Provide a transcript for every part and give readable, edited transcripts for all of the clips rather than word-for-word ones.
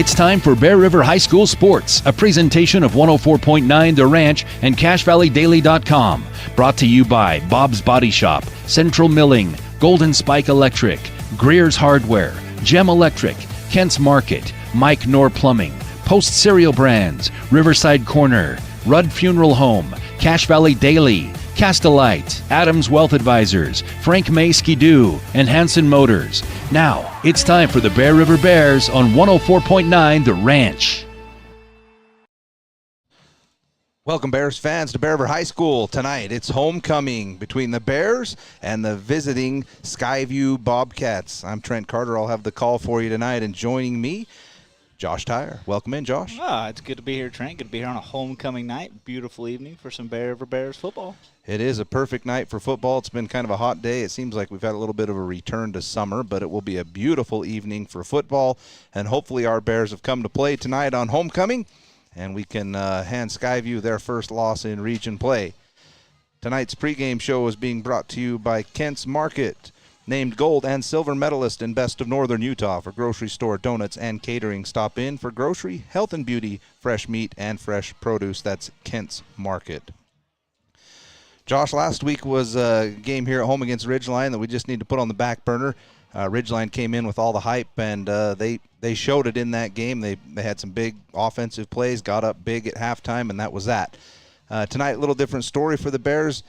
It's time for Bear River High School Sports, a presentation of 104.9 The Ranch and CashValleyDaily.com. Brought to you by Bob's Body Shop, Central Milling, Golden Spike Electric, Greer's Hardware, Gem Electric, Kent's Market, Mike Knorr Plumbing, Post Cereal Brands, Riverside Corner, Rudd Funeral Home, Cache Valley Daily, Castelite, Adams Wealth Advisors, Frank May Skidoo, and Hanson Motors. Now, it's time for the Bear River Bears on 104.9 The Ranch. Welcome, Bears fans, to Bear River High School. Tonight, it's homecoming between the Bears and the visiting Skyview Bobcats. I'm Trent Carter. I'll have the call for you tonight, and joining me, Josh Tyre. Welcome in, Josh. It's good to be here, Trent. Good to be here on a homecoming night. Beautiful evening for some Bear River Bears football. It is a perfect night for football. It's been kind of a hot day. It seems like we've had a little bit of a return to summer, but it will be a beautiful evening for football, and hopefully our Bears have come to play tonight on homecoming, and we can hand Skyview their first loss in region play. Tonight's pregame show is being brought to you by Kent's Market, named gold and silver medalist in Best of Northern Utah for grocery store, donuts, and catering. Stop in for grocery, health and beauty, fresh meat, and fresh produce. That's Kent's Market. Josh, last week was a game here at home against Ridgeline that we just need to put on the back burner. Ridgeline came in with all the hype, and they showed it in that game. They had some big offensive plays, got up big at halftime, and that was that. Tonight, a little different story for the Bears.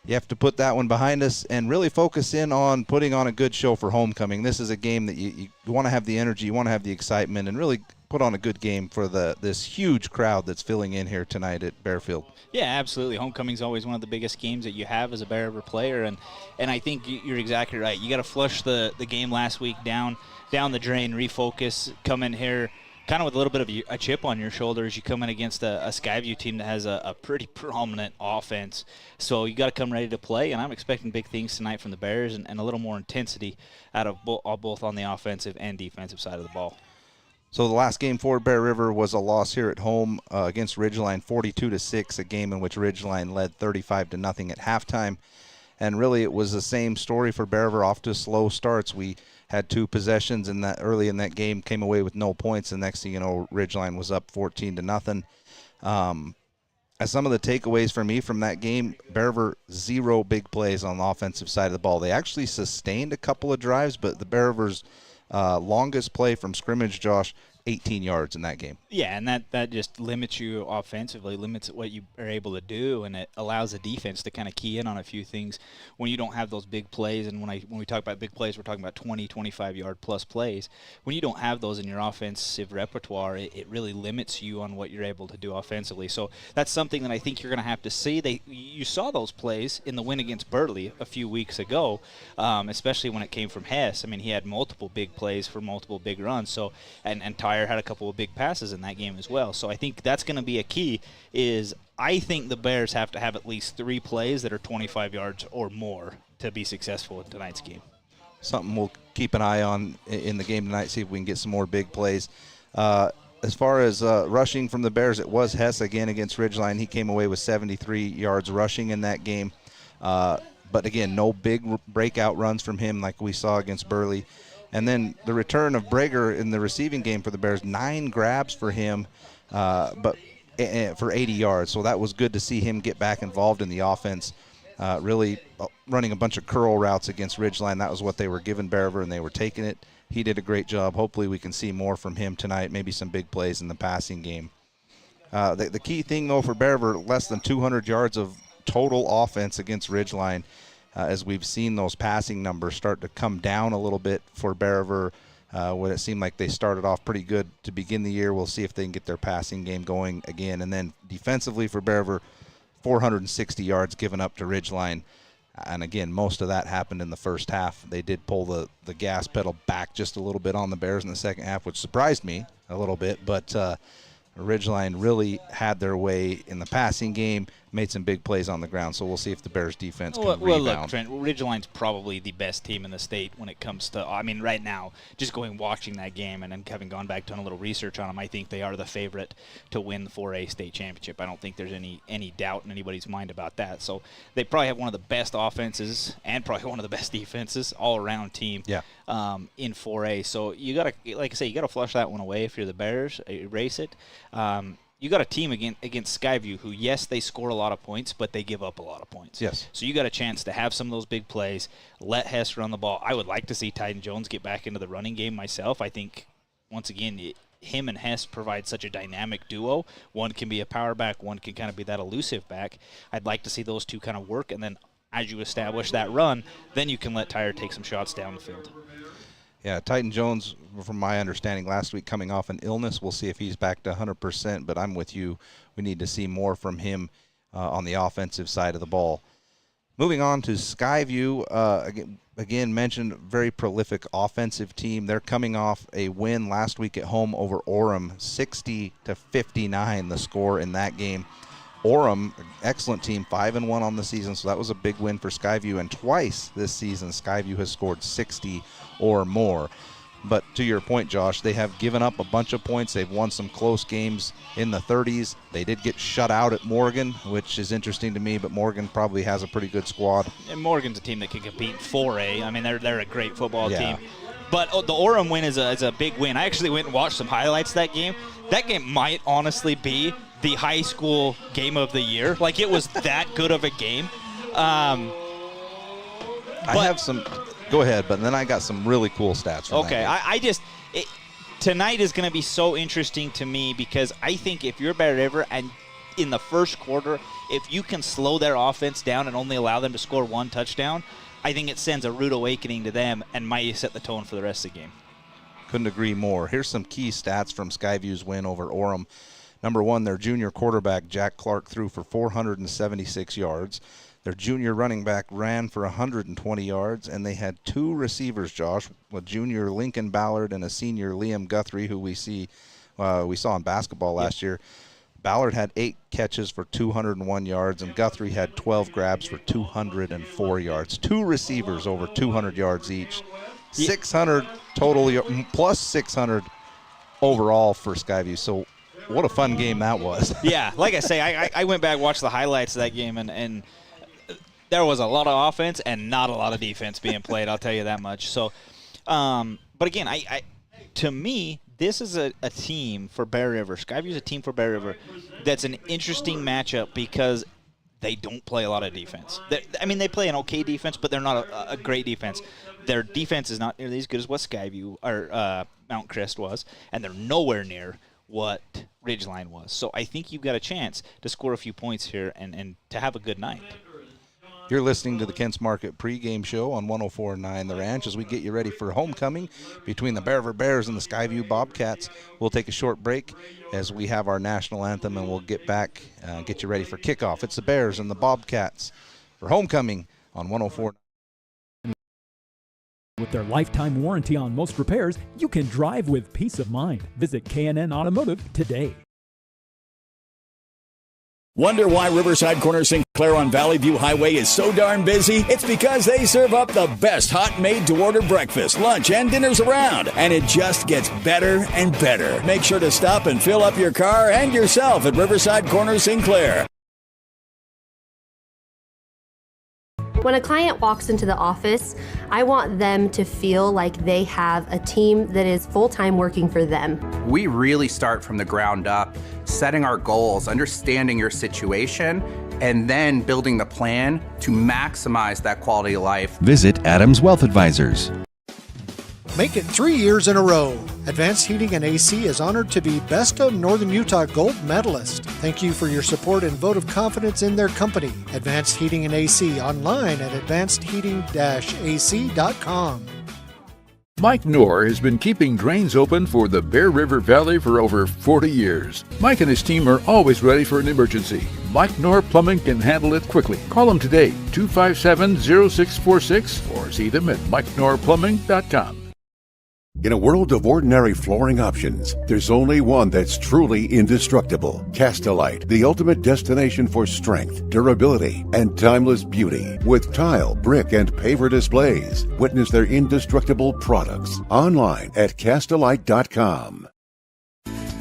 You have to put that one behind us and really focus in on putting on a good show for homecoming. This is a game that you want to have the energy, you want to have the excitement, and really put on a good game for this huge crowd that's filling in here tonight at Bearfield. Yeah, absolutely. Homecoming's always one of the biggest games that you have as a Bear River player, and I think you're exactly right. You got to flush the game last week down the drain, refocus, come in here kind of with a little bit of a chip on your shoulders. You come in against a Skyview team that has a pretty prominent offense. So you got to come ready to play, and I'm expecting big things tonight from the Bears and a little more intensity out of both on the offensive and defensive side of the ball. So the last game for Bear River was a loss here at home against Ridgeline, 42-6, a game in which Ridgeline led 35-0 at halftime. And really it was the same story for Bear River, off to slow starts. We had two possessions in that early in that game, came away with no points, and next thing you know, Ridgeline was up 14-0. As some of the takeaways for me from that game, Bear River, 0 big plays on the offensive side of the ball. They actually sustained a couple of drives, but the Bear River's longest play from scrimmage, Josh, 18 yards in that game. Yeah, and that just limits you offensively, limits what you are able to do, and it allows the defense to kind of key in on a few things when you don't have those big plays. And when we talk about big plays, we're talking about 20, 25-yard plus plays. When you don't have those in your offensive repertoire, it really limits you on what you're able to do offensively. So that's something that I think you're going to have to see. You saw those plays in the win against Burley a few weeks ago, especially when it came from Hess. I mean, he had multiple big plays for multiple big runs. So and Tyre had a couple of big passes in that game as well. So I think that's going to be a key. I think the Bears have to have at least 3 plays that are 25 yards or more to be successful in tonight's game. Something we'll keep an eye on in the game tonight, see if we can get some more big plays. As far as rushing from the Bears, it was Hess again against Ridgeline. He came away with 73 yards rushing in that game. But again, no big breakout runs from him like we saw against Burley. And then the return of Brager in the receiving game for the Bears, 9 grabs for him, but for 80 yards. So that was good to see him get back involved in the offense, really running a bunch of curl routes against Ridgeline. That was what they were giving Bear River, and they were taking it. He did a great job. Hopefully we can see more from him tonight, maybe some big plays in the passing game. The key thing, though, for Bear River, less than 200 yards of total offense against Ridgeline. As we've seen those passing numbers start to come down a little bit for Bear River, when it seemed like they started off pretty good to begin the year. We'll see if they can get their passing game going again. And then defensively for Bear River, 460 yards given up to Ridgeline. And again, most of that happened in the first half. They did pull the gas pedal back just a little bit on the Bears in the second half, which surprised me a little bit. But Ridgeline really had their way in the passing game, made some big plays on the ground. So we'll see if the Bears defense can rebound. Well, look, Trent, Ridgeline's probably the best team in the state when it comes to, I mean, right now, just watching that game and then having gone back, done a little research on them, I think they are the favorite to win the 4A state championship. I don't think there's any doubt in anybody's mind about that. So they probably have one of the best offenses and probably one of the best defenses, all-around team in 4A. So you got to, like I say, you got to flush that one away if you're the Bears, erase it. You got a team against Skyview who, yes, they score a lot of points, but they give up a lot of points. Yes. So you got a chance to have some of those big plays, let Hess run the ball. I would like to see Tyden Jones get back into the running game myself. I think, once again, him and Hess provide such a dynamic duo. One can be a power back, one can kind of be that elusive back. I'd like to see those two kind of work, and then as you establish that run, then you can let Tyre take some shots down the field. Yeah, Tyden Jones, from my understanding last week, coming off an illness. We'll see if he's back to 100%, but I'm with you. We need to see more from him on the offensive side of the ball. Moving on to Skyview, again mentioned, very prolific offensive team. They're coming off a win last week at home over Orem, 60-59 the score in that game. Orem, excellent team, 5-1 on the season, so that was a big win for Skyview. And twice this season, Skyview has scored 60 or more. But to your point, Josh, they have given up a bunch of points. They've won some close games in the 30s. They did get shut out at Morgan, which is interesting to me, but Morgan probably has a pretty good squad. And Morgan's a team that can compete in 4A. I mean, they're a great football team. But the Orem win is a big win. I actually went and watched some highlights of that game. That game might honestly be the high school game of the year. Like, it was that good of a game. I have some. Go ahead, but then I got some really cool stats from that game. Tonight is going to be so interesting to me because I think if you're Bear River and in the first quarter, if you can slow their offense down and only allow them to score one touchdown, I think it sends a rude awakening to them and might set the tone for the rest of the game. Couldn't agree more. Here's some key stats from Skyview's win over Orem. Number one, their junior quarterback, Jack Clark, threw for 476 yards. Their junior running back ran for 120 yards, and they had two receivers, Josh, a junior Lincoln Ballard and a senior Liam Guthrie, who we saw in basketball last year. Ballard had 8 catches for 201 yards, and Guthrie had 12 grabs for 204 yards. Two receivers over 200 yards each. 600 total, plus 600 overall for Skyview. So what a fun game that was. Yeah, like I say, I went back and watched the highlights of that game, and there was a lot of offense and not a lot of defense being played, I'll tell you that much. So, but again, to me, this is a team for Bear River. Skyview's a team for Bear River that's an interesting matchup because they don't play a lot of defense. They play an okay defense, but they're not a great defense. Their defense is not nearly as good as what Skyview or Mount Crest was, and they're nowhere near what Ridgeline was. So I think you've got a chance to score a few points here and to have a good night. You're listening to the Kents Market pregame show on 104.9 The Ranch as we get you ready for homecoming between the Bear River Bears and the Skyview Bobcats. We'll take a short break as we have our national anthem, and we'll get back and get you ready for kickoff. It's the Bears and the Bobcats for homecoming on 104.9. With their lifetime warranty on most repairs, you can drive with peace of mind. Visit K&N Automotive today. Wonder why Riverside Corner St. Clair on Valley View Highway is so darn busy? It's because they serve up the best hot made-to-order breakfast, lunch, and dinners around. And it just gets better and better. Make sure to stop and fill up your car and yourself at Riverside Corner St. Clair. When a client walks into the office, I want them to feel like they have a team that is full-time working for them. We really start from the ground up, setting our goals, understanding your situation, and then building the plan to maximize that quality of life. Visit Adams Wealth Advisors. Make it 3 years in a row. Advanced Heating and AC is honored to be Best of Northern Utah Gold Medalist. Thank you for your support and vote of confidence in their company. Advanced Heating and AC, online at advancedheating-ac.com. Mike Knorr has been keeping drains open for the Bear River Valley for over 40 years. Mike and his team are always ready for an emergency. Mike Knorr Plumbing can handle it quickly. Call him today, 257-0646, or see them at MikeKnorrPlumbing.com. In a world of ordinary flooring options, there's only one that's truly indestructible. Castilite, the ultimate destination for strength, durability, and timeless beauty. With tile, brick, and paver displays. Witness their indestructible products online at Castilite.com.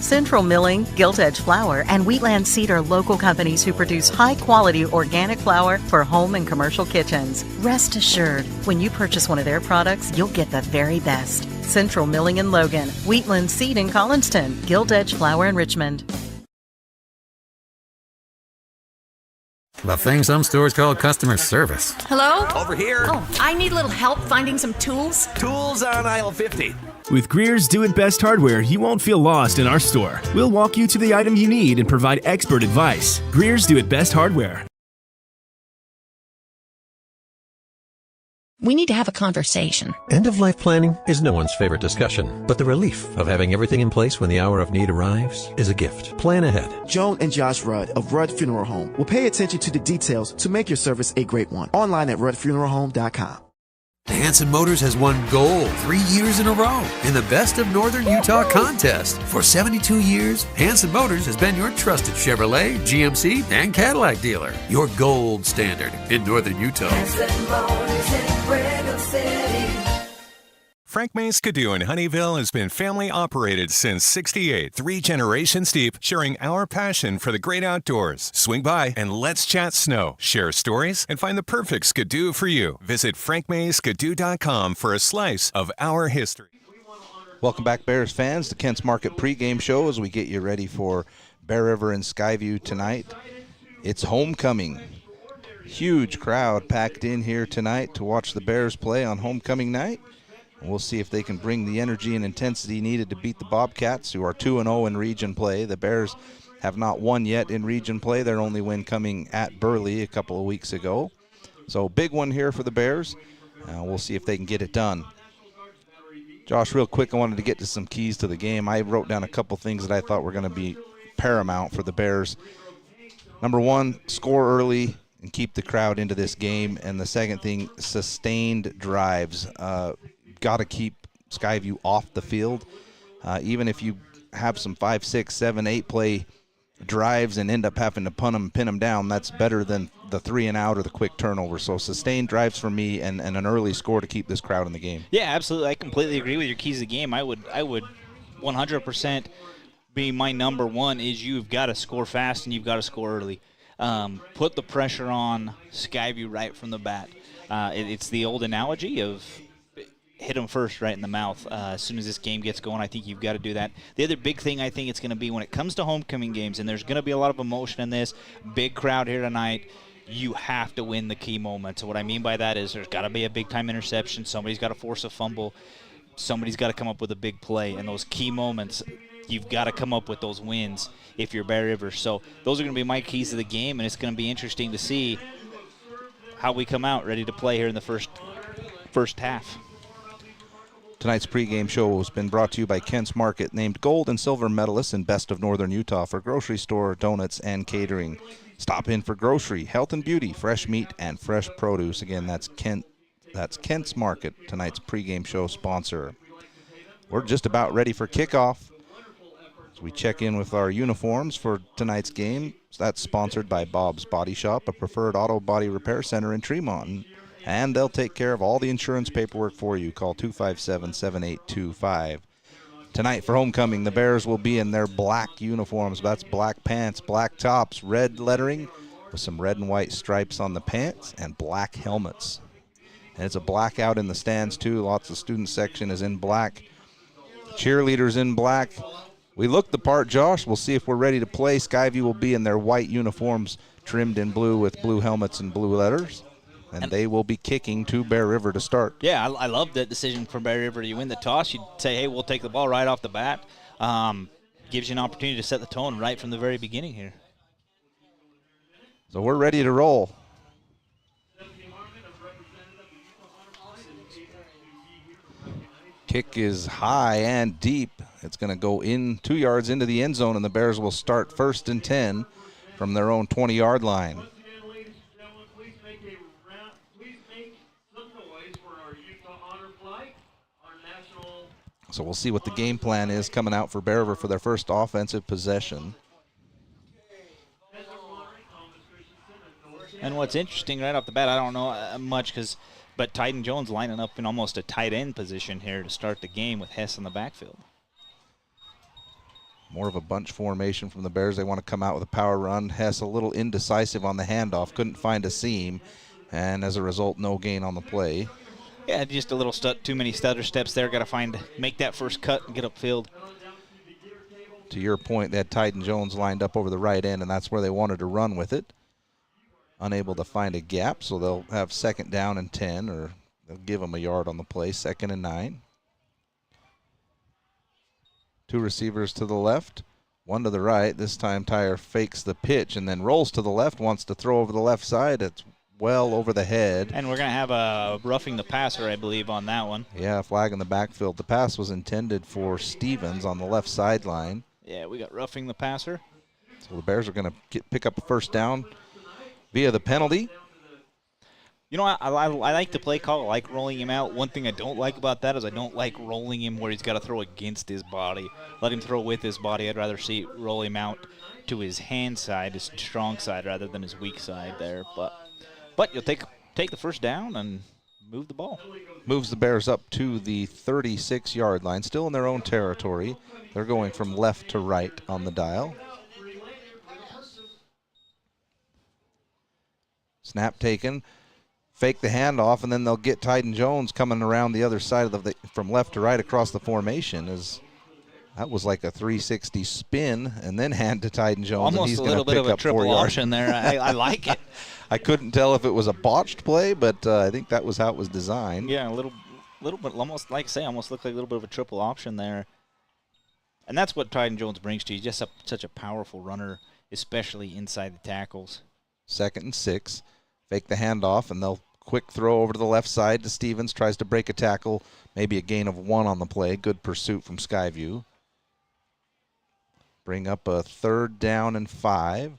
Central Milling, Gilt Edge Flour, and Wheatland Seed are local companies who produce high-quality organic flour for home and commercial kitchens. Rest assured, when you purchase one of their products, you'll get the very best. Central Milling in Logan, Wheatland Seed in Collinston, Gilt Edge Flour in Richmond. The thing some stores call customer service. Hello? Over here. Oh, I need a little help finding some tools. Tools on aisle 50. With Greer's Do It Best hardware, you won't feel lost in our store. We'll walk you to the item you need and provide expert advice. Greer's Do It Best hardware. We need to have a conversation. End-of-life planning is no one's favorite discussion, but the relief of having everything in place when the hour of need arrives is a gift. Plan ahead. Joan and Josh Rudd of Rudd Funeral Home will pay attention to the details to make your service a great one. Online at ruddfuneralhome.com. Hanson Motors has won gold 3 years in a row in the Best of Northern Utah contest. For 72 years, Hanson Motors has been your trusted Chevrolet, GMC, and Cadillac dealer. Your gold standard in Northern Utah. Hanson Motors in Brigham City. Frank May Skidoo in Honeyville has been family operated since '68, 3 generations deep, sharing our passion for the great outdoors. Swing by and let's chat snow, share stories, and find the perfect Skidoo for you. Visit frankmayskidoo.com for a slice of our history. Welcome back, Bears fans, to Kent's Market pregame show as we get you ready for Bear River and Skyview tonight. It's homecoming. Huge crowd packed in here tonight to watch the Bears play on homecoming night. We'll see if they can bring the energy and intensity needed to beat the Bobcats, who are 2-0 in region play. The Bears have not won yet in region play. Their only win coming at Burley a couple of weeks ago. So big one here for the Bears. We'll see if they can get it done. Josh, real quick, I wanted to get to some keys to the game. I wrote down a couple things that I thought were going to be paramount for the Bears. Number one, score early and keep the crowd into this game. And the second thing, sustained drives. Got to keep Skyview off the field. Even if you have some 5, 6, 7, 8 play drives and end up having to punt them, pin them down, that's better than the 3 and out or the quick turnover. So sustained drives for me and an early score to keep this crowd in the game. Yeah, absolutely. I completely agree with your keys to the game. I would 100% be my number one is you've got to score fast and you've got to score early. Put the pressure on Skyview right from the bat. It's the old analogy of hit them first right in the mouth. As soon as this game gets going, I think you've got to do that. The other big thing I think it's going to be when it comes to homecoming games, and there's going to be a lot of emotion in this, big crowd here tonight, you have to win the key moments. So what I mean by that is there's got to be a big-time interception. Somebody's got to force a fumble. Somebody's got to come up with a big play. And those key moments, you've got to come up with those wins if you're Bear River. So those are going to be my keys to the game, and it's going to be interesting to see how we come out ready to play here in the first half. Tonight's pregame show has been brought to you by Kent's Market, named gold and silver medalists in Best of Northern Utah for grocery store, donuts, and catering. Stop in for grocery, health and beauty, fresh meat, and fresh produce. Again, that's Kent's Market, tonight's pregame show sponsor. We're just about ready for kickoff. As we check in with our uniforms for tonight's game, that's sponsored by Bob's Body Shop, a preferred auto body repair center in Tremont. And they'll take care of all the insurance paperwork for you. Call 257-7825. Tonight for homecoming, the Bears will be in their black uniforms. That's black pants, black tops, red lettering with some red and white stripes on the pants, and black helmets. And it's a blackout in the stands, too. Lots of student section is in black. Cheerleaders in black. We look the part, Josh. We'll see if we're ready to play. Skyview will be in their white uniforms trimmed in blue with blue helmets and blue letters. And they will be kicking to Bear River to start. Yeah, I love that decision for Bear River. You win the toss, you say, hey, we'll take the ball right off the bat. Gives you an opportunity to set the tone right from the very beginning here. So we're ready to roll. Kick is high and deep. It's going to go in 2 yards into the end zone, and the Bears will start 1st and 10 from their own 20-yard line. So we'll see what the game plan is coming out for Bear River for their first offensive possession. And what's interesting right off the bat, I don't know much, but Tyden Jones lining up in almost a tight end position here to start the game with Hess in the backfield. More of a bunch formation from the Bears. They want to come out with a power run. Hess a little indecisive on the handoff, couldn't find a seam, and as a result, no gain on the play. Yeah, just a little too many stutter steps there. Got to make that first cut and get upfield. To your point, they had Tyden Jones lined up over the right end, and that's where they wanted to run with it. Unable to find a gap, so they'll have second down and 10, or they'll give them a yard on the play, 2nd and 9. 2 receivers to the left, 1 to the right. This time Tyre fakes the pitch and then rolls to the left, wants to throw over the left side. It's well over the head. And we're going to have a roughing the passer, I believe, on that one. Yeah, flag in the backfield. The pass was intended for Stevens on the left sideline. Yeah, we got roughing the passer. So the Bears are going to pick up a first down via the penalty. You know, I like the play call. I like rolling him out. One thing I don't like about that is I don't like rolling him where he's got to throw against his body. Let him throw with his body. I'd rather roll him out to his hand side, his strong side, rather than his weak side there. But you'll take the first down and move the ball. Moves the Bears up to the 36-yard line, still in their own territory. They're going from left to right on the dial. Snap taken, fake the handoff, and then they'll get Tyden Jones coming around the other side of from left to right across the formation. That was like a 360 spin, and then hand to Tyden Jones. Almost a little bit of a triple option there. I like it. I couldn't tell if it was a botched play, but I think that was how it was designed. Yeah, a little bit, almost like I say, almost looked like a little bit of a triple option there. And that's what Tyden Jones brings to you. He's just such a powerful runner, especially inside the tackles. 2nd and 6. Fake the handoff, and they'll quick throw over to the left side to Stevens. Tries to break a tackle, maybe a gain of 1 on the play. Good pursuit from Skyview. Bring up a 3rd down and 5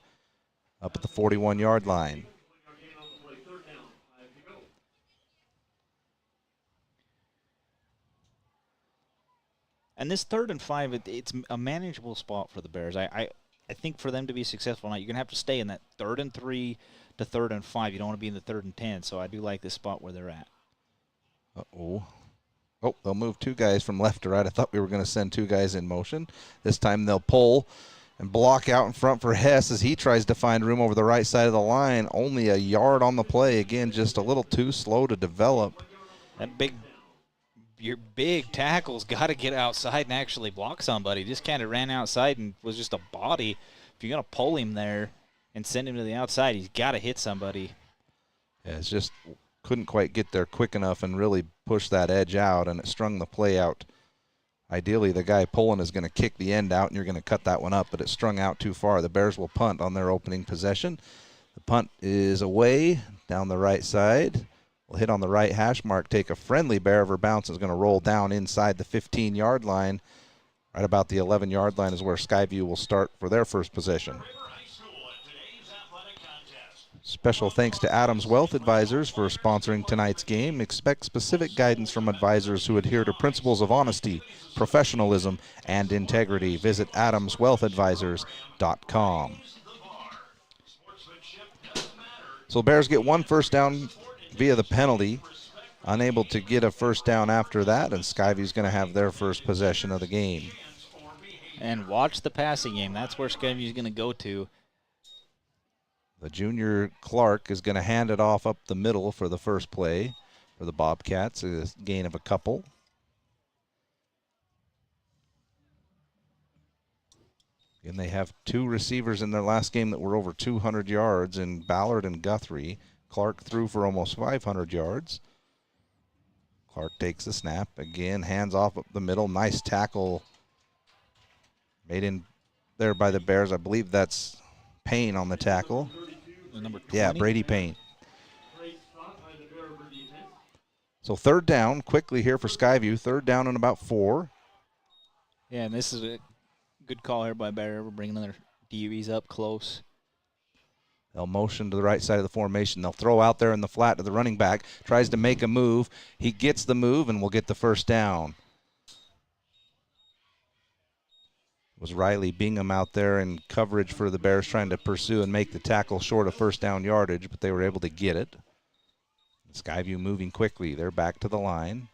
up at the 41-yard line. And this 3rd and 5, it's a manageable spot for the Bears. I think for them to be successful now, you're going to have to stay in that 3rd and 3 to 3rd and 5. You don't want to be in the 3rd and 10, so I do like this spot where they're at. Uh-oh. Oh, they'll move 2 guys from left to right. I thought we were going to send 2 guys in motion. This time they'll pull and block out in front for Hess as he tries to find room over the right side of the line. Only a yard on the play. Again, just a little too slow to develop. Your big tackle's got to get outside and actually block somebody. Just kind of ran outside and was just a body. If you're going to pull him there and send him to the outside, he's got to hit somebody. Yeah, it's just couldn't quite get there quick enough and really push that edge out, and it strung the play out. Ideally, the guy pulling is going to kick the end out, and you're going to cut that one up, but it strung out too far. The Bears will punt on their opening possession. The punt is away down the right side. Will hit on the right hash mark, take a friendly Bear River bounce. Is going to roll down inside the 15-yard line. Right about the 11-yard line is where Skyview will start for their first possession. Special thanks to Adams Wealth Advisors for sponsoring tonight's game. Expect specific guidance from advisors who adhere to principles of honesty, professionalism, and integrity. Visit adamswealthadvisors.com. So Bears get 1 first down via the penalty. Unable to get a first down after that, and Skyview's going to have their first possession of the game. And watch the passing game. That's where Skyview's going to go to. The junior Clark is going to hand it off up the middle for the first play for the Bobcats, a gain of a couple. And they have 2 receivers in their last game that were over 200 yards in Ballard and Guthrie. Clark threw for almost 500 yards. Clark takes the snap. Again, hands off up the middle. Nice tackle made in there by the Bears. I believe that's Payne on the tackle. Number 20. Yeah, Brady Payne. So 3rd down quickly here for Skyview. 3rd down and about 4. Yeah, and this is a good call here by Bear River, bringing their DUEs up close. They'll motion to the right side of the formation. They'll throw out there in the flat to the running back. Tries to make a move. He gets the move and will get the first down. was Riley Bingham out there in coverage for the Bears, trying to pursue and make the tackle short of first down yardage, but they were able to get it. Skyview moving quickly. They're back to the line.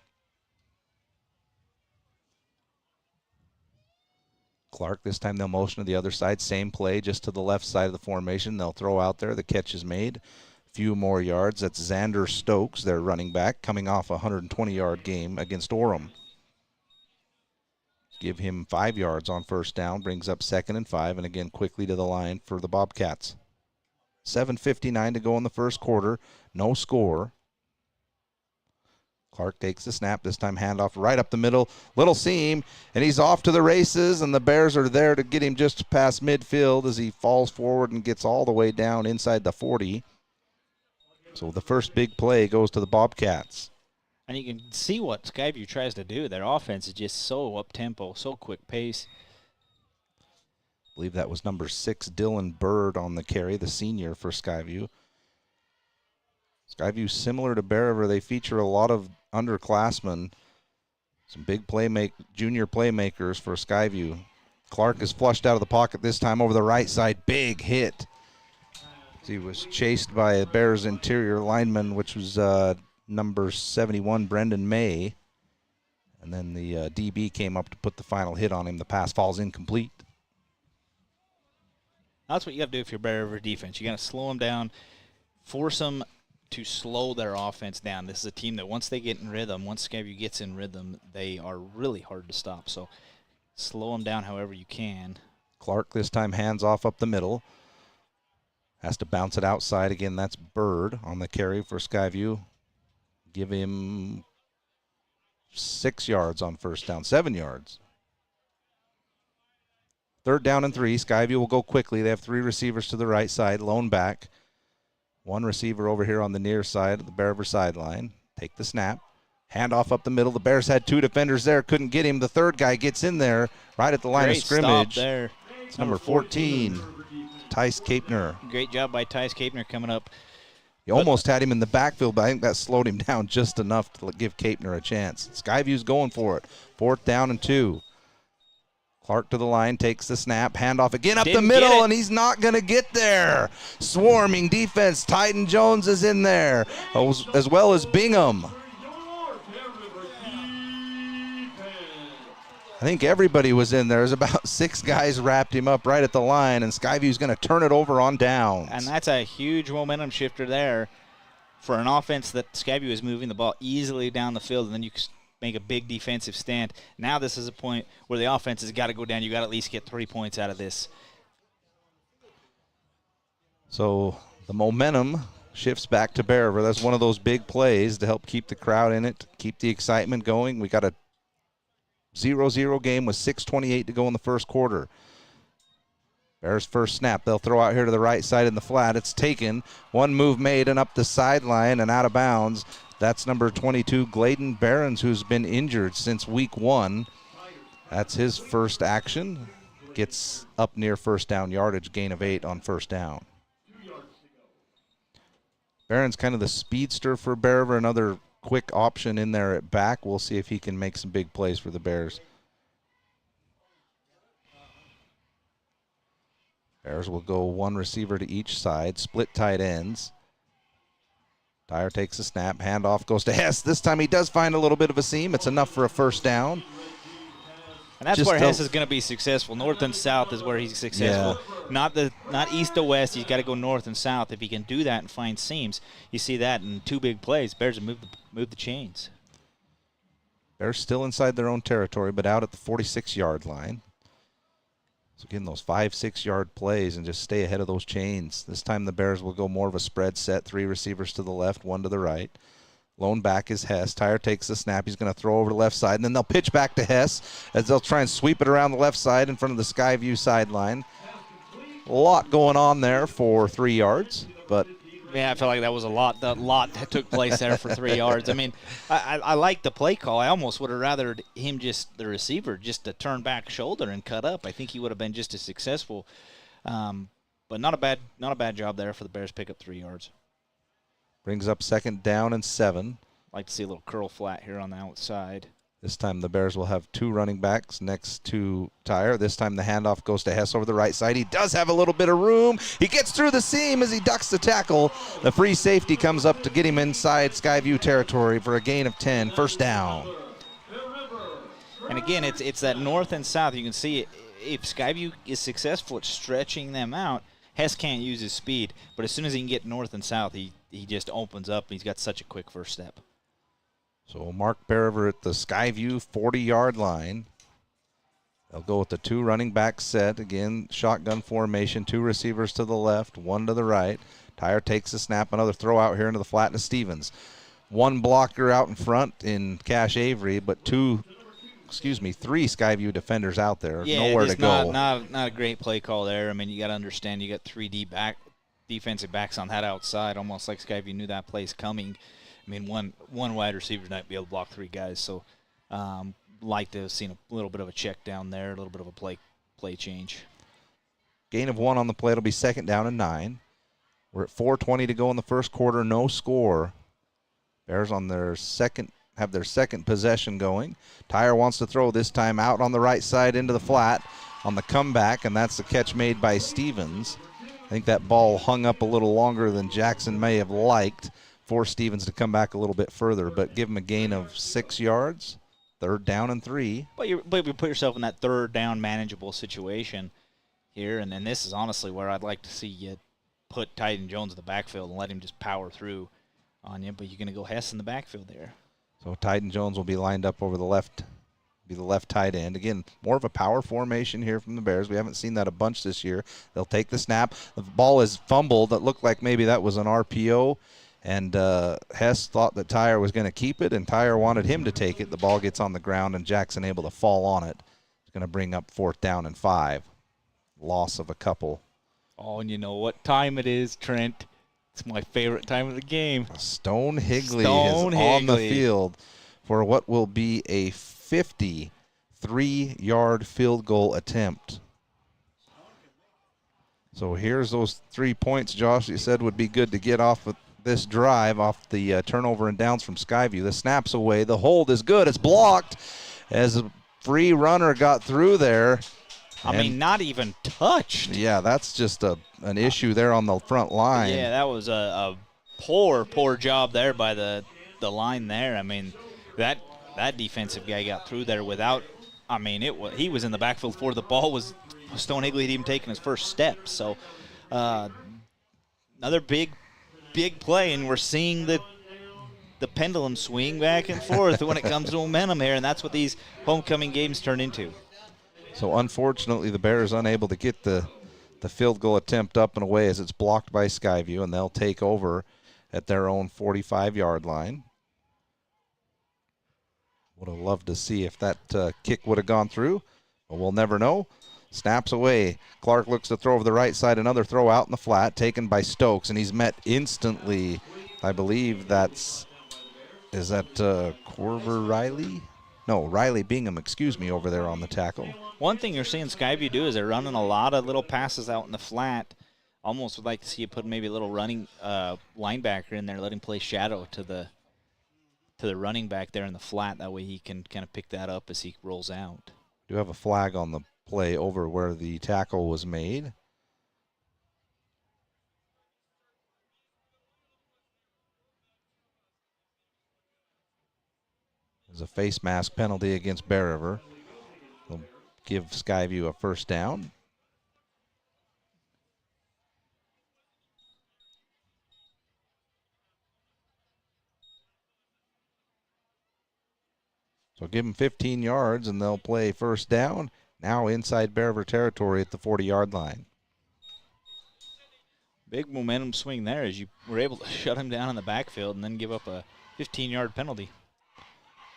Clark, this time they'll motion to the other side. Same play, just to the left side of the formation. They'll throw out there. The catch is made. Few more yards. That's Xander Stokes, their running back, coming off a 120-yard game against Orem. Give him 5 yards on first down, brings up 2nd and 5, and again quickly to the line for the Bobcats. 7:59 to go in the first quarter. No score. Clark takes the snap, this time handoff right up the middle, little seam, and he's off to the races, and the Bears are there to get him just past midfield as he falls forward and gets all the way down inside the 40. So the first big play goes to the Bobcats. And you can see what Skyview tries to do. Their offense is just so up-tempo, so quick pace. I believe that was number 6, Dylan Bird on the carry, the senior for Skyview. Skyview, similar to Bear River, they feature a lot of underclassmen, some big junior playmakers for Skyview. Clark is flushed out of the pocket this time over the right side. Big hit. He was chased by a Bears interior lineman, which was number 71, Brendan May. And then the DB came up to put the final hit on him. The pass falls incomplete. That's what you got to do if you're Bear River defense. You got to slow them down, force them to slow their offense down. This is a team that once they get in rhythm, once Skyview gets in rhythm, they are really hard to stop. So slow them down however you can. Clark this time hands off up the middle. Has to bounce it outside. Again, that's Bird on the carry for Skyview. Give him 6 yards on first down, 7 yards. 3rd down and 3. Skyview will go quickly. They have 3 receivers to the right side, lone back. 1 receiver over here on the near side of the Bear River sideline. Take the snap. Hand off up the middle. The Bears had 2 defenders there. Couldn't get him. The 3rd guy gets in there right at the line of scrimmage. Stop there. It's number 14, Tice Capner. Great job by Tice Capner coming up. He almost had him in the backfield, but I think that slowed him down just enough to give Capner a chance. Skyview's going for it. 4th down and 2. Clark to the line, takes the snap, handoff again up the middle, and he's not going to get there. Swarming defense. Titan Jones is in there, as well as Bingham. I think everybody was in there. There's about 6 guys wrapped him up right at the line, and Skyview's going to turn it over on downs. And that's a huge momentum shifter there for an offense that Skyview is moving the ball easily down the field, and then you make a big defensive stand. Now this is a point where the offense has got to go down. You got to at least get 3 points out of this. So the momentum shifts back to Bear River. That's one of those big plays to help keep the crowd in it, keep the excitement going. We got a 0-0 game with 6:28 to go in the first quarter. Bears first snap. They'll throw out here to the right side in the flat. It's taken. 1 move made and up the sideline and out of bounds. That's number 22, Gladen Behrens, who's been injured since week 1. That's his first action. Gets up near first down yardage, gain of 8 on first down. Behrens kind of the speedster for Bear River, another quick option in there at back. We'll see if he can make some big plays for the Bears. Bears will go 1 receiver to each side, split tight ends. Dyer takes a snap, handoff goes to Hess. This time he does find a little bit of a seam. It's enough for a first down. And that's where Hess is going to be successful. North and south is where he's successful. Yeah. Not east to west. He's got to go north and south. If he can do that and find seams, you see that in 2 big plays. Bears have move the chains. Bears still inside their own territory, but out at the 46-yard line. So getting those 5-6 yard plays and just stay ahead of those chains. This time the Bears will go more of a spread set. 3 receivers to the left, 1 to the right. Lone back is Hess. Tyre takes the snap. He's going to throw over the left side, and then they'll pitch back to Hess as they'll try and sweep it around the left side in front of the Skyview sideline. A lot going on there for 3 yards, but yeah, I feel like that was a lot. That lot that took place there for 3 yards. I mean, I like the play call. I almost would have rather him the receiver, just to turn back shoulder and cut up. I think he would have been just as successful. But not a bad job there for the Bears. Pick up 3 yards. Brings up 2nd down and 7. Like to see a little curl flat here on the outside. This time the Bears will have 2 running backs next to Tyre. This time the handoff goes to Hess over the right side. He does have a little bit of room. He gets through the seam as he ducks the tackle. The free safety comes up to get him inside Skyview territory for a gain of 10, first down. And again, it's that north and south. You can see if Skyview is successful at stretching them out, Hess can't use his speed. But as soon as he can get north and south, he just opens up, and he's got such a quick first step. So Mark Beriver at the Skyview 40-yard line. They'll go with the 2 running back set. Again, shotgun formation, 2 receivers to the left, 1 to the right. Tyre takes the snap, another throw out here into the flat to Stevens. 1 blocker out in front in Cash Avery, but 3 Skyview defenders out there. Yeah, nowhere to go. Not a great play call there. I mean, you got to understand you got 3 defensive backs on that outside, almost like Skyview knew that play's coming. I mean, one wide receiver not be able to block 3 guys, so like to have seen a little bit of a check down there, a little bit of a play change. Gain of 1 on the play. It'll be 2nd down and 9. We're at 4:20 to go in the first quarter, no score. Bears on their second possession going. Tyre wants to throw this time out on the right side into the flat on the comeback, and that's the catch made by Stevens. I think that ball hung up a little longer than Jackson may have liked. Force Stevens to come back a little bit further, but give him a gain of 6 yards. 3rd down and 3. But you put yourself in that 3rd down manageable situation here, and this is honestly where I'd like to see you put Tyden Jones in the backfield and let him just power through on you. But you're going to go Hess in the backfield there. So Tyden Jones will be lined up over the left, be the left tight end. Again, more of a power formation here from the Bears. We haven't seen that a bunch this year. They'll take the snap. The ball is fumbled. It looked like maybe that was an RPO. And Hess thought that Tyre was going to keep it, and Tyre wanted him to take it. The ball gets on the ground, and Jackson able to fall on it. It's going to bring up 4th down and 5. Loss of a couple. Oh, and you know what time it is, Trent? It's my favorite time of the game. Stone Higley is on the field for what will be a 53-yard field goal attempt. So here's those 3 points, Josh, you said would be good to get off of this drive, off the turnover and downs from Skyview. The snap's away. The hold is good. It's blocked as a free runner got through there. I mean, not even touched. Yeah, that's just an issue there on the front line. Yeah, that was a poor job there by the line there. I mean, that defensive guy got through there without. I mean, he was in the backfield before the ball was. Stone Higley had even taken his first step. So another big play, and we're seeing the pendulum swing back and forth when it comes to momentum here, and that's what these homecoming games turn into. So unfortunately, the Bears unable to get the field goal attempt up and away as it's blocked by Skyview, and they'll take over at their own 45-yard line. Would have loved to see if that kick would have gone through, but we'll never know. Snaps away. Clark looks to throw over the right side. Another throw out in the flat, taken by Stokes, and he's met instantly. I believe is that Corver Riley? No, Riley Bingham, excuse me, over there on the tackle. One thing you're seeing Skyview do is they're running a lot of little passes out in the flat. Almost would like to see you put maybe a little running linebacker in there, let him play shadow to the running back there in the flat. That way he can kind of pick that up as he rolls out. Do have a flag on the play over where the tackle was made. There's a face mask penalty against Beriver. They'll give Skyview a first down. So give them 15 yards and they'll play first down. Now inside Beriver territory at the 40-yard line. Big momentum swing there as you were able to shut him down in the backfield and then give up a 15-yard penalty.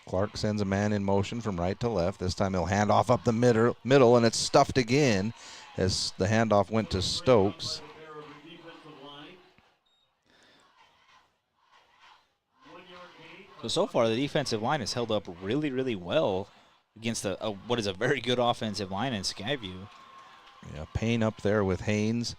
Clark sends a man in motion from right to left. This time he'll hand off up the middle, and it's stuffed again as the handoff went to Stokes. So far, the defensive line has held up really, really well against what is a very good offensive line in Skyview. Yeah, Payne up there with Haynes.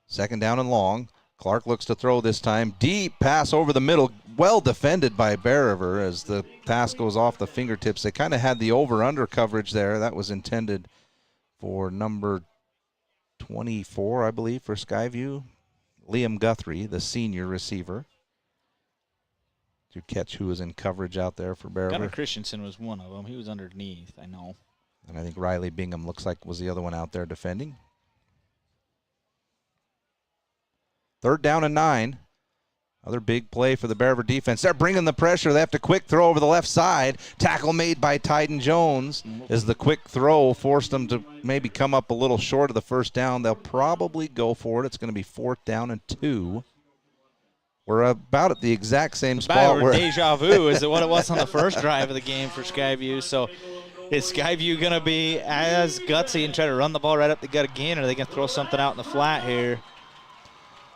Second down and long. Clark looks to throw this time. Deep pass over the middle. Well defended by Bear River as the pass goes off the fingertips. They kind of had the over-under coverage there. That was intended for number 24, I believe, for Skyview. Liam Guthrie, the senior receiver. To catch who was in coverage out there for Bear River. Gunnar Christensen was one of them. He was underneath, I know. And I think Riley Bingham looks like was the other one out there defending. 3rd down and 9. Another big play for the Bear River defense. They're bringing the pressure. They have to quick throw over the left side. Tackle made by Tyden Jones as the quick throw forced them to maybe come up a little short of the first down. They'll probably go for it. It's going to be 4th down and 2. We're about at the exact same spot. Where deja vu is what it was on the first drive of the game for Skyview. So is Skyview going to be as gutsy and try to run the ball right up the gut again, or are they going to throw something out in the flat here?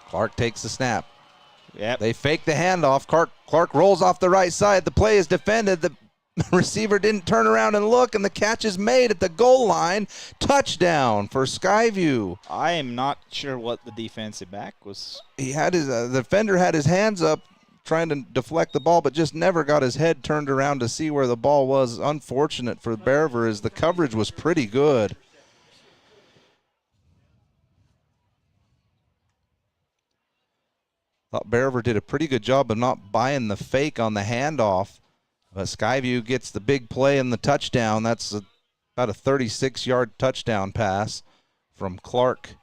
Clark takes the snap. Yep. They fake the handoff. Clark rolls off the right side. The play is defended. The receiver didn't turn around and look, and the catch is made at the goal line. Touchdown for Skyview. I am not sure what the defensive back was. He had his the defender had his hands up trying to deflect the ball, but just never got his head turned around to see where the ball was. Unfortunate for Bear River as the coverage was pretty good. Thought Bear River did a pretty good job of not buying the fake on the handoff. But Skyview gets the big play and the touchdown. That's about a 36-yard touchdown pass from Clark.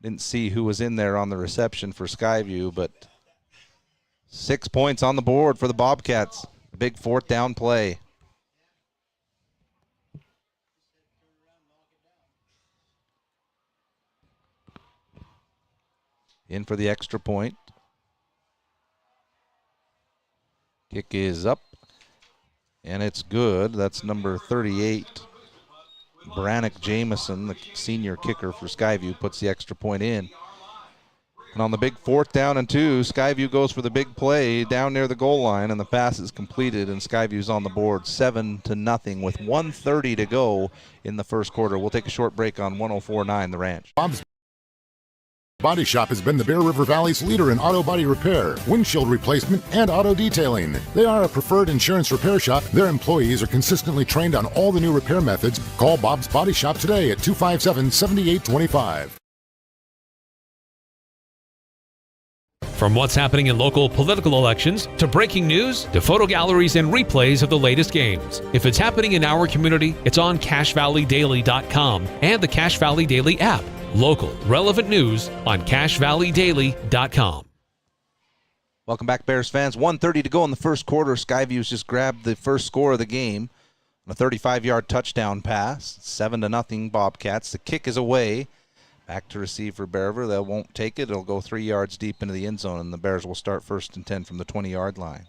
Didn't see who was in there on the reception for Skyview, but 6 points on the board for the Bobcats. A big 4th down play. In for the extra point. Kick is up, and it's good. That's number 38, Brannick Jameson, the senior kicker for Skyview, puts the extra point in. And on the big 4th down and 2, Skyview goes for the big play down near the goal line, and the pass is completed, and Skyview's on the board 7-0 with 1:30 to go in the first quarter. We'll take a short break on 104.9 The Ranch. Bob's Body Shop has been the Bear River Valley's leader in auto body repair, windshield replacement, and auto detailing. They are a preferred insurance repair shop. Their employees are consistently trained on all the new repair methods. Call Bob's Body Shop today at 257-7825. From what's happening in local political elections, to breaking news, to photo galleries and replays of the latest games. If it's happening in our community, it's on CacheValleyDaily.com and the Cache Valley Daily app. Local, relevant news on CacheValleyDaily.com. Welcome back, Bears fans. 1:30 to go in the first quarter. Skyview's just grabbed the first score of the game on a 35-yard touchdown pass. 7-0 Bobcats. The kick is away. Back to receive for Bear River. They won't take it. It'll go 3 yards deep into the end zone, and the Bears will start 1st and 10 from the 20-yard line.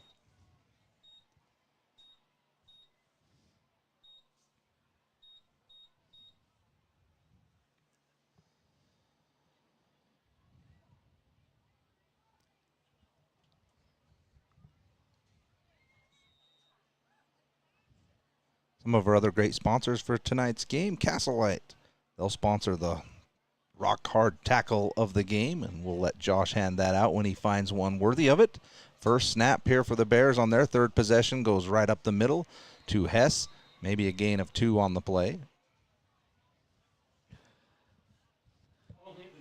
Some of our other great sponsors for tonight's game, Castle Light. They'll sponsor the rock hard tackle of the game, and we'll let Josh hand that out when he finds one worthy of it. First snap here for the Bears on their 3rd possession goes right up the middle to Hess. Maybe a gain of 2 on the play.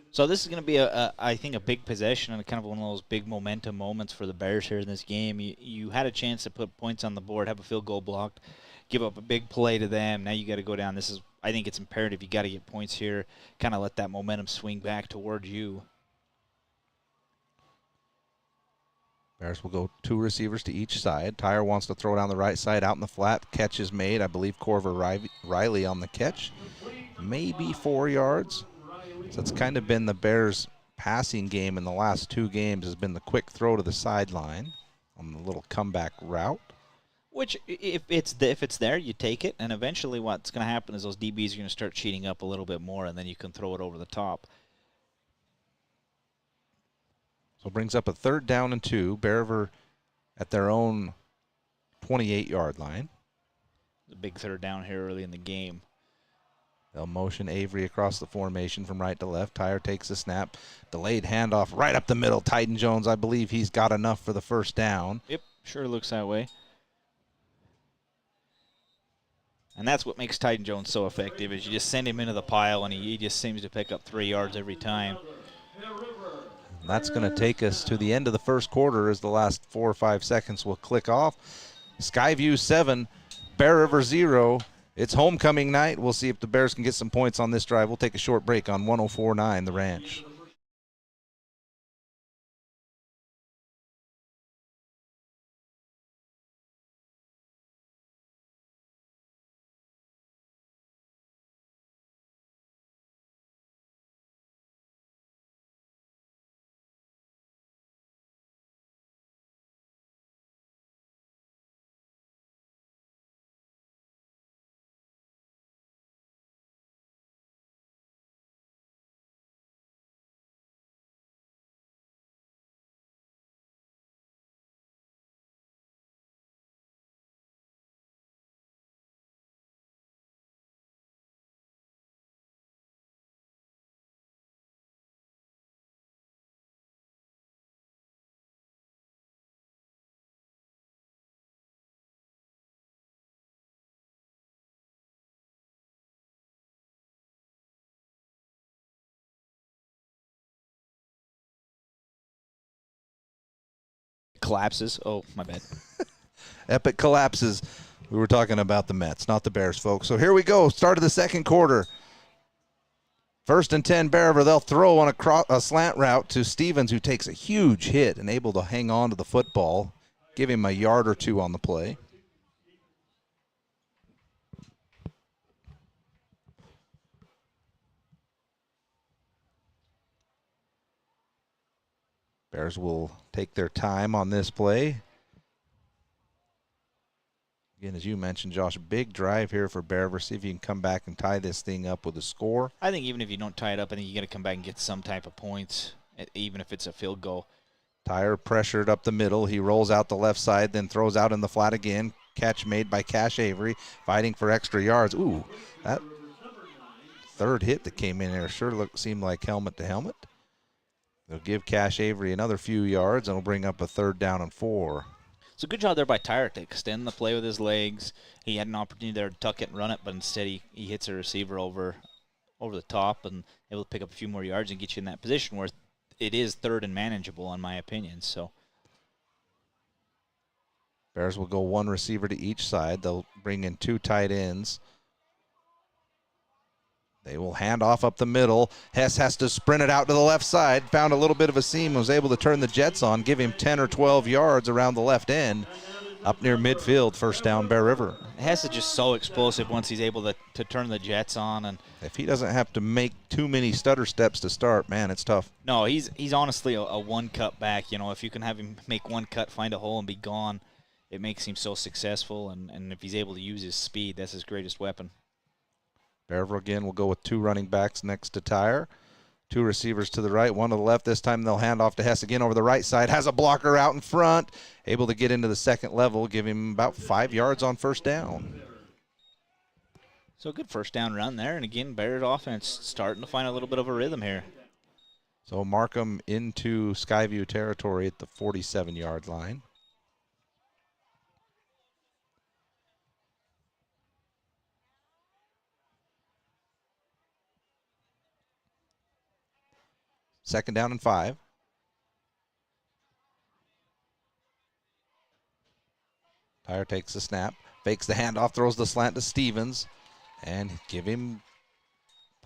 So this is going to be, I think, a big possession and kind of one of those big momentum moments for the Bears here in this game. You had a chance to put points on the board, have a field goal blocked, give up a big play to them. Now you got to go down. I think it's imperative. You got to get points here, kind of let that momentum swing back towards you. Bears will go 2 receivers to each side. Tyre wants to throw down the right side, out in the flat. Catch is made. I believe Corver Riley on the catch. Maybe 4 yards. So it's kind of been the Bears' passing game in the last 2 games has been the quick throw to the sideline on the little comeback route. Which, if it's there, you take it, and eventually what's going to happen is those DBs are going to start cheating up a little bit more, and then you can throw it over the top. So it brings up a 3rd down and 2. Bear River at their own 28-yard line. The big 3rd down here early in the game. They'll motion Avery across the formation from right to left. Tyre takes the snap. Delayed handoff right up the middle. Tyden Jones, I believe he's got enough for the first down. Yep, sure looks that way. And that's what makes Tyden Jones so effective, is you just send him into the pile, and he just seems to pick up 3 yards every time. And that's going to take us to the end of the first quarter as the last 4 or 5 seconds will click off. Skyview 7, Bear River 0. It's homecoming night. We'll see if the Bears can get some points on this drive. We'll take a short break on 104.9 The Ranch. Collapses. Oh, my bad. Epic collapses. We were talking about the Mets, not the Bears, folks. So here we go. Start of the second quarter. 1st and 10, Bear River. They'll throw on a slant route to Stevens, who takes a huge hit and able to hang on to the football. Give him a yard or 2 on the play. Bears will take their time on this play. Again, as you mentioned, Josh, big drive here for Bear River. See if you can come back and tie this thing up with a score. I think even if you don't tie it up, I think you got to come back and get some type of points, even if it's a field goal. Tyre pressured up the middle. He rolls out the left side, then throws out in the flat again. Catch made by Cash Avery, fighting for extra yards. Ooh, that third hit that came in there sure seemed like helmet to helmet. They'll give Cash Avery another few yards, and it'll bring up a 3rd down and 4. So good job there by Tyre to extend the play with his legs. He had an opportunity there to tuck it and run it, but instead he hits a receiver over the top and able to pick up a few more yards and get you in that position where it is 3rd and manageable, in my opinion. So Bears will go 1 receiver to each side. They'll bring in 2 tight ends. They will hand off up the middle. Hess has to sprint it out to the left side. Found a little bit of a seam, was able to turn the Jets on, give him 10 or 12 yards around the left end. Up near midfield, 1st down, Bear River. Hess is just so explosive once he's able to turn the Jets on. And if he doesn't have to make too many stutter steps to start, man, it's tough. No, he's honestly a one-cut back. You know, if you can have him make one cut, find a hole, and be gone, it makes him so successful. And if he's able to use his speed, that's his greatest weapon. Bear River again will go with 2 running backs next to Tyre. 2 receivers to the right, 1 to the left. This time they'll hand off to Hess again over the right side. Has a blocker out in front. Able to get into the 2nd level. Give him about 5 yards on 1st down. So a good 1st down run there. And again, Bears offense starting to find a little bit of a rhythm here. So Markham into Skyview territory at the 47-yard line. Second down and 5. Tyre takes the snap, fakes the handoff, throws the slant to Stevens, and give him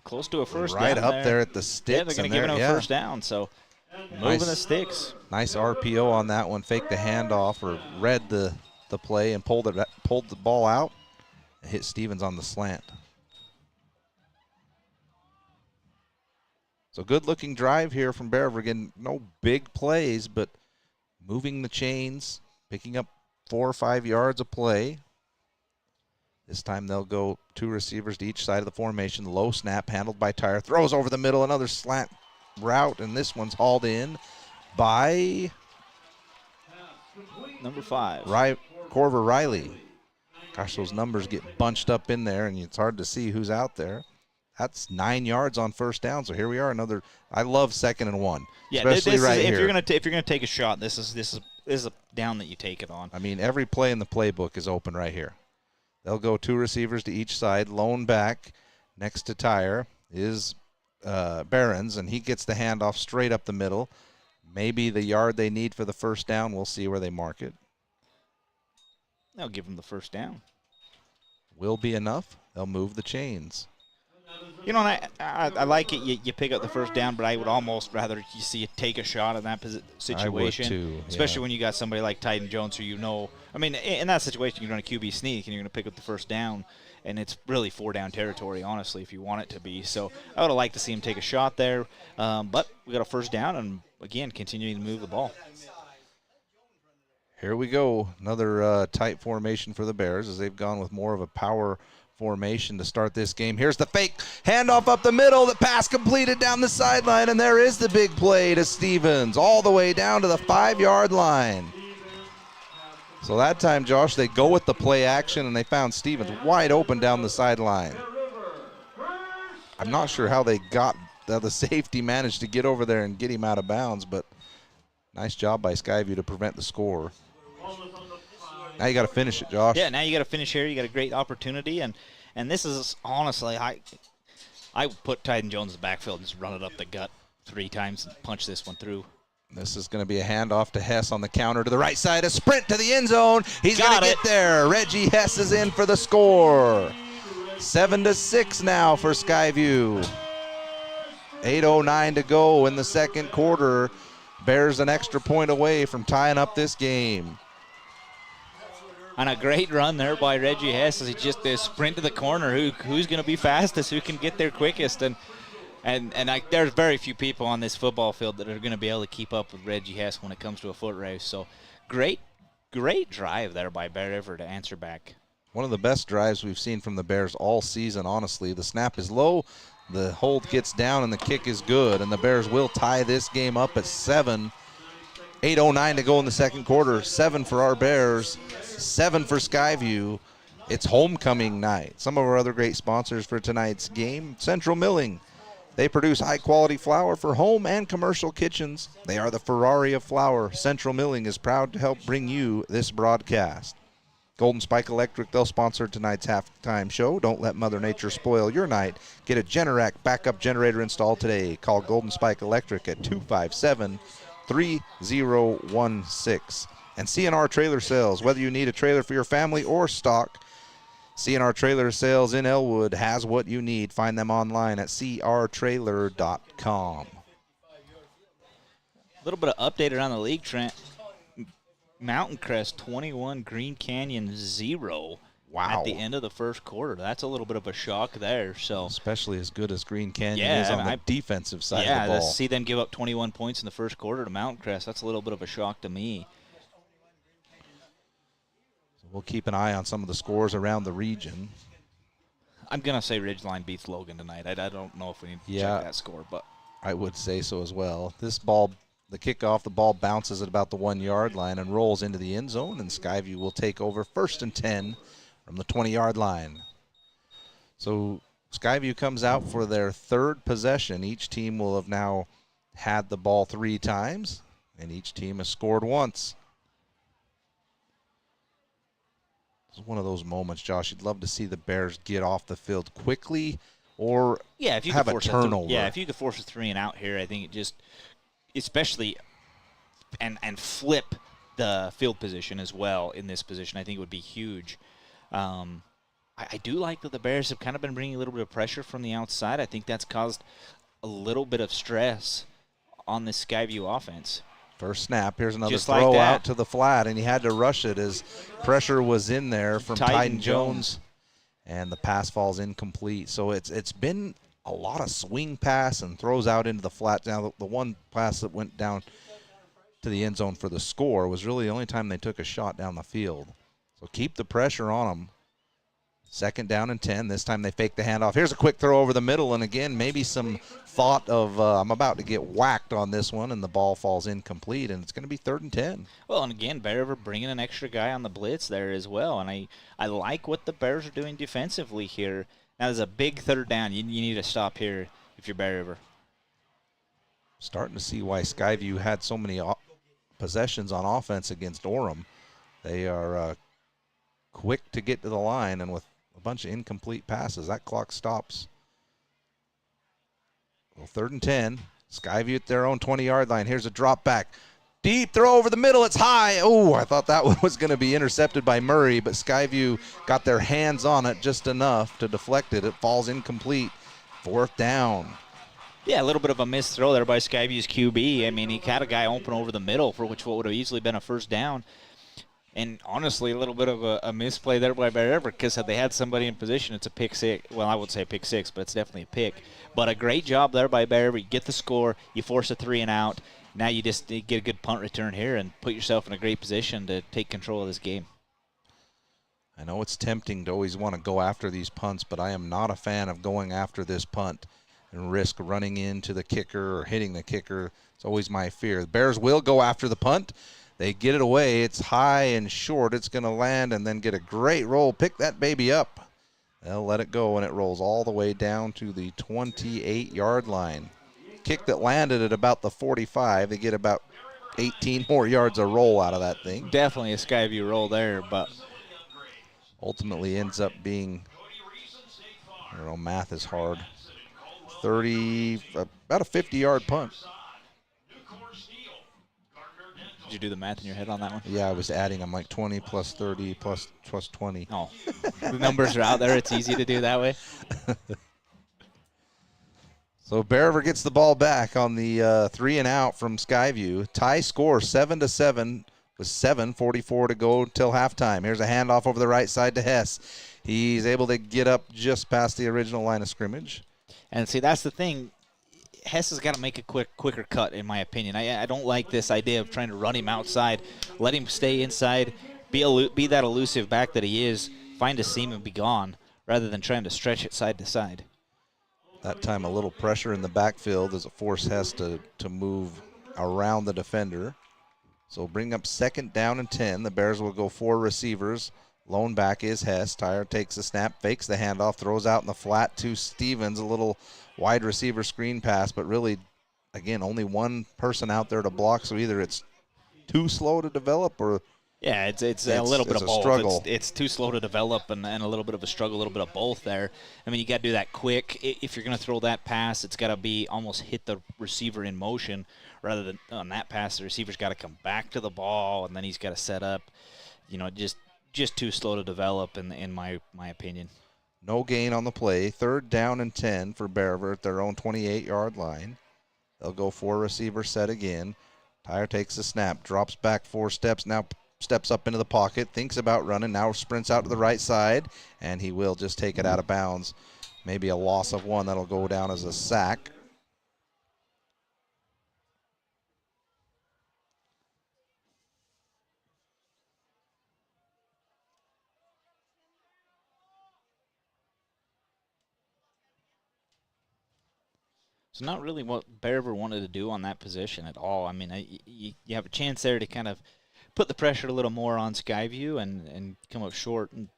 close to a 1st right down. Right up there at the sticks. Yeah, they're going to give him a 1st down, so moving the sticks. Nice RPO on that one. Faked the handoff or read the play and pulled the ball out and hit Stevens on the slant. So good-looking drive here from Bear River. Again, no big plays, but moving the chains, picking up 4 or 5 yards of play. This time they'll go 2 receivers to each side of the formation. Low snap handled by Tyre. Throws over the middle, another slant route, and this one's hauled in by number 5. Corver Riley. Gosh, those numbers get bunched up in there, and it's hard to see who's out there. That's 9 yards on first down. So here we are, another. I love 2nd and 1. Yeah, especially this right is, here. if you're gonna take a shot, this is a down that you take it on. I mean, every play in the playbook is open right here. They'll go 2 receivers to each side. Lone back next to Tyre is Behrens, and he gets the handoff straight up the middle. Maybe the yard they need for the first down. We'll see where they mark it. They'll give them the first down. Will be enough. They'll move the chains. You know, and I like it. You pick up the first down, but I would almost rather you see it take a shot in that situation. I would too, especially when you got somebody like Tyden Jones who you know. I mean, in that situation, you're going to QB sneak and you're going to pick up the first down, and it's really 4-down territory, honestly, if you want it to be. So I would have liked to see him take a shot there, but we got a first down, and again, continuing to move the ball. Here we go. Another tight formation for the Bears as they've gone with more of a power formation to start this game. Here's the fake handoff up the middle. The pass completed down the sideline, and there is the big play to Stevens all the way down to the 5-yard line. So that time, Josh, they go with the play action, and they found Stevens wide open down the sideline. I'm not sure how they got the safety managed to get over there and get him out of bounds, but nice job by Skyview to prevent the score. Now you got to finish it, Josh. Yeah, now you got to finish here. You got a great opportunity, and this is honestly, I would put Tyden Jones in the backfield and just run it up the gut 3 times and punch this one through. This is going to be a handoff to Hess on the counter to the right side, a sprint to the end zone. He's going to get there. Reggie Hess is in for the score. 7-6 now for Skyview. 8:09 to go in the second quarter. Bears an extra point away from tying up this game. And a great run there by Reggie Hess as he just sprint to the corner. Who's going to be fastest? Who can get there quickest? And there's very few people on this football field that are going to be able to keep up with Reggie Hess when it comes to a foot race. So great drive there by Bear River to answer back. One of the best drives we've seen from the Bears all season, honestly. The snap is low, the hold gets down, and the kick is good. And the Bears will tie this game up at 7. 8:09 to go in the second quarter. 7 for our Bears, 7 for Skyview. It's homecoming night. Some of our other great sponsors for tonight's game, Central Milling. They produce high-quality flour for home and commercial kitchens. They are the Ferrari of flour. Central Milling is proud to help bring you this broadcast. Golden Spike Electric, they'll sponsor tonight's halftime show. Don't let Mother Nature spoil your night. Get a Generac backup generator installed today. Call Golden Spike Electric at 257-3016. And C&R Trailer Sales, whether you need a trailer for your family or stock, C&R Trailer Sales in Elwood has what you need. Find them online at crtrailer.com. A little bit of update around the league, Trent. Mountain Crest 21, Green Canyon 0. Wow. At the end of the first quarter. That's a little bit of a shock there. So especially as good as Green Canyon is on the defensive side of the ball. Yeah, to see them give up 21 points in the first quarter to Mountain Crest, that's a little bit of a shock to me. We'll keep an eye on some of the scores around the region. I'm going to say Ridgeline beats Logan tonight. I don't know if we need to check that score, but I would say so as well. This ball, the kickoff, the ball bounces at about the 1-yard line and rolls into the end zone, and Skyview will take over 1st and 10 from the 20-yard line. So Skyview comes out for their 3rd possession. Each team will have now had the ball 3 times, and each team has scored once. It's one of those moments, Josh, you'd love to see the Bears get off the field quickly or if you have could a force turnover. if you could force a 3 and out here, I think it just, especially, and flip the field position as well in this position, I think it would be huge. I do like that the Bears have kind of been bringing a little bit of pressure from the outside. I think that's caused a little bit of stress on the Skyview offense. First snap, here's another Just throw like out to the flat, and he had to rush it as pressure was in there from Tyden Jones, and the pass falls incomplete. So it's been a lot of swing pass and throws out into the flat. Now, the one pass that went down to the end zone for the score was really the only time they took a shot down the field. So keep the pressure on them. 2nd down and 10. This time they fake the handoff. Here's a quick throw over the middle, and again, maybe some thought of I'm about to get whacked on this one, and the ball falls incomplete, and it's going to be 3rd and 10. Well, and again, Bear River bringing an extra guy on the blitz there as well, and I like what the Bears are doing defensively here. Now there's a big third down. You need to stop here if you're Bear River. Starting to see why Skyview had so many possessions on offense against Orem. They are quick to get to the line, and with a bunch of incomplete passes, that clock stops. Well, 3rd and 10. Skyview at their own 20-yard line. Here's a drop back. Deep throw over the middle. It's high. Oh, I thought that one was going to be intercepted by Murray, but Skyview got their hands on it just enough to deflect it. It falls incomplete. 4th down. Yeah, a little bit of a missed throw there by Skyview's QB. I mean, he had a guy open over the middle for which what would have easily been a first down. And honestly, a little bit of a misplay there by Bear River, because had they had somebody in position, it's a pick six. Well, I would say pick six, but it's definitely a pick. But a great job there by Bear River. You get the score, you force a 3 and out. Now you just get a good punt return here and put yourself in a great position to take control of this game. I know it's tempting to always want to go after these punts, but I am not a fan of going after this punt and risk running into the kicker or hitting the kicker. It's always my fear. The Bears will go after the punt. They get it away. It's high and short. It's going to land and then get a great roll. Pick that baby up. They'll let it go, and it rolls all the way down to the 28-yard line. Kick that landed at about the 45. They get about 18 more yards of roll out of that thing. Definitely a Skyview roll there, but ultimately ends up being, I don't know, math is hard. 30, about a 50-yard punt. Did you do the math in your head on that one? Yeah, I was adding. I'm like 20 plus 30 plus 20. Oh, the numbers are out there. It's easy to do that way. So Bear River gets the ball back on the 3 and out from Skyview. Tie score 7-7 with 7:44 to go till halftime. Here's a handoff over the right side to Hess. He's able to get up just past the original line of scrimmage. And see, that's the thing. Hess has got to make a quicker cut, in my opinion. I don't like this idea of trying to run him outside. Let him stay inside, be that elusive back that he is, find a seam and be gone, rather than trying to stretch it side to side. That time a little pressure in the backfield as it forced Hess to move around the defender. So bring up 2nd down and 10. The Bears will go 4 receivers. Lone back is Hess. Tyler takes the snap, fakes the handoff, throws out in the flat to Stevens. A little wide receiver screen pass, but really, again, only one person out there to block, so either it's too slow to develop or yeah, it's a little bit of both. Struggle. It's too slow to develop and a little bit of a struggle, a little bit of both there. I mean, you got to do that quick. If you're going to throw that pass, it's got to be almost hit the receiver in motion rather than on that pass. The receiver's got to come back to the ball, and then he's got to set up. You know, just too slow to develop in my opinion. No gain on the play. 3rd down and 10 for Bear River at their own 28-yard line. They'll go 4 receiver set again. Tyler takes the snap, drops back 4 steps, now steps up into the pocket, thinks about running, now sprints out to the right side, and he will just take it out of bounds. Maybe a loss of 1 that'll go down as a sack. It's not really what Bear River wanted to do on that position at all. I mean, you have a chance there to kind of put the pressure a little more on Skyview and come up short. And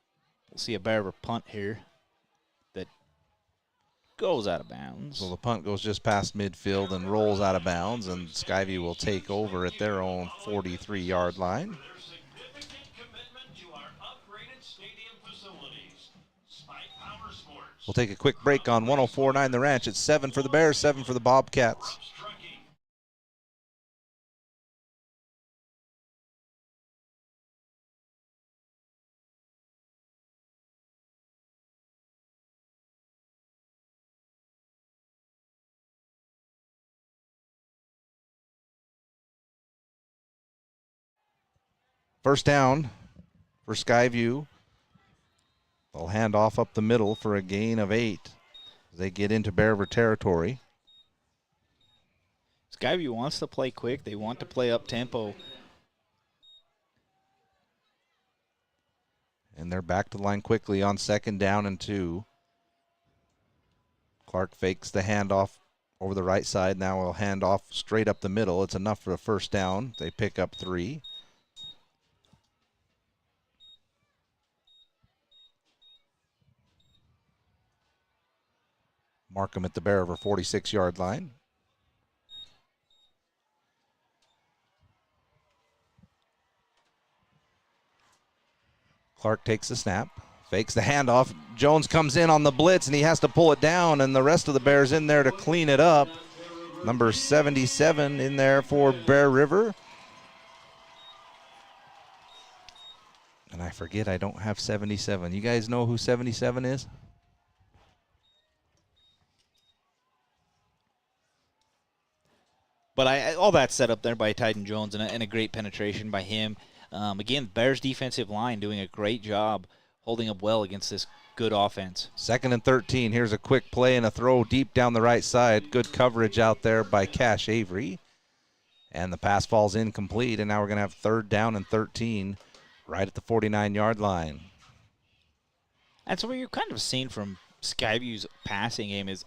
we'll see a Bear River punt here that goes out of bounds. So the punt goes just past midfield and rolls out of bounds, and Skyview will take over at their own 43-yard line. We'll take a quick break on 104.9 The Ranch. It's 7 for the Bears, 7 for the Bobcats. First down for Skyview. They'll hand off up the middle for a gain of 8 as they get into Bear River territory. Skyview wants to play quick. They want to play up tempo. And they're back to the line quickly on 2nd down and 2. Clark fakes the handoff over the right side. Now he'll hand off straight up the middle. It's enough for a first down. They pick up 3. Mark him at the Bear River 46-yard line. Clark takes the snap, fakes the handoff. Jones comes in on the blitz, and he has to pull it down, and the rest of the Bears in there to clean it up. Number 77 in there for Bear River. And I forget I don't have 77. You guys know who 77 is? But all that set up there by Tyden Jones and a great penetration by him. Again, Bears defensive line doing a great job holding up well against this good offense. 2nd and 13. Here's a quick play and a throw deep down the right side. Good coverage out there by Cash Avery. And the pass falls incomplete, and now we're going to have 3rd down and 13 right at the 49-yard line. And so what you're kind of seeing from Skyview's passing game is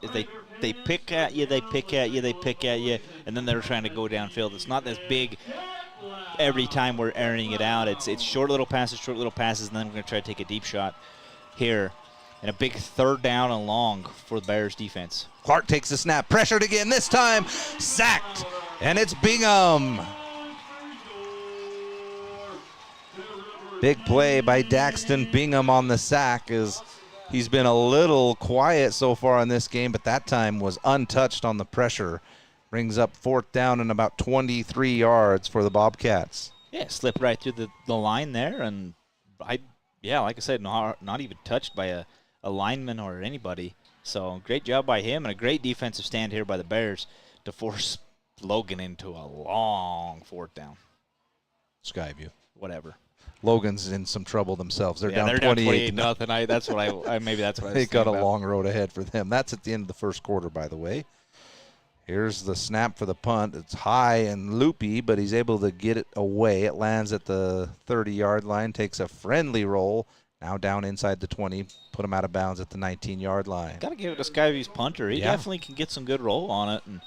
they pick at you, they pick at you, they pick at you, and then they're trying to go downfield. It's not this big every time we're airing it out. It's short little passes, and then we're going to try to take a deep shot here. And a big 3rd down and long for the Bears defense. Clark takes the snap, pressured again, this time sacked, and it's Bingham. Big play by Daxton Bingham on the sack, as he's been a little quiet so far in this game, but that time was untouched on the pressure. Brings up 4th down and about 23 yards for the Bobcats. Yeah, slip right through the line there, and like I said, not even touched by a lineman or anybody. So great job by him, and a great defensive stand here by the Bears to force Logan into a long 4th down. Skyview. Whatever. Logan's in some trouble themselves. They're down 28 28-0. nothing. That's what I They got a long road ahead for them. That's at the end of the first quarter, by the way. Here's the snap for the punt. It's high and loopy, but he's able to get it away. It lands at the 30-yard line, takes a friendly roll, now down inside the 20, put him out of bounds at the 19-yard line. Got to give it to Skyview's punter. He definitely can get some good roll on it. And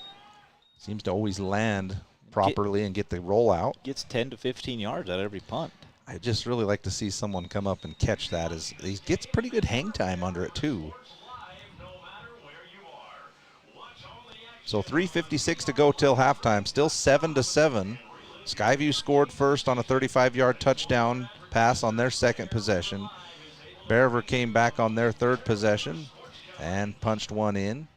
seems to always land properly and get the roll out. Gets 10 to 15 yards at every punt. I just really like to see someone come up and catch that. As he gets pretty good hang time under it, too. So 3:56 to go till halftime. Still 7-7. Skyview scored first on a 35-yard touchdown pass on their second possession. Bear River came back on their 3rd possession and punched one in.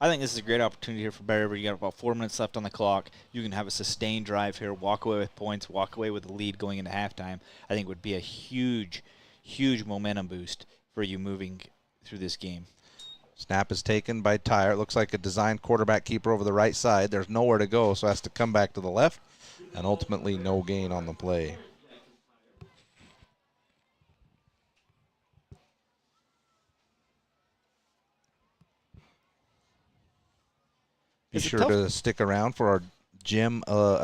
I think this is a great opportunity here for Bear River. You got about 4 minutes left on the clock. You can have a sustained drive here, walk away with points, walk away with the lead going into halftime. I think it would be a huge, huge momentum boost for you moving through this game. Snap is taken by Tyre. It looks like a designed quarterback keeper over the right side. There's nowhere to go, so has to come back to the left, and ultimately no gain on the play. Be sure to stick around for our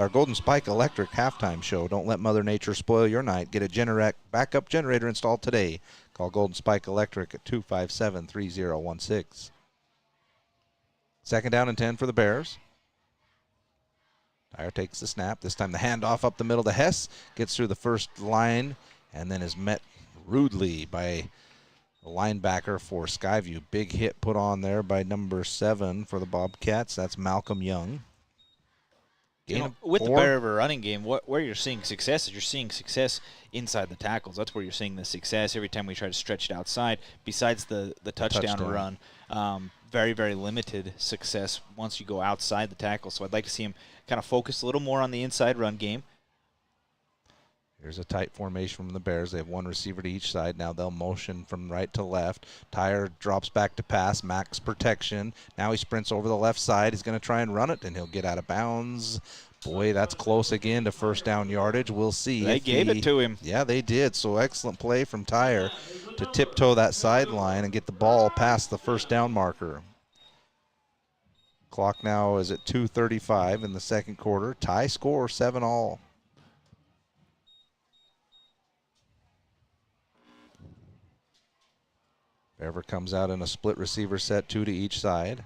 Golden Spike Electric halftime show. Don't let Mother Nature spoil your night. Get a Generac backup generator installed today. Call Golden Spike Electric at 257-3016. 2nd down and 10 for the Bears. Tyre takes the snap. This time the handoff up the middle to Hess. Gets through the first line and then is met rudely by the linebacker for Skyview. Big hit put on there by number 7 for the Bobcats. That's Malcolm Young. With the Bear River running game, where you're seeing success is you're seeing success inside the tackles. That's where you're seeing the success every time we try to stretch it outside. Besides the touchdown run, very, very limited success once you go outside the tackle. So I'd like to see him kind of focus a little more on the inside run game. Here's a tight formation from the Bears. They have one receiver to each side. Now they'll motion from right to left. Tyre drops back to pass. Max protection. Now he sprints over the left side. He's going to try and run it, and he'll get out of bounds. Boy, that's close again to 1st down yardage. We'll see. They gave it to him. Yeah, they did. So excellent play from Tyre to tiptoe that sideline and get the ball past the 1st down marker. Clock now is at 2:35 in the 2nd quarter. Tie score 7-all. Bear River comes out in a split receiver set, 2 to each side.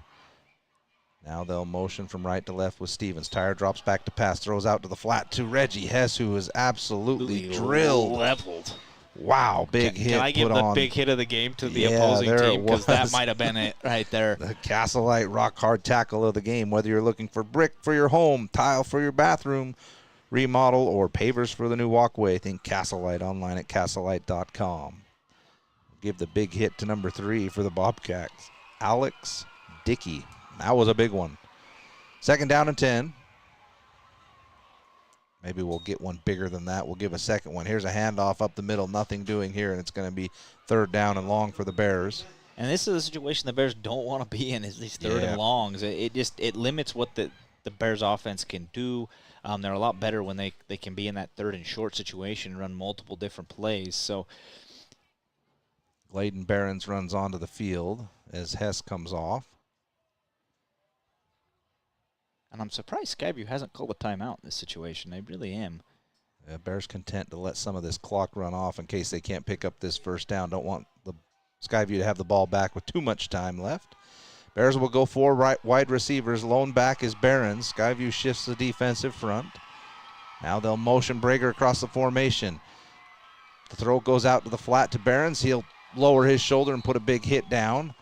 Now they'll motion from right to left with Stevens. Tyre drops back to pass, throws out to the flat to Reggie Hess, who is absolutely drilled. Leveled. Wow, big hit. Can I give the big hit of the game to the opposing team? Because that might have been it right there. The Castlelite rock hard tackle of the game. Whether you're looking for brick for your home, tile for your bathroom, remodel, or pavers for the new walkway, think Castlelite online at castlelite.com. Give the big hit to number 3 for the Bobcats, Alex Dickey. That was a big one. 2nd down and 10. Maybe we'll get one bigger than that. We'll give a second one. Here's a handoff up the middle. Nothing doing here, and it's going to be 3rd down and long for the Bears. And this is a situation the Bears don't want to be in, is these 3rd and longs. It limits what the Bears offense can do. They're a lot better when they can be in that 3rd and short situation and run multiple different plays. So Gladen Behrens runs onto the field as Hess comes off. And I'm surprised Skyview hasn't called a timeout in this situation. I really am. Bears content to let some of this clock run off in case they can't pick up this 1st down. Don't want the Skyview to have the ball back with too much time left. Bears will go 4 wide receivers. Lone back is Behrens. Skyview shifts the defensive front. Now they'll motion Brager across the formation. The throw goes out to the flat to Behrens. He'll lower his shoulder and put a big hit down.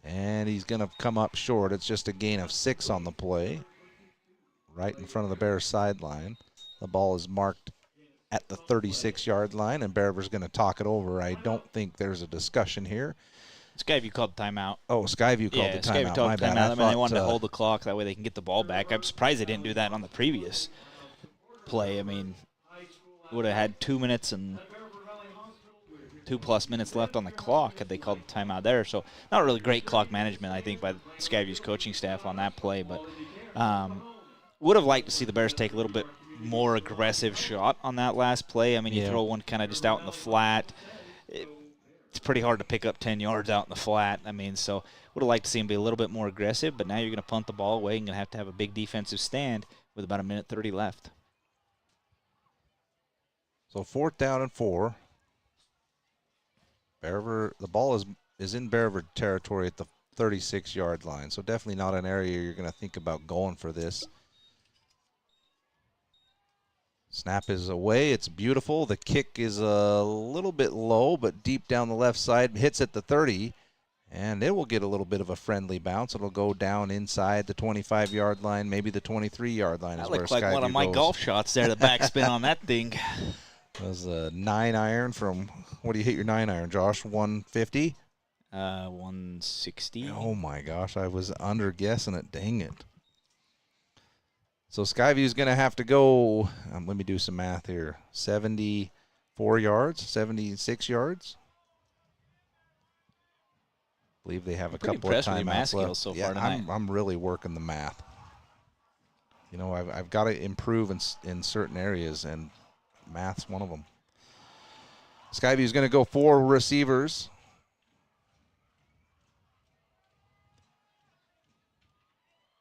And he's going to come up short. It's just a gain of 6 on the play. Right in front of the Bears sideline. The ball is marked at the 36-yard line, and Bearver's going to talk it over. I don't think there's a discussion here. Skyview called the timeouged. Oh, Skyview called the timeout. Skyview called the timeout. They wanted to hold the clock. That way they can get the ball back. I'm surprised they didn't do that on the previous play. I mean, would have had 2 minutes and 2+ minutes left on the clock had they called the timeout there. So not really great clock management, I think, by Skyview's coaching staff on that play. But would have liked to see the Bears take a little bit more aggressive shot on that last play. I mean, you throw one kind of just out in the flat. It's pretty hard to pick up 10 yards out in the flat. I mean, so would have liked to see him be a little bit more aggressive, but now you're going to punt the ball away and going to have a big defensive stand with about 1:30 left. So 4th down and 4. Bearver, the ball is in Bearver territory at the 36-yard line, so definitely not an area you're going to think about going for this. Snap is away. It's beautiful. The kick is a little bit low, but deep down the left side. Hits at the 30, and it will get a little bit of a friendly bounce. It'll go down inside the 25-yard line, maybe the 23-yard line. That looks like one of my golf shots there, the backspin on that thing. That was a 9-iron from, what do you hit your 9-iron, Josh? 150? 160. Oh, my gosh. I was under guessing it. Dang it. So Skyview's going to have to go, let me do some math here, 74 yards, 76 yards. I believe they have a couple of timeouts left. So far tonight. I'm really working the math. You know, I've got to improve in certain areas, and math's one of them. Skyview's going to go 4 receivers.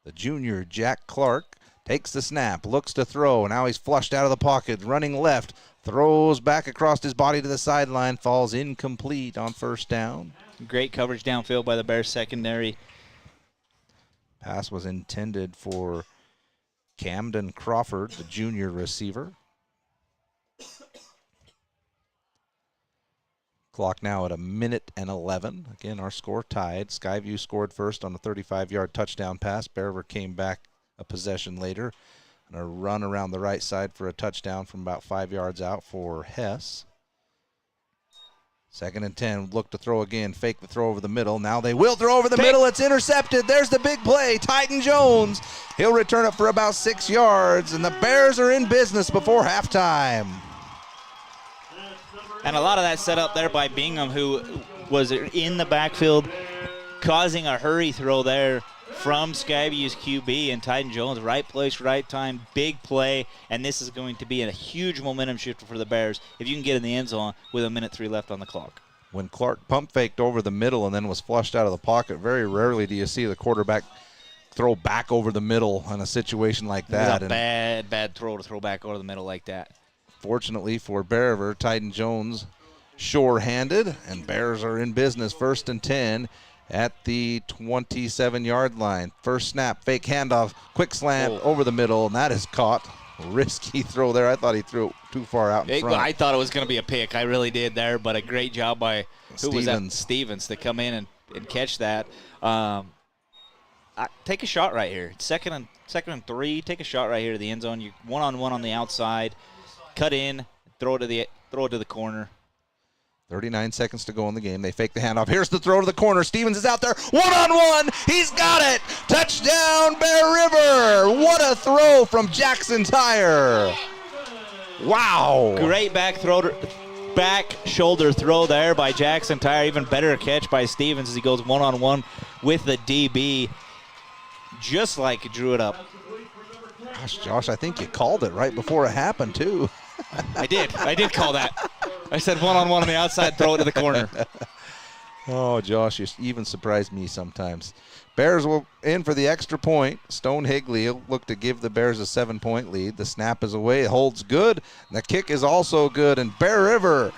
The junior, Jack Clark, takes the snap, looks to throw. Now he's flushed out of the pocket, running left, throws back across his body to the sideline, falls incomplete on 1st down. Great coverage downfield by the Bears secondary. Pass was intended for Camden Crawford, the junior receiver. Clock now at 1:11. Again, our score tied. Skyview scored first on a 35-yard touchdown pass. Bearver came back a possession later, and a run around the right side for a touchdown from about 5 yards out for Hess. 2nd and 10, look to throw again, fake the throw over the middle. Now they will throw over the middle. It's intercepted. There's the big play. Titan Jones. He'll return it for about 6 yards, and the Bears are in business before halftime. And a lot of that set up there by Bingham, who was in the backfield, causing a hurry throw there from Skyview's QB, and Titan Jones, right place, right time, big play, and this is going to be a huge momentum shifter for the Bears if you can get in the end zone with 1:03 left on the clock. When Clark pump faked over the middle and then was flushed out of the pocket, very rarely do you see the quarterback throw back over the middle in a situation like that. It was a bad throw to throw back over the middle like that. Fortunately for Bearver, Titan Jones sure-handed, and Bears are in business. 1st and 10 at the 27-yard line. First snap, fake handoff, quick slant over the middle, and that is caught. risky throw there. I thought he threw it too far out in front. I thought it was going to be a pick. I really did there, but a great job by Stevens to come in and catch that. Take a shot right here. Second and 3. Take a shot right here to the end zone. You one-on-one on the outside. Cut in. Throw it to the corner. 39 seconds to go in the game. They fake the handoff. Here's the throw to the corner. Stevens is out there. One-on-one. He's got it. Touchdown, Bear River. What a throw from Jackson Tire. Wow. Great back shoulder throw there by Jackson Tire. Even better catch by Stevens as he goes one-on-one with the DB. Just like he drew it up. Gosh, Josh, I think you called it right before it happened, too. I did call that. I said one-on-one on the outside, throw it to the corner. Oh, Josh, you even surprise me sometimes. Bears will in for the extra point. Stone Higley will look to give the Bears a 7-point lead. The snap is away. It holds good. The kick is also good. And Bear River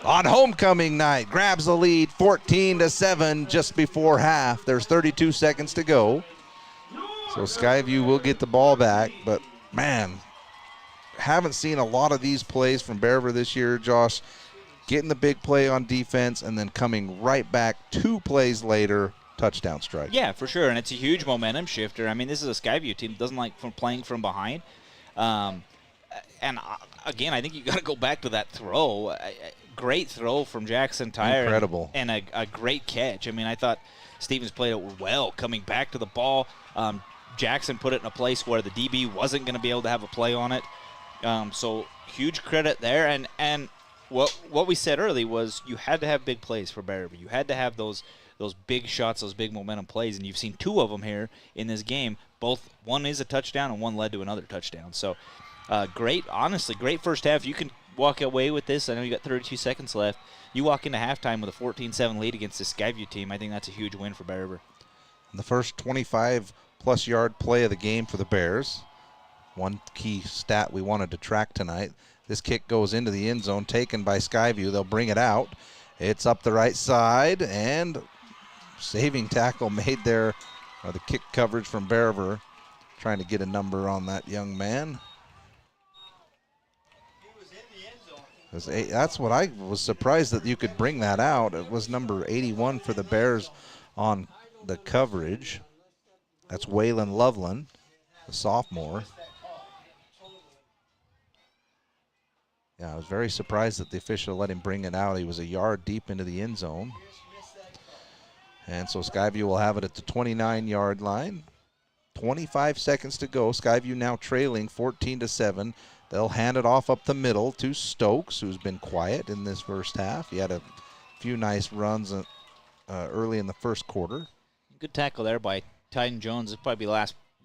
on homecoming night grabs the lead 14-7 just before half. There's 32 seconds to go. So Skyview will get the ball back. But, man, haven't seen a lot of these plays from Bear River this year, Josh. Getting the big play on defense and then coming right back 2 plays later, touchdown strike. Yeah, for sure, and it's a huge momentum shifter. I mean, this is a Skyview team that doesn't like playing from behind. And, again, I think you got to go back to that throw. Great throw from Jackson Tire. Incredible. And a great catch. I mean, I thought Stevens played it well coming back to the ball. Jackson put it in a place where the DB wasn't going to be able to have a play on it. So huge credit there. And what we said early was you had to have big plays for Bear River. You had to have those big shots, those big momentum plays, and you've seen 2 of them here in this game. One is a touchdown and one led to another touchdown. So great first half. You can walk away with this. I know you got 32 seconds left. You walk into halftime with a 14-7 lead against this Skyview team. I think that's a huge win for Bear River. The first 25-plus yard play of the game for the Bears. One key stat we wanted to track tonight. This kick goes into the end zone, taken by Skyview. They'll bring it out. It's up the right side, and saving tackle made there. The kick coverage from Bear River. Trying to get a number on that young man. That's what I was surprised that you could bring that out. It was number 81 for the Bears on the coverage. That's Waylon Loveland, the sophomore. Yeah, I was very surprised that the official let him bring it out. He was a yard deep into the end zone. And so Skyview will have it at the 29-yard line. 25 seconds to go. Skyview now trailing 14-7. They'll hand it off up the middle to Stokes, who's been quiet in this first half. He had a few nice runs early in the first quarter. Good tackle there by Tyden Jones. It'll probably be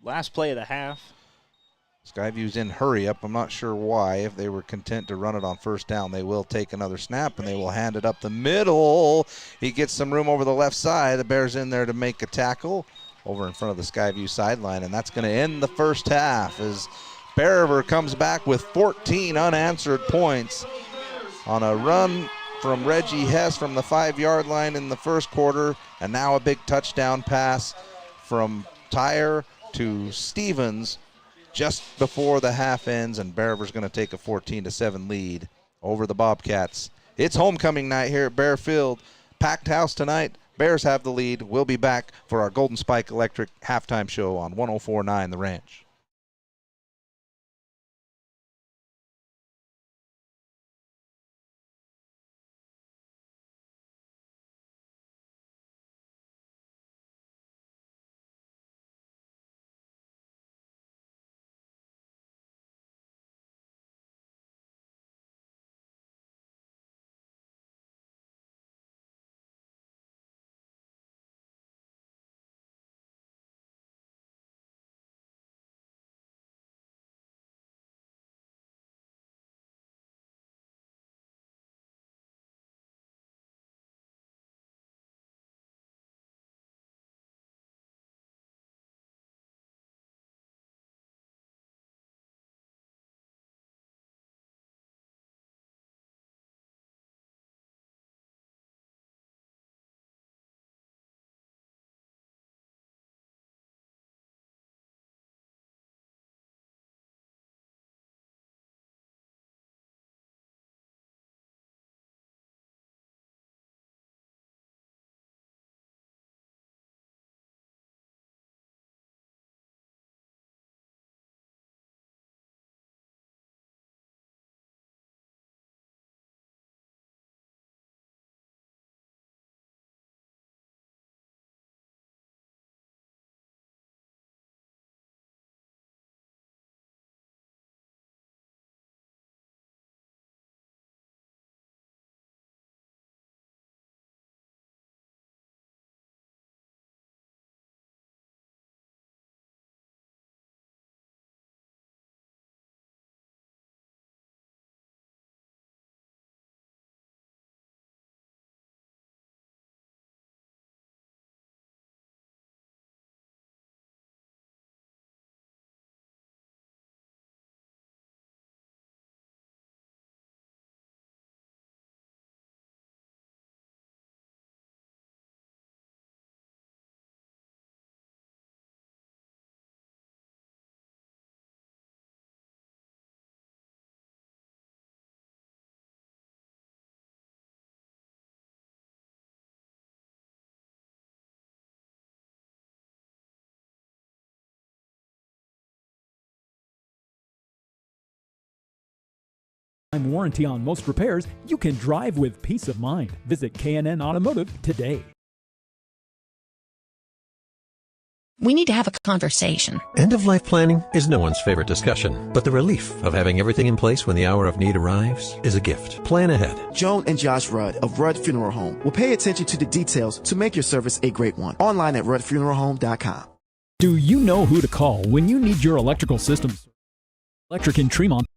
last play of the half. Skyview's in hurry up. I'm not sure why. If they were content to run it on first down, they will take another snap, and they will hand it up the middle. He gets some room over the left side. The Bears in there to make a tackle over in front of the Skyview sideline, and that's going to end the first half as Bear River comes back with 14 unanswered points on a run from Reggie Hess from the 5-yard line in the first quarter, and now a big touchdown pass from Tire to Stevens just before the half ends, and Bear River's going to take a 14-7 lead over the Bobcats. It's homecoming night here at Bear Field. Packed house tonight. Bears have the lead. We'll be back for our Golden Spike Electric halftime show on 104.9 The Ranch. warranty on most repairs, you can drive with peace of mind. Visit K&N Automotive today. We need to have a conversation. End-of-life planning is no one's favorite discussion, but the relief of having everything in place when the hour of need arrives is a gift. Plan ahead. Joan and Josh Rudd of Rudd Funeral Home will pay attention to the details to make your service a great one. Online at ruddfuneralhome.com. Do you know who to call when you need your electrical systems? Electric in Tremont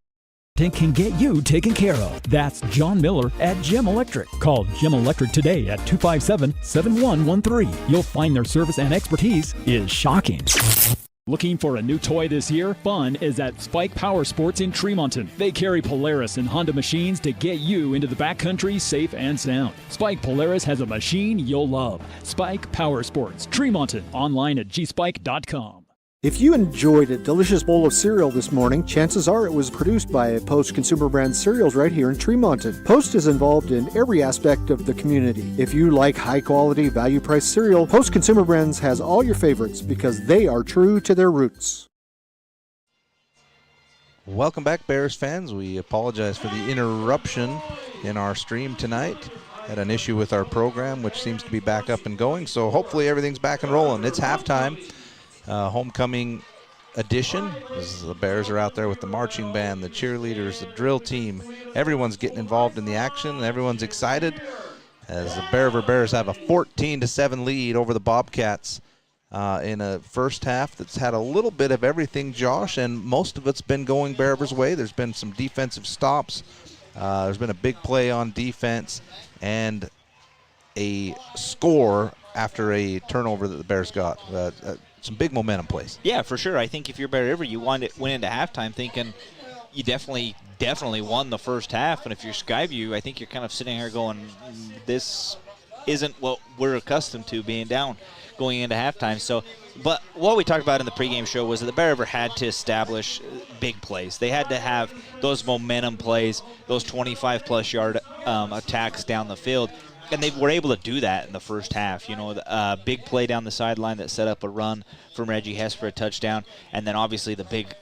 can get you taken care of. That's John Miller at Gem Electric. Call Gem Electric today at 257-7113. You'll find their service and expertise is shocking. Looking for a new toy this year? Fun is at Spike Power Sports in Tremonton. They carry Polaris and Honda machines to get you into the backcountry safe and sound. Spike Polaris has a machine you'll love. Spike Power Sports, Tremonton. Online at gspike.com. If you enjoyed a delicious bowl of cereal this morning, chances are it was produced by Post Consumer Brands cereals right here in Tremonton. Post is involved in every aspect of the community. If you like high-quality, value-priced cereal, Post Consumer Brands has all your favorites because they are true to their roots. Welcome back, Bears fans. We apologize for the interruption in our stream tonight. Had an issue with our program, which seems to be back up and going, so hopefully everything's back and rolling. It's halftime. Homecoming edition. The Bears are out there with the marching band, the cheerleaders, the drill team. Everyone's getting involved in the action, and everyone's excited as the Bear River Bears have a 14-7 lead over the Bobcats in a first half that's had a little bit of everything, Josh, and most of it's been going Bear River's way. There's been some defensive stops. There's been a big play on defense and a score after a turnover that the Bears got. Some big momentum plays. Yeah, for sure. I think if you're Bear River, you went into halftime thinking you definitely won the first half. And if you're Skyview, I think you're kind of sitting here going, this isn't what we're accustomed to being down going into halftime. So, but what we talked about in the pregame show was that the Bear River had to establish big plays. They had to have those momentum plays, those 25-plus yard attacks down the field. And they were able to do that in the first half. You know, a big play down the sideline that set up a run from Reggie Hess for a touchdown. And then obviously the big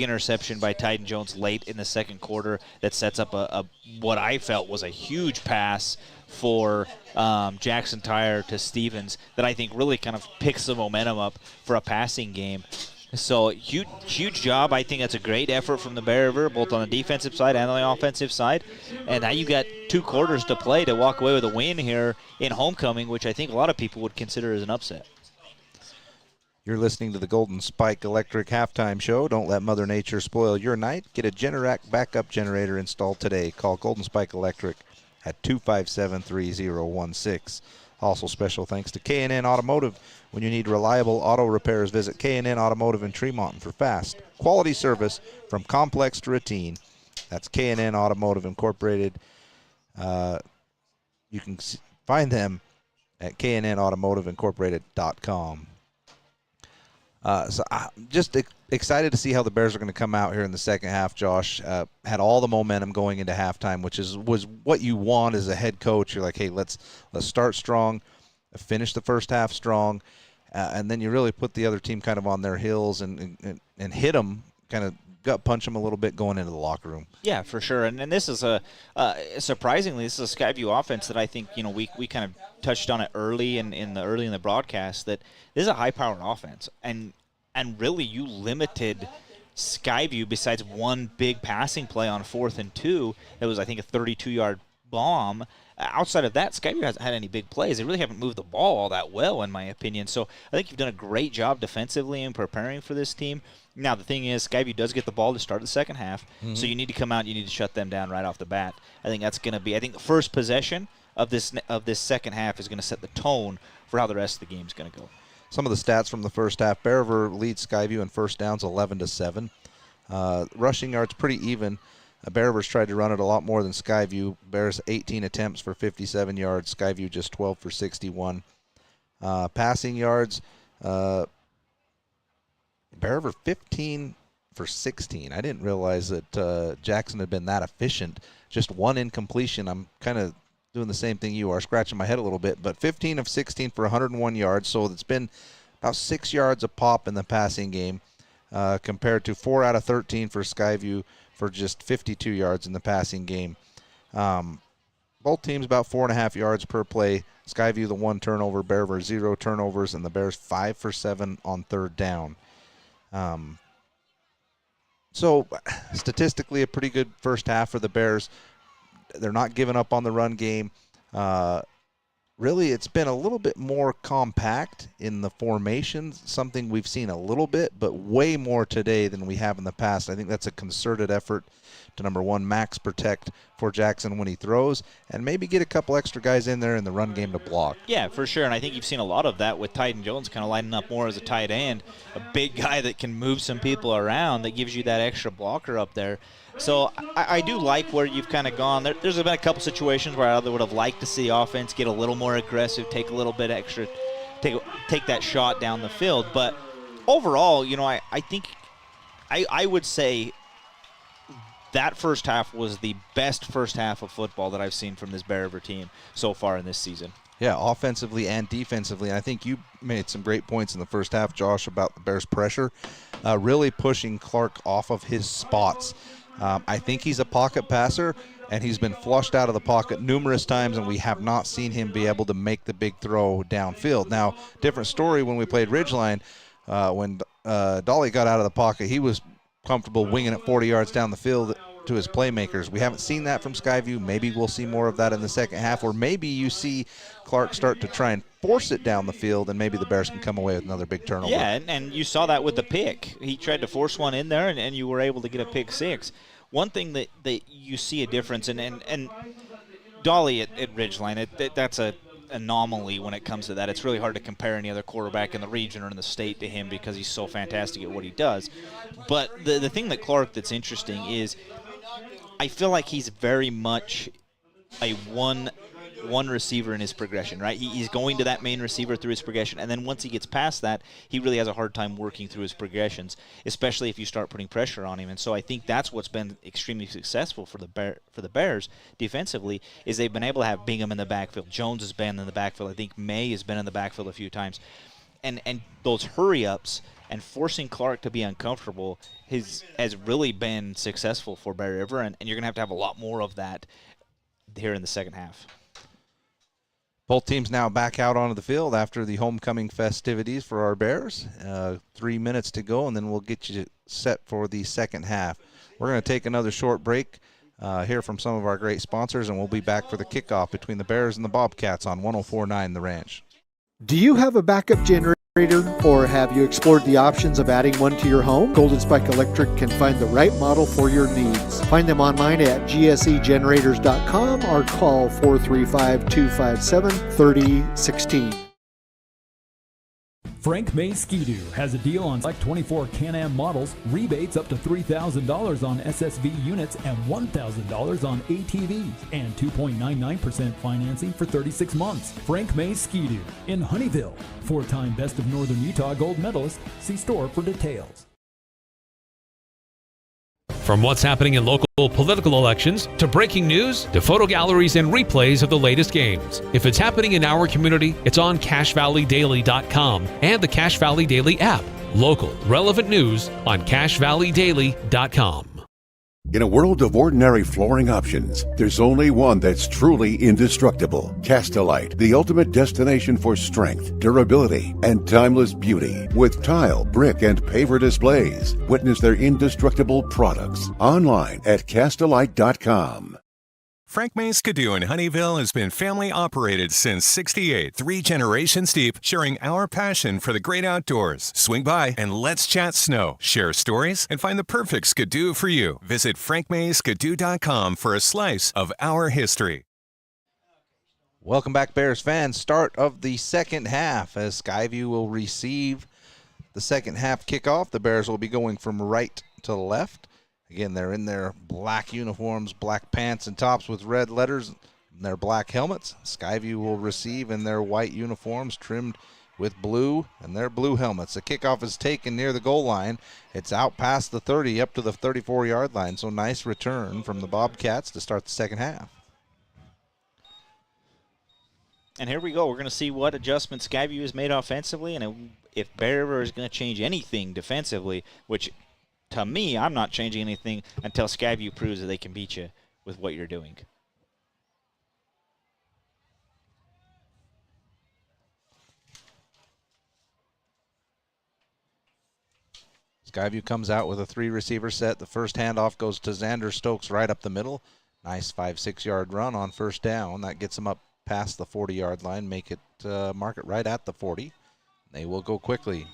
interception by Tyden Jones late in the second quarter that sets up a what I felt was a huge pass for Jackson Tyre to Stevens that I think really kind of picks the momentum up for a passing game. So huge job. I think that's a great effort from the Bear River, both on the defensive side and on the offensive side. And now you got 2 quarters to play to walk away with a win here in homecoming, which I think a lot of people would consider as an upset. You're listening to the Golden Spike Electric Halftime Show. Don't let Mother Nature spoil your night. Get a Generac backup generator installed today. Call Golden Spike Electric at 257-3016. Also special thanks to K&N Automotive. When you need reliable auto repairs, visit K&N Automotive in Tremont for fast, quality service from complex to routine. That's K&N Automotive Incorporated. You can find them at knautomotiveincorporated.com. So I'm just excited to see how the Bears are going to come out here in the second half, Josh. Had all the momentum going into halftime, which was what you want as a head coach. You're like, hey, let's start strong, finish the first half strong, and then you really put the other team kind of on their heels and hit them, kind of gut punch them a little bit going into the locker room. Yeah, for sure. And this is surprisingly, this is a Skyview offense that I think, you know, we kind of touched on it early in the broadcast, that this is a high-powered offense. And really you limited Skyview, besides one big passing play on 4th and 2 that was, I think, a 32-yard bomb. Outside of that, Skyview hasn't had any big plays. They really haven't moved the ball all that well, in my opinion. So I think you've done a great job defensively in preparing for this team. Now, the thing is, Skyview does get the ball to start the second half, so you need to come out and you need to shut them down right off the bat. I think that's going to be – I think the first possession of this second half is going to set the tone for how the rest of the game is going to go. Some of the stats from the first half. Bear River leads Skyview in first downs 11-7. Rushing yards pretty even. Bear River's tried to run it a lot more than Skyview. Bears 18 attempts for 57 yards. Skyview just 12 for 61. Passing yards, Bear River 15 for 16. I didn't realize that Jackson had been that efficient. Just one incompletion. I'm kind of doing the same thing you are, scratching my head a little bit. But 15 of 16 for 101 yards, so it's been about 6 yards a pop in the passing game compared to 4 out of 13 for Skyview for just 52 yards in the passing game. Both teams about 4.5 yards per play. Skyview the 1 turnover, Bear River 0 turnovers, and the Bears 5 for 7 on third down. So statistically a pretty good first half for the Bears. They're not giving up on the run game. Really, it's been a little bit more compact in the formations, something we've seen a little bit, but way more today than we have in the past. I think that's a concerted effort to, number one, max protect for Jackson when he throws, and maybe get a couple extra guys in there in the run game to block. Yeah, for sure, and I think you've seen a lot of that with Tyden Jones kind of lining up more as a tight end, a big guy that can move some people around that gives you that extra blocker up there. So I do like where you've kind of gone. There's been a couple situations where I would have liked to see offense get a little more aggressive, take a little bit extra, take that shot down the field. But overall, I think I would say that first half was the best first half of football that I've seen from this Bear River team so far in this season. Yeah, offensively and defensively. And I think you made some great points in the first half, Josh, about the Bears' pressure, really pushing Clark off of his spots. I think he's a pocket passer, and he's been flushed out of the pocket numerous times, and we have not seen him be able to make the big throw downfield. Now, different story when we played Ridgeline. When Dolly got out of the pocket, he was comfortable winging it 40 yards down the field to his playmakers. We haven't seen that from Skyview. Maybe we'll see more of that in the second half, or maybe you see Clark start to try and force it down the field, and maybe the Bears can come away with another big turnover. Yeah, and you saw that with the pick. He tried to force one in there, and you were able to get a pick six. One thing that you see a difference in, and Dolly at Ridgeline, that's a anomaly when it comes to that. It's really hard to compare any other quarterback in the region or in the state to him because he's so fantastic at what he does. But the thing that Clark that's interesting is I feel like he's very much a one receiver in his progression, right? He's going to that main receiver through his progression, and then once he gets past that, he really has a hard time working through his progressions, especially if you start putting pressure on him. And so I think that's what's been extremely successful for the Bears defensively, is they've been able to have Bingham in the backfield. Jones has been in the backfield. I think May has been in the backfield a few times. And those hurry-ups and forcing Clark to be uncomfortable has really been successful for Bear River, and you're going to have a lot more of that here in the second half. Both teams now back out onto the field after the homecoming festivities for our Bears. 3 minutes to go, and then we'll get you set for the second half. We're going to take another short break, hear from some of our great sponsors, and we'll be back for the kickoff between the Bears and the Bobcats on 104.9 The Ranch. Do you have a backup generator, or have you explored the options of adding one to your home? Golden Spike Electric can find the right model for your needs. Find them online at gsegenerators.com or call 435-257-3016. Frank May Ski-Doo has a deal on like 24 Can-Am models, rebates up to $3,000 on SSV units and $1,000 on ATVs, and 2.99% financing for 36 months. Frank May Ski-Doo in Honeyville. 4-time Best of Northern Utah gold medalist. See store for details. From what's happening in local political elections, to breaking news, to photo galleries and replays of the latest games. If it's happening in our community, it's on CashValleyDaily.com and the Cache Valley Daily app. Local, relevant news on CashValleyDaily.com. In a world of ordinary flooring options, there's only one that's truly indestructible. Castelite, the ultimate destination for strength, durability, and timeless beauty. With tile, brick, and paver displays. Witness their indestructible products online at Castelite.com. Frank May Skidoo in Honeyville has been family operated since '68, 3 generations deep, sharing our passion for the great outdoors. Swing by and let's chat snow, share stories, and find the perfect skidoo for you. Visit frankmayskidoo.com for a slice of our history. Welcome back, Bears fans. Start of the second half as Skyview will receive the second half kickoff. The Bears will be going from right to left. Again, they're in their black uniforms, black pants and tops with red letters, and their black helmets. Skyview will receive in their white uniforms trimmed with blue and their blue helmets. The kickoff is taken near the goal line. It's out past the 30 up to the 34-yard line, so nice return from the Bobcats to start the second half. And here we go. We're going to see what adjustments Skyview has made offensively, and if Bear River is going to change anything defensively, which to me, I'm not changing anything until Skyview proves that they can beat you with what you're doing. Skyview comes out with a 3-receiver set. The first handoff goes to Xander Stokes right up the middle. Nice 5-6 yard run on first down. That gets them up past the 40-yard line, mark it right at the 40. They will go quickly.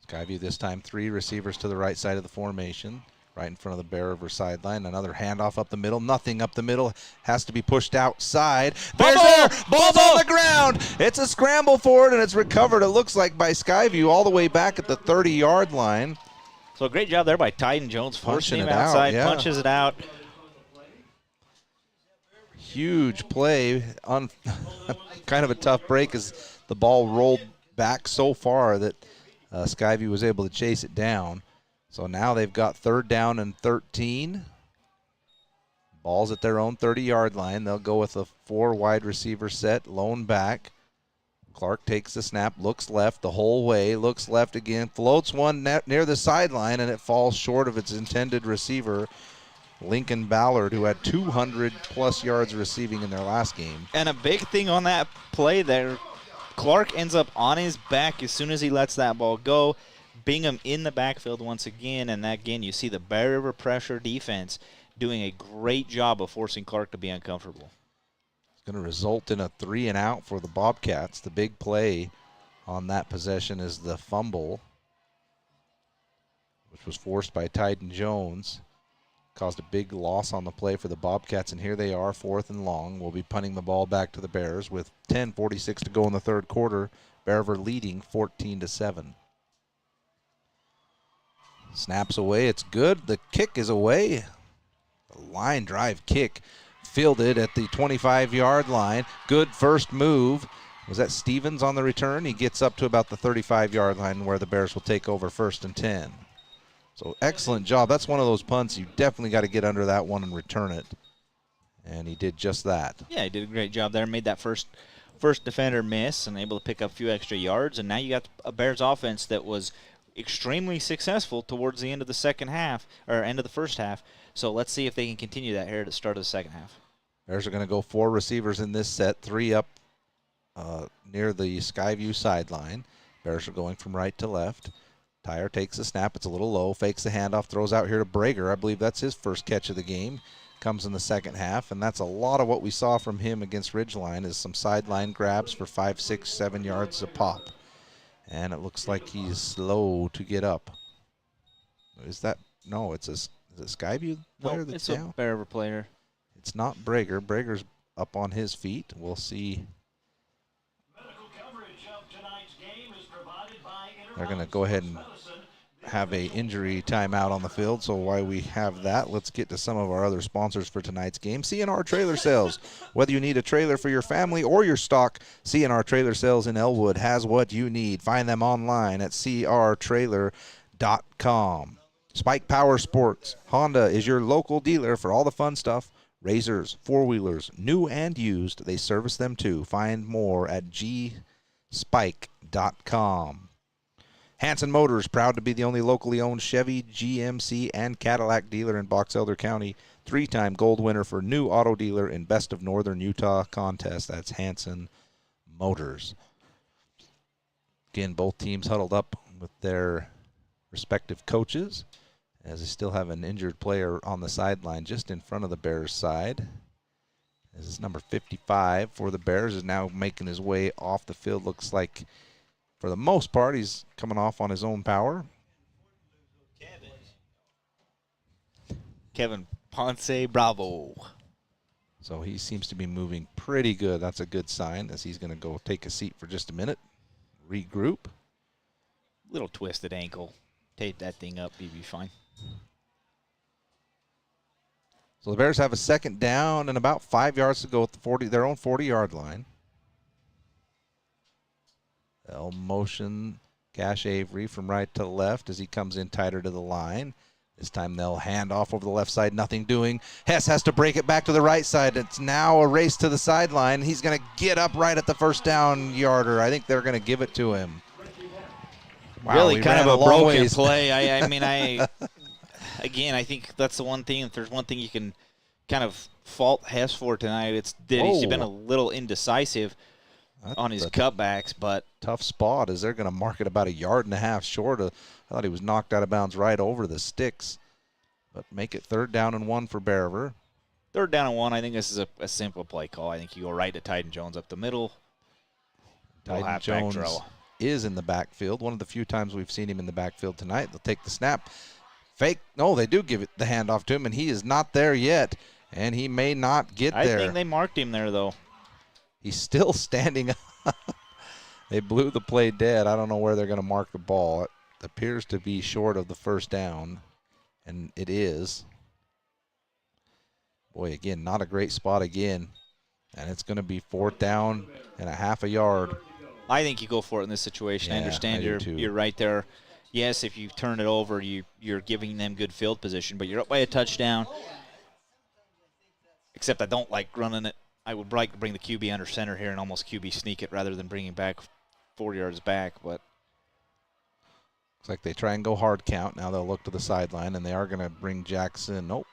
Skyview this time 3 receivers to the right side of the formation, right in front of the Bear River sideline. Another handoff up the middle. Nothing up the middle. Has to be pushed outside. Bears there. Ball's on the ground. It's a scramble for it, and it's recovered, it looks like, by Skyview all the way back at the 30-yard line. So a great job there by Tyden Jones, forcing him outside, punches it out. Huge play. Kind of a tough break as the ball rolled back so far that Skyview was able to chase it down. So now they've got 3rd down and 13. Ball's at their own 30-yard line. They'll go with a 4 wide receiver set, lone back. Clark takes the snap, looks left the whole way, looks left again, floats one near the sideline, and it falls short of its intended receiver, Lincoln Ballard, who had 200-plus yards receiving in their last game. And a big thing on that play there, Clark ends up on his back as soon as he lets that ball go. Bingham in the backfield once again, and again you see the Bear River pressure defense doing a great job of forcing Clark to be uncomfortable. It's going to result in a 3-and-out for the Bobcats. The big play on that possession is the fumble, which was forced by Tyden Jones. Caused a big loss on the play for the Bobcats, and here they are, 4th and long. We'll be punting the ball back to the Bears with 10:46 to go in the 3rd quarter. Bear River leading 14-7. Snaps away, it's good. The kick is away. The line drive kick fielded at the 25-yard line. Good first move. Was that Stevens on the return? He gets up to about the 35-yard line where the Bears will take over 1st and 10. So excellent job. That's one of those punts you definitely got to get under that one and return it. And he did just that. Yeah, he did a great job there. Made that first defender miss and able to pick up a few extra yards. And now you got a Bears offense that was extremely successful towards the end of the second half, or end of the first half. So let's see if they can continue that here at the start of the second half. Bears are going to go 4 receivers in this set, 3 up near the Skyview sideline. Bears are going from right to left. Tyre takes the snap. It's a little low. Fakes the handoff. Throws out here to Brager. I believe that's his first catch of the game. Comes in the second half, and that's a lot of what we saw from him against Ridgeline is some sideline grabs for 5, 6, 7 yards a pop. And it looks like he's slow to get up. Is that – no, is it Skyview player that's down? It's a Bear River player. It's not Brager. Brager's up on his feet. We'll see. They're going to go ahead and have a injury timeout on the field. So while we have that, let's get to some of our other sponsors for tonight's game. C&R Trailer Sales. Whether you need a trailer for your family or your stock, C&R Trailer Sales in Elwood has what you need. Find them online at crtrailer.com. Spike Power Sports. Honda is your local dealer for all the fun stuff. Razors, four-wheelers, new and used. They service them too. Find more at gspike.com. Hanson Motors, proud to be the only locally owned Chevy, GMC, and Cadillac dealer in Box Elder County. 3-time gold winner for new auto dealer in Best of Northern Utah contest. That's Hanson Motors. Again, both teams huddled up with their respective coaches as they still have an injured player on the sideline just in front of the Bears side. This is number 55 for the Bears, is now making his way off the field. Looks like, for the most part, he's coming off on his own power. Kevin Ponce Bravo. So he seems to be moving pretty good. That's a good sign, as he's going to go take a seat for just a minute, regroup. Little twisted ankle. Tape that thing up, he'd be fine. So the Bears have a second down and about 5 yards to go at their own 40-yard line. They'll motion Cash Avery from right to left as he comes in tighter to the line. This time they'll hand off over the left side, nothing doing. Hess has to break it back to the right side. It's now a race to the sideline. He's going to get up right at the first down yarder. I think they're going to give it to him. Wow, really kind of a broken ways. play. Again, I think that's the one thing. If there's one thing you can kind of fault Hess for tonight, it's that he's been a little indecisive on his cutbacks. But tough spot as they're going to mark it about 1.5 yards short. I thought he was knocked out of bounds right over the sticks. But make it 3rd down and 1 for Bear River. 3rd down and 1, I think this is a simple play call. I think you go right to Tyden Jones up the middle. Tyden Jones is in the backfield. One of the few times we've seen him in the backfield tonight. They'll take the snap. Fake. No, they do give it the handoff to him, and he is not there yet. And he may not get there. I think they marked him there, though. He's still standing up. They blew the play dead. I don't know where they're going to mark the ball. It appears to be short of the 1st down, and it is. Boy, again, not a great spot again. And it's going to be 4th down and 0.5 yard. I think you go for it in this situation. Yeah, I understand you're right there. Yes, if you turn it over, you're giving them good field position, but you're up by a touchdown. Except I don't like running it. I would like to bring the QB under center here and almost QB sneak it rather than bringing back 4 yards back. But looks like they try and go hard count. Now they'll look to the sideline, and they are going to bring Jackson. Nope.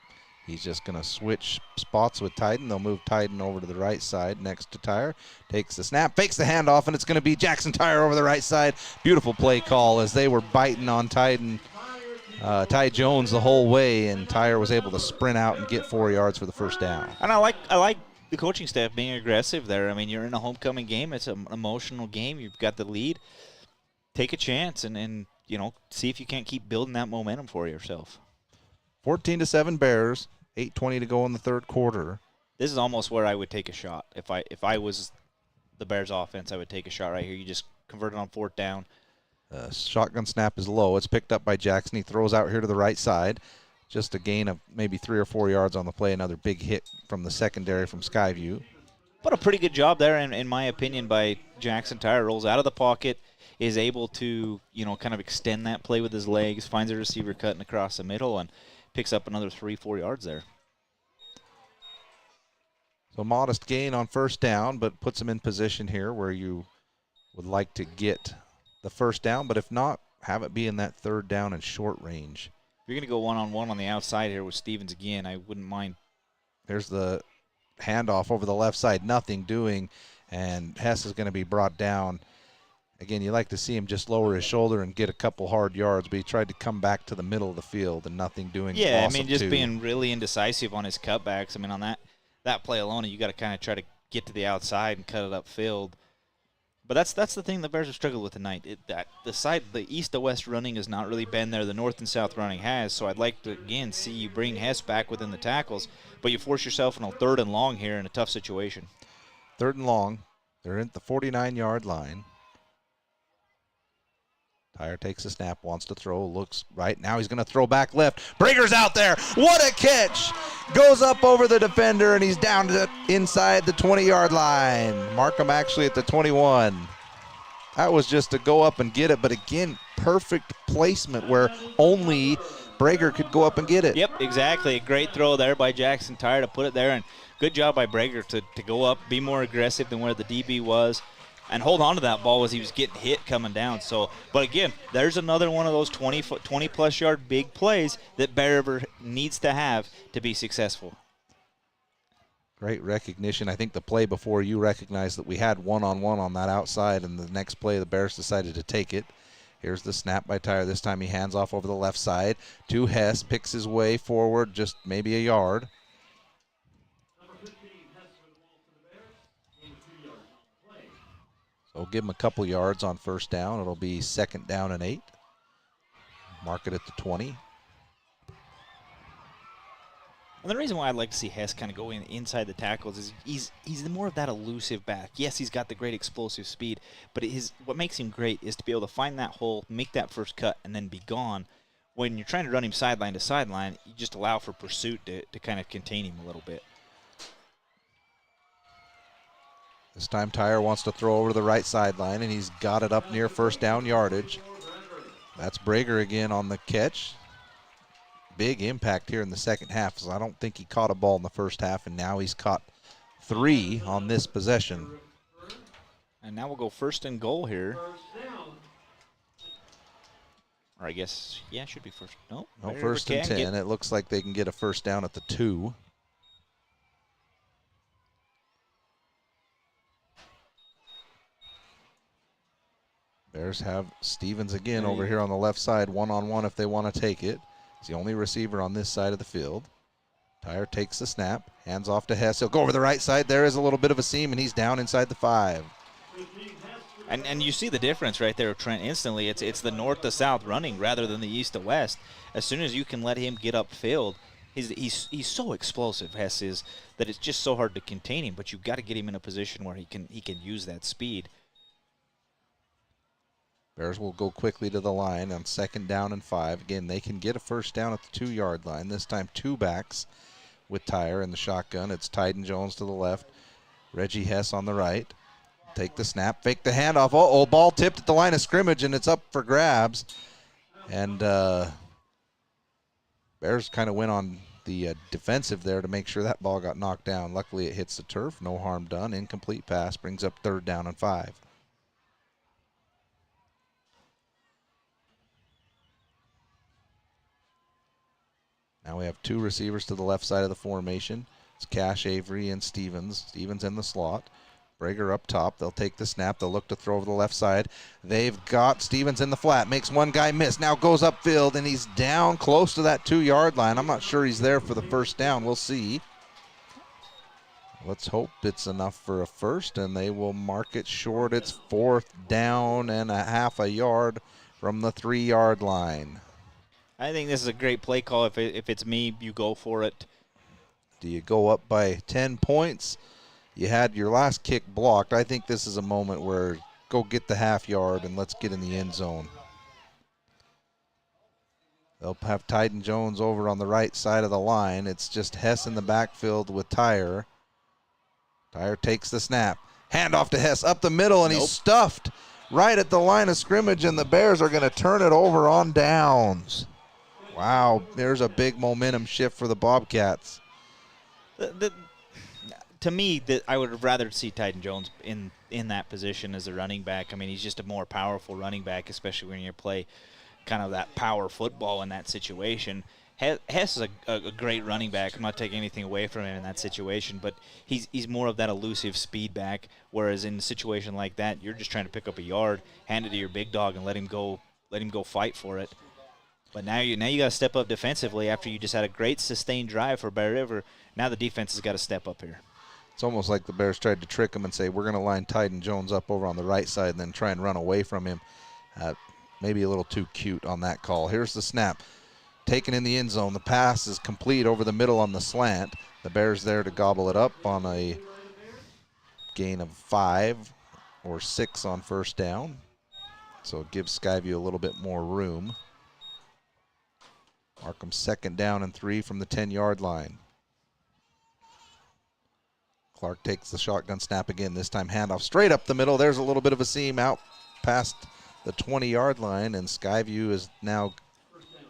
He's just going to switch spots with Tyden. They'll move Tyden over to the right side next to Tyre. Takes the snap, fakes the handoff, and it's going to be Jackson Tyre over the right side. Beautiful play call as they were biting on Tyden. Ty Jones the whole way, and Tyre was able to sprint out and get 4 yards for the 1st down. And I like the coaching staff being aggressive there. I mean, you're in a homecoming game. It's an emotional game. You've got the lead. Take a chance and see if you can't keep building that momentum for yourself. 14-7 Bears. 8:20 to go in the 3rd quarter. This is almost where I would take a shot. If I was the Bears offense, I would take a shot right here. You just convert it on 4th down. Shotgun snap is low. It's picked up by Jackson. He throws out here to the right side. Just a gain of maybe 3 or 4 yards on the play. Another big hit from the secondary from Skyview. But a pretty good job there, in my opinion, by Jackson Tyre. Rolls out of the pocket, is able to, kind of extend that play with his legs, finds a receiver cutting across the middle, and picks up another 3-4 yards there. So modest gain on 1st down, but puts him in position here where you would like to get the 1st down, but if not, have it be in that 3rd down and short range. If you're going to go one-on-one on the outside here with Stevens again, I wouldn't mind. There's the handoff over the left side, nothing doing, and Hess is going to be brought down. Again, you like to see him just lower his shoulder and get a couple hard yards, but he tried to come back to the middle of the field and nothing doing. Yeah, just being really indecisive on his cutbacks. I mean, on that play alone, you got to kind of try to get to the outside and cut it upfield. But that's the thing the Bears have struggled with tonight. The east to west running has not really been there. The north and south running has. So I'd like to again see you bring Hess back within the tackles, but you force yourself in a 3rd and long here in a tough situation. 3rd and long. They're at the 49-yard line. Tyre takes a snap, wants to throw, looks right. Now he's going to throw back left. Brager's out there. What a catch. Goes up over the defender, and he's down to inside the 20-yard line. Markham actually at the 21. That was just to go up and get it, but again, perfect placement where only Brager could go up and get it. Yep, exactly. A great throw there by Jackson Tyre to put it there, and good job by Brager to go up, be more aggressive than where the DB was, and hold on to that ball as he was getting hit coming down. So, but again, there's another one of those 20-plus yard big plays that Bear River needs to have to be successful. Great recognition. I think the play before you recognized that we had one-on-one on that outside, and the next play the Bears decided to take it. Here's the snap by Tyre. This time he hands off over the left side to Hess, picks his way forward just maybe a yard. So give him a couple yards on 1st down. It'll be 2nd down and 8. Mark it at the 20. And the reason why I'd like to see Hess kind of go inside the tackles is he's more of that elusive back. Yes, he's got the great explosive speed, but what makes him great is to be able to find that hole, make that first cut, and then be gone. When you're trying to run him sideline to sideline, you just allow for pursuit to kind of contain him a little bit. This time Tyre wants to throw over to the right sideline, and he's got it up near 1st down yardage. That's Brager again on the catch. big impact here in the second half. So I don't think he caught a ball in the first half, and now he's caught 3 on this possession. And now we'll go 1st and goal here. Or I guess, yeah, it should be first. No, 1st and 10. It looks like they can get a first down at the 2. Bears have Stevens again over here on the left side, one-on-one if they want to take it. He's the only receiver on this side of the field. Tyre takes the snap, hands off to Hess. He'll go over the right side. There is a little bit of a seam, and he's down inside the 5. And you see the difference right there, Trent, instantly. It's the north to south running rather than the east to west. As soon as you can let him get upfield, he's so explosive, Hess is, that it's just so hard to contain him. But you've got to get him in a position where he can use that speed. Bears will go quickly to the line on 2nd down and 5. Again, they can get a first down at the 2-yard line. This time 2 backs with Tyre in the shotgun. It's Tyden Jones to the left, Reggie Hess on the right. Take the snap, fake the handoff. Oh, ball tipped at the line of scrimmage, and it's up for grabs. And Bears kind of went on the defensive there to make sure that ball got knocked down. Luckily, it hits the turf. No harm done. Incomplete pass brings up 3rd down and 5. Now we have 2 receivers to the left side of the formation. It's Cash, Avery, and Stevens. Stevens in the slot. Brager up top. They'll take the snap. They'll look to throw over the left side. They've got Stevens in the flat. Makes one guy miss. Now goes upfield, and he's down close to that 2-yard line. I'm not sure he's there for the first down. We'll see. Let's hope it's enough for a first, and they will mark it short. It's 4th down and a half a yard from the 3-yard line. I think this is a great play call. If it's me, you go for it. Do you go up by 10 points? You had your last kick blocked. I think this is a moment where go get the half yard and let's get in the end zone. They'll have Tyden Jones over on the right side of the line. It's just Hess in the backfield with Tyre. Tyre takes the snap. Hand off to Hess up the middle, and he's stuffed right at the line of scrimmage, and the Bears are going to turn it over on downs. Wow, there's a big momentum shift for the Bobcats. To me, I would have rather see Tyden Jones in that position as a running back. I mean, he's just a more powerful running back, especially when you play kind of that power football in that situation. Hess is a great running back. I'm not taking anything away from him in that situation, but he's more of that elusive speed back, whereas in a situation like that, you're just trying to pick up a yard, hand it to your big dog, and let him go fight for it. But now you got to step up defensively after you just had a great sustained drive for Bear River. Now the defense has got to step up here. It's almost like the Bears tried to trick him and say, we're going to line Tyden Jones up over on the right side and then try and run away from him. Maybe a little too cute on that call. Here's the snap. Taken in the end zone. The pass is complete over the middle on the slant. The Bears there to gobble it up on a gain of 5 or 6 on first down. So it gives Skyview a little bit more room. Markham 2nd down and 3 from the 10-yard line. Clark takes the shotgun snap again. This time handoff straight up the middle. There's a little bit of a seam out past the 20-yard line, and Skyview is now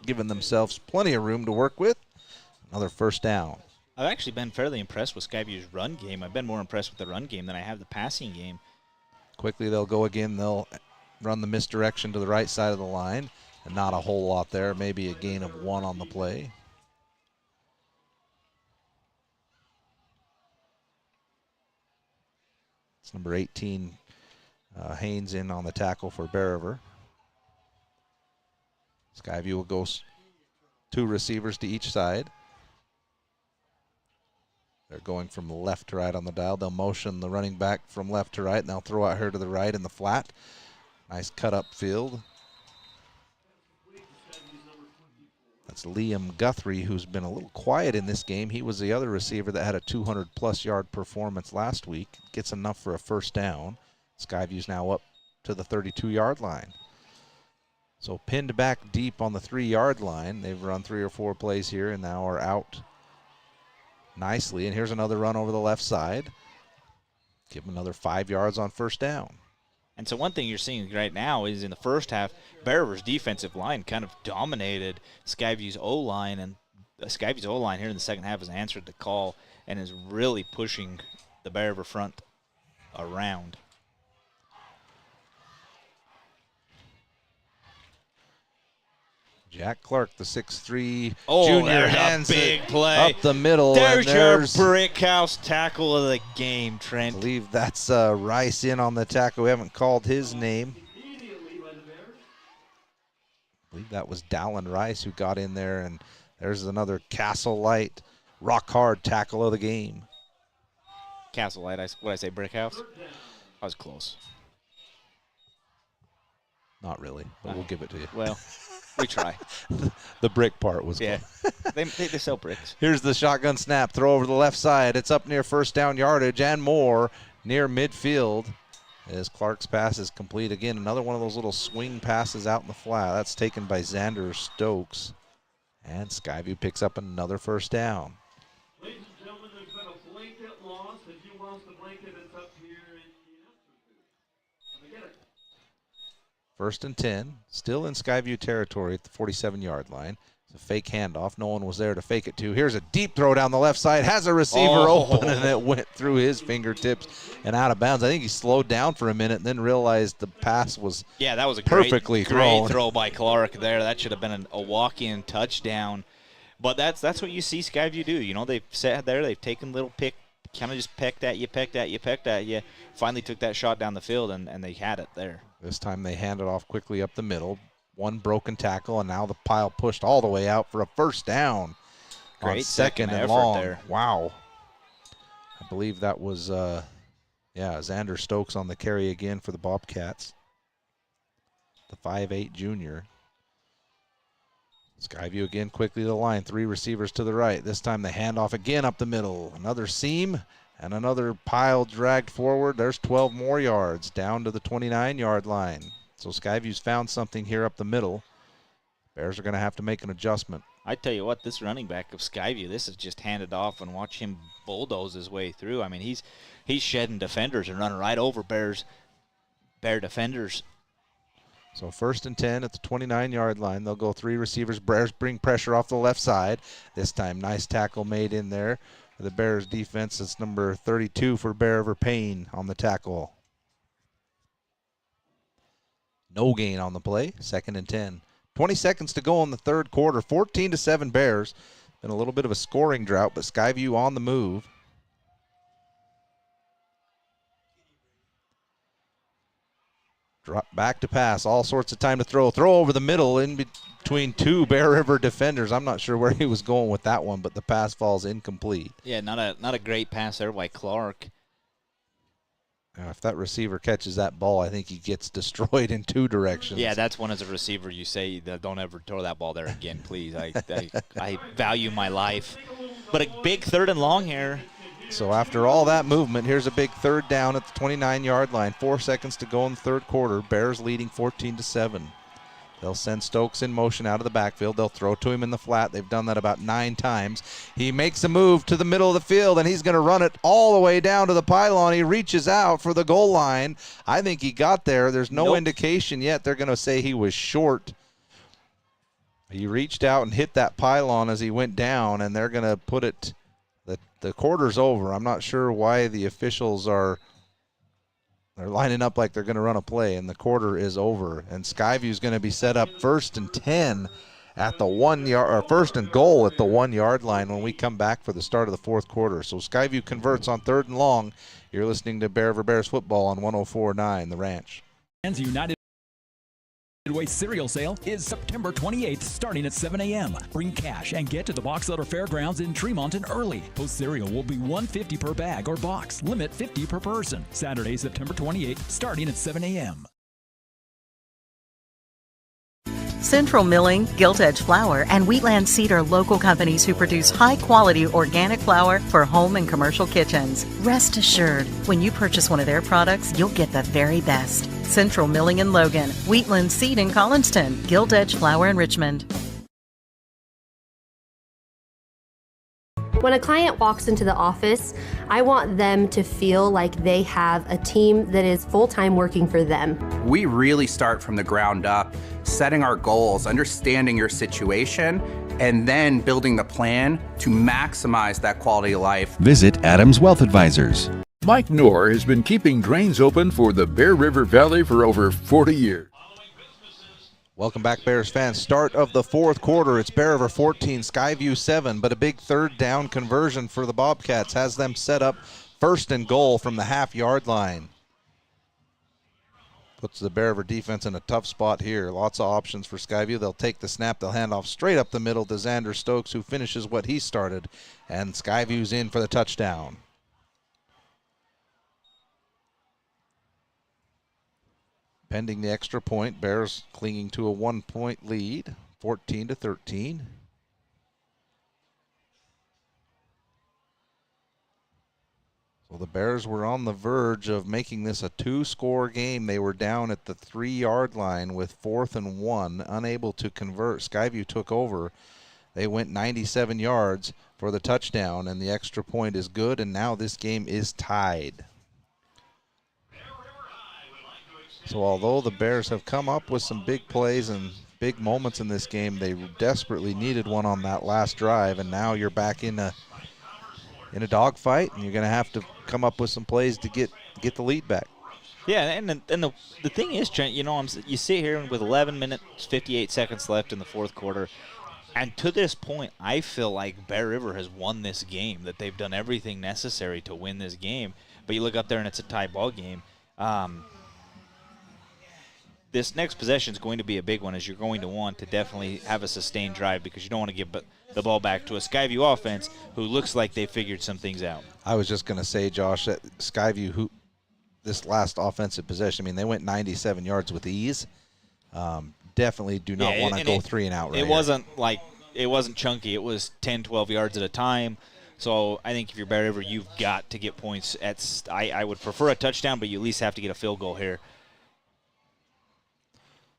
given themselves plenty of room to work with. Another first down. I've actually been fairly impressed with Skyview's run game. I've been more impressed with the run game than I have the passing game. Quickly they'll go again. They'll run the misdirection to the right side of the line, and not a whole lot there. Maybe a gain of 1 on the play. It's number 18, Haynes in on the tackle for Bear River. Skyview will go 2 receivers to each side. They're going from left to right on the dial. They'll motion the running back from left to right, and they'll throw out her to the right in the flat. Nice cut up field. That's Liam Guthrie, who's been a little quiet in this game. He was the other receiver that had a 200-plus yard performance last week. Gets enough for a first down. Skyview's now up to the 32-yard line. So pinned back deep on the 3-yard line. They've run 3 or 4 plays here and now are out nicely. And here's another run over the left side. Give them another 5 yards on first down. And so one thing you're seeing right now is in the first half, Bear River's defensive line kind of dominated Skyview's O-line, and Skyview's O-line here in the second half has answered the call and is really pushing the Bear River front around. Jack Clark, the 6'3" junior, junior, hands big play up the middle. There's your brick house tackle of the game, Trent. I believe that's Rice in on the tackle. We haven't called his name. I believe that was Dallin Rice who got in there, and there's another Castle Light rock hard tackle of the game. Castle Light, what did I say, brick house? I was close. Not really, but we'll give it to you. Well, we try. The brick part was they sell bricks. Here's the shotgun snap, throw over the left side. It's up near first down yardage and more near midfield as Clark's pass is complete. Again, another one of those little swing passes out in the flat. That's taken by Xander Stokes. And Skyview picks up another first down. Ladies and gentlemen, there's been a blanket loss. If you want the blanket, it's up here in get it. First and 10, still in Skyview territory at the 47-yard line. It's a fake handoff. No one was there to fake it to. Here's a deep throw down the left side. Has a receiver open, and it went through his fingertips and out of bounds. I think he slowed down for a minute and then realized the pass was that was a perfectly great throw by Clark there. That should have been a walk-in touchdown. But that's what you see Skyview do. You know, they've sat there. They've taken little pick, kind of just pecked at you. Finally took that shot down the field, and they had it there. This time they hand it off quickly up the middle. One broken tackle, and now the pile pushed all the way out for a first down. Great on second and long. There. Wow. I believe that was, Xander Stokes on the carry again for the Bobcats. The 5'8" junior. Skyview again quickly to the line. 3 receivers to the right. This time the handoff again up the middle. Another seam and another pile dragged forward. There's 12 more yards down to the 29-yard line. So Skyview's found something here up the middle. Bears are going to have to make an adjustment. I tell you what, this running back of Skyview, this is just handed off and watch him bulldoze his way through. I mean, he's shedding defenders and running right over Bear defenders. So first and 10 at the 29-yard line. They'll go 3 receivers. Bears bring pressure off the left side. This time, nice tackle made in there for the Bears defense. It's number 32 for Bear River Payne on the tackle. No gain on the play, second and 10. 20 seconds to go in the third quarter. 14-7 Bears. Been a little bit of a scoring drought, but Skyview on the move. Drop back to pass. All sorts of time to throw. Throw over the middle in between 2 Bear River defenders. I'm not sure where he was going with that one, but the pass falls incomplete. Yeah, not a great pass there by Clark. If that receiver catches that ball, I think he gets destroyed in 2 directions. Yeah, that's one as a receiver you say, don't ever throw that ball there again, please. I value my life. But a big third and long here. So after all that movement, here's a big third down at the 29-yard line. 4 seconds to go in the third quarter. Bears leading 14-7. They'll send Stokes in motion out of the backfield. They'll throw to him in the flat. They've done that about 9 times. He makes a move to the middle of the field, and he's going to run it all the way down to the pylon. He reaches out for the goal line. I think he got there. There's no indication yet. They're going to say he was short. He reached out and hit that pylon as he went down, and they're going to put it – the quarter's over. I'm not sure why the officials are – they're lining up like they're going to run a play, and the quarter is over. And Skyview's going to be set up 1st and 10 at the 1 yard, or 1st and goal at the 1 yard line when we come back for the start of the fourth quarter. So Skyview converts on 3rd and long. You're listening to Bear River Bears football on 104.9 The Ranch. United Way cereal sale is September 28th, starting at 7 a.m. Bring cash and get to the Box Elder Fairgrounds in Tremonton early. Post cereal will be $1.50 per bag or box. Limit 50 per person. Saturday, September 28th, starting at 7 a.m. Central Milling, Gilt Edge Flour, and Wheatland Seed are local companies who produce high-quality organic flour for home and commercial kitchens. Rest assured, when you purchase one of their products, you'll get the very best. Central Milling in Logan, Wheatland Seed in Collinston, Gilt Edge Flour in Richmond. When a client walks into the office, I want them to feel like they have a team that is full-time working for them. We really start from the ground up, setting our goals, understanding your situation, and then building the plan to maximize that quality of life. Visit Adams Wealth Advisors. Mike Knorr has been keeping drains open for the Bear River Valley for over 40 years. Welcome back, Bears fans. Start of the fourth quarter. It's Bear River 14, Skyview 7, but a big third down conversion for the Bobcats has them set up first and goal from the half-yard line. Puts the Bear River defense in a tough spot here. Lots of options for Skyview. They'll take the snap. They'll hand off straight up the middle to Xander Stokes, who finishes what he started, and Skyview's in for the touchdown. Pending the extra point, Bears clinging to a 1-point lead, 14-13. So the Bears were on the verge of making this a 2-score game. They were down at the 3-yard line with 4th and 1, unable to convert. Skyview took over. They went 97 yards for the touchdown, and the extra point is good, and now this game is tied. So although the Bears have come up with some big plays and big moments in this game, they desperately needed one on that last drive, and now you're back in a dogfight, and you're going to have to come up with some plays to get the lead back. Yeah, and the thing is, Trent, you sit here with 11 minutes, 58 seconds left in the fourth quarter, and to this point, I feel like Bear River has won this game, that they've done everything necessary to win this game. But you look up there and it's a tie ball game. This next possession is going to be a big one, as you're going to want to definitely have a sustained drive, because you don't want to give the ball back to a Skyview offense who looks like they figured some things out. I was just going to say, Josh, that Skyview, this last offensive possession, I mean, they went 97 yards with ease. Definitely do not want to go 3 and out right here. It wasn't chunky. It was 10, 12 yards at a time. So I think if you're Bear River, you've got to get points. I would prefer a touchdown, but you at least have to get a field goal here.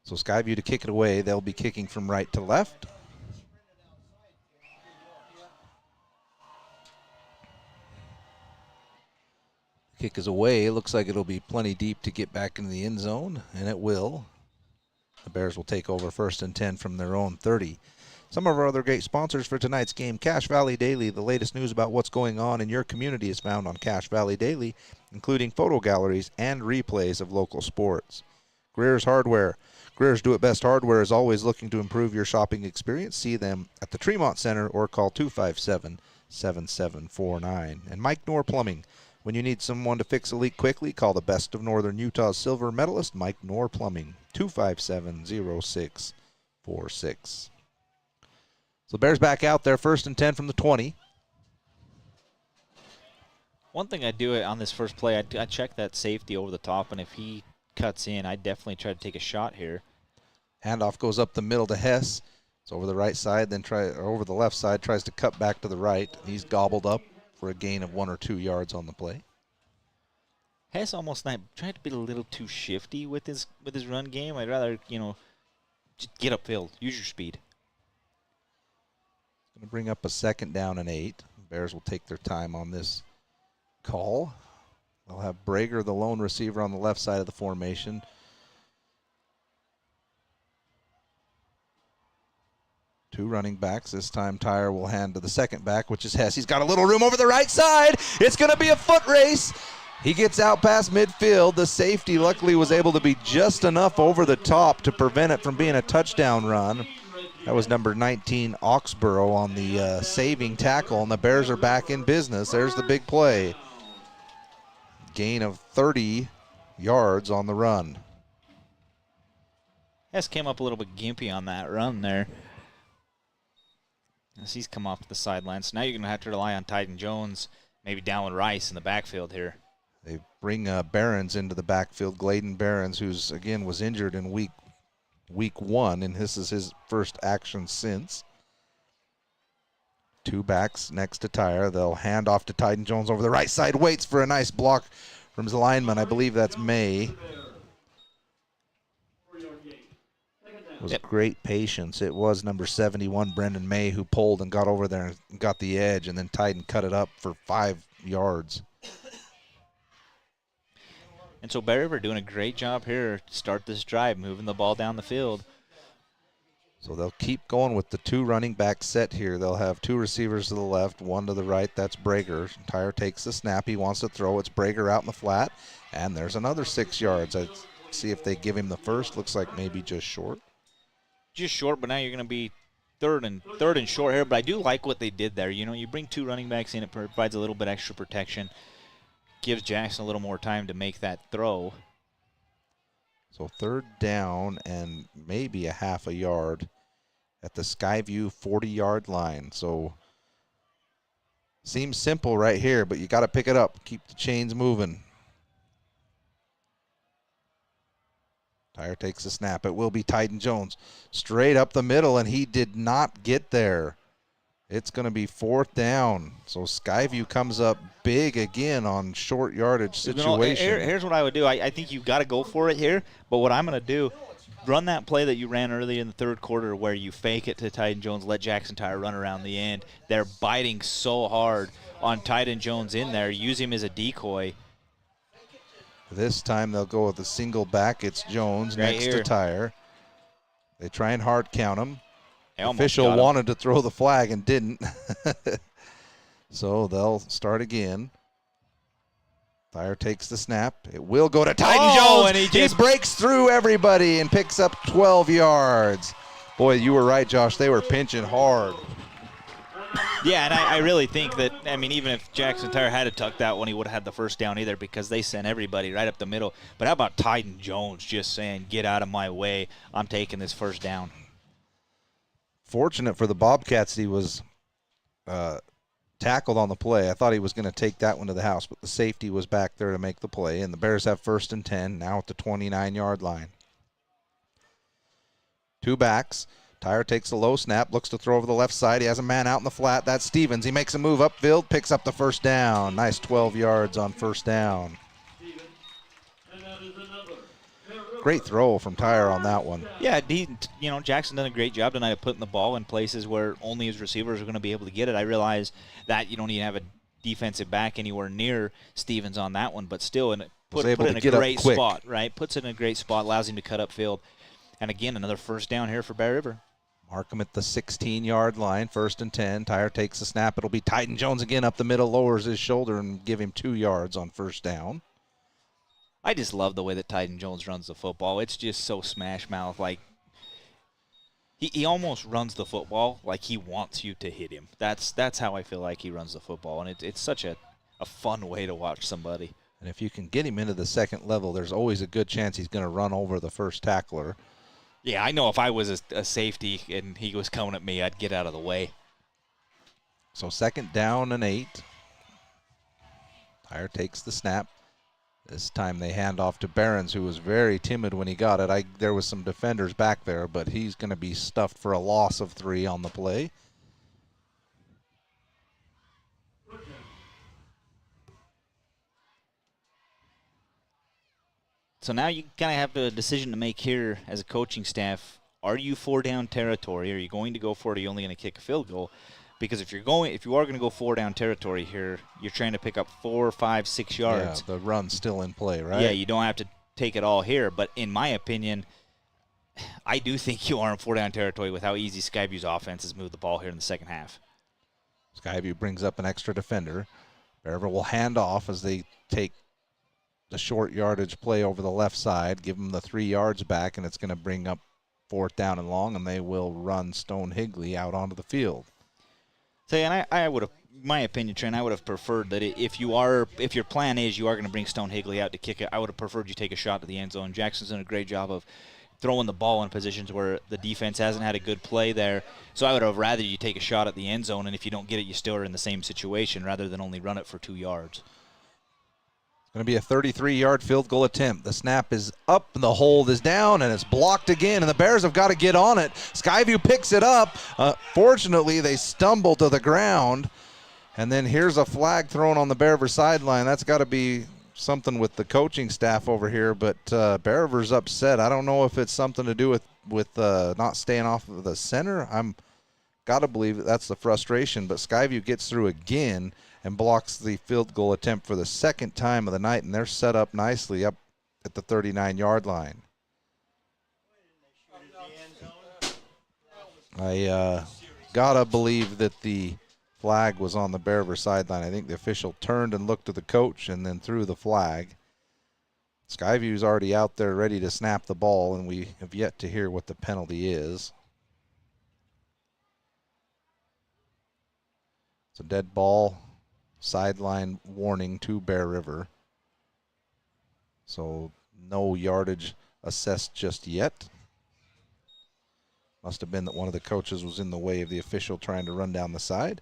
So Skyview to kick it away. They'll be kicking from right to left. Kick is away. It looks like it'll be plenty deep to get back into the end zone, and it will. The Bears will take over 1st and 10 from their own 30. Some of our other great sponsors for tonight's game: Cache Valley Daily. The latest news about what's going on in your community is found on Cache Valley Daily, including photo galleries and replays of local sports. Greer's Hardware. Greer's Do It Best Hardware is always looking to improve your shopping experience. See them at the Tremont Center or call 257-7749. And Mike Knorr Plumbing. When you need someone to fix a leak quickly, call the best of Northern Utah's silver medalist, Mike Knorr Plumbing, 257-0646. So Bears back out there, 1st and 10 from the 20. One thing I do on this first play, I check that safety over the top, and if he cuts in, I definitely try to take a shot here. Handoff goes up the middle to Hess. It's over the right side, then over the left side, tries to cut back to the right. He's gobbled up for a gain of 1 or 2 yards on the play. Hess almost tried to be a little too shifty with his run game. I'd rather, just get upfield, use your speed. Going to bring up a 2nd down and 8. Bears will take their time on this call. They'll have Brager, the lone receiver, on the left side of the formation. Two running backs. This time Tyre will hand to the second back, which is Hess. He's got a little room over the right side. It's going to be a foot race. He gets out past midfield. The safety luckily was able to be just enough over the top to prevent it from being a touchdown run. That was number 19, Oxborough, on the saving tackle, and the Bears are back in business. There's the big play. Gain of 30 yards on the run. Hess came up a little bit gimpy on that run there, as he's come off the sideline. So now you're going to have to rely on Tyden Jones, maybe Dallin Rice in the backfield here. They bring Behrens into the backfield. Gladen Behrens, who's, again, was injured in week 1, and this is his first action since. Two backs next to Tyre. They'll hand off to Tyden Jones over the right side. Waits for a nice block from his lineman. I believe that's May. It was great patience. It was number 71, Brendan May, who pulled and got over there and got the edge, and then Titan cut it up for 5 yards. And so Bear River doing a great job here to start this drive, moving the ball down the field. So they'll keep going with the 2 running back set here. They'll have 2 receivers to the left, 1 to the right. That's Brager. Tyre takes the snap. He wants to throw. It's Brager out in the flat. And there's another 6 yards. Let's see if they give him the first. Looks like maybe just short. Just short, but now you're going to be third and short here. But I do like what they did there. You know, you bring 2 running backs in. It provides a little bit extra protection. Gives Jackson a little more time to make that throw. So 3rd down and maybe a half a yard at the Skyview 40-yard line. So seems simple right here, but you got to pick it up. Keep the chains moving. Tyre takes the snap. It will be Titan Jones straight up the middle, and he did not get there. It's going to be 4th down. So Skyview comes up big again on short yardage situation. Here's what I would do. I think you've got to go for it here. But what I'm going to do, run that play that you ran early in the 3rd quarter where you fake it to Titan Jones, let Jackson Tyre run around the end. They're biting so hard on Titan Jones in there. Use him as a decoy. This time they'll go with a single back. It's Jones right next here to Tyre. They try and hard count him. The official wanted to throw the flag and didn't. So they'll start again. Tyre takes the snap. It will go to Titan Jones. And he breaks through everybody and picks up 12 yards. Boy, you were right, Josh. They were pinching hard. Yeah, and I really think that, I mean, even if Jackson Tyre had to tuck that one, he would have had the first down either because they sent everybody right up the middle. But how about Titan Jones just saying, get out of my way, I'm taking this first down. Fortunate for the Bobcats, he was tackled on the play. I thought he was going to take that one to the house, but the safety was back there to make the play, and the Bears have 1st and 10, now at the 29-yard line. 2 backs. Tyre takes the low snap, looks to throw over the left side. He has a man out in the flat. That's Stevens. He makes a move upfield, picks up the first down. Nice 12 yards on first down. Great throw from Tyre on that one. Yeah, Jackson done a great job tonight of putting the ball in places where only his receivers are going to be able to get it. I realize that you don't even have a defensive back anywhere near Stevens on that one, but still, put it in a great spot, right? Puts it in a great spot, allows him to cut upfield. And again, another first down here for Bear River. Mark him at the 16-yard line, 1st and 10. Tyre takes the snap. It'll be Titan Jones again up the middle, lowers his shoulder and give him 2 yards on first down. I just love the way that Titan Jones runs the football. It's just so smash mouth. Like he almost runs the football like he wants you to hit him. That's how I feel like he runs the football, and it's such a fun way to watch somebody. And if you can get him into the second level, there's always a good chance he's going to run over the first tackler. Yeah, I know if I was a safety and he was coming at me, I'd get out of the way. So 2nd down and 8. Tyre takes the snap. This time they hand off to Behrens, who was very timid when he got it. There was some defenders back there, but he's going to be stuffed for a loss of 3 on the play. So now you kind of have a decision to make here as a coaching staff. Are you 4-down territory? Are you going to go for it? Or are you only going to kick a field goal? Because if you are going to go 4-down territory here, you're trying to pick up 4, 5, 6 yards. Yeah, the run's still in play, right? Yeah, you don't have to take it all here. But in my opinion, I do think you are in 4-down territory with how easy Skyview's offense has moved the ball here in the second half. Skyview brings up an extra defender. Bear River will hand off as they take the short yardage play over the left side, give them the 3 yards back, and it's going to bring up 4th down and long, and they will run Stone Higley out onto the field. So, and I would have, my opinion, Trent, I would have preferred that if your plan is you are going to bring Stone Higley out to kick it, I would have preferred you take a shot to the end zone. Jackson's done a great job of throwing the ball in positions where the defense hasn't had a good play there. So I would have rather you take a shot at the end zone, and if you don't get it, you still are in the same situation rather than only run it for 2 yards. It's going to be a 33-yard field goal attempt. The snap is up, and the hold is down, and it's blocked again, and the Bears have got to get on it. Skyview picks it up. Fortunately, they stumble to the ground, and then here's a flag thrown on the Bear River sideline. That's got to be something with the coaching staff over here, but Bear River's upset. I don't know if it's something to do with not staying off of the center. I'm got to believe that's the frustration, but Skyview gets through again and blocks the field goal attempt for the second time of the night, and they're set up nicely up at the 39-yard line. I gotta believe that the flag was on the Bear River sideline. I think the official turned and looked at the coach and then threw the flag. Skyview's already out there ready to snap the ball, and we have yet to hear what the penalty is. It's a dead ball, sideline warning to Bear River. So no yardage assessed just yet. Must have been that one of the coaches was in the way of the official trying to run down the side.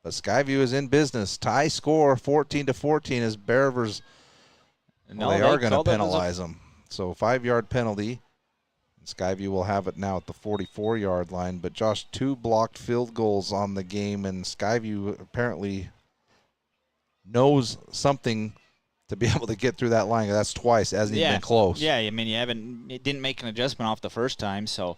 But Skyview is in business. Tie score 14-14 as Bear River's. Well, they are going to penalize them. So 5-yard penalty. Skyview will have it now at the 44-yard line. But Josh, 2 blocked field goals on the game, and Skyview apparently knows something to be able to get through that line. That's twice. It hasn't even been close. Yeah, I mean, it didn't make an adjustment off the first time, so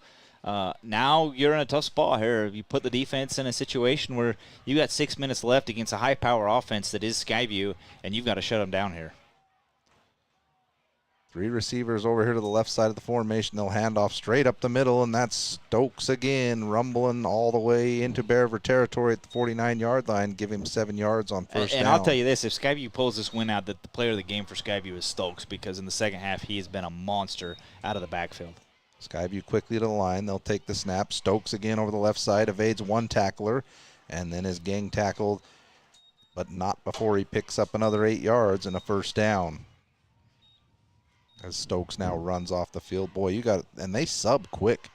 now you're in a tough spot here. You put the defense in a situation where you got 6 minutes left against a high-power offense that is Skyview, and you've got to shut them down here. 3 receivers over here to the left side of the formation. They'll hand off straight up the middle, and that's Stokes again, rumbling all the way into Bear River territory at the 49-yard line, give him 7 yards on first down. And I'll tell you this, if Skyview pulls this win out, that the player of the game for Skyview is Stokes, because in the second half he has been a monster out of the backfield. Skyview quickly to the line. They'll take the snap. Stokes again over the left side, evades one tackler, and then is gang tackled, but not before he picks up another 8 yards and a first down. As Stokes now runs off the field. Boy, you got it. And they sub quick.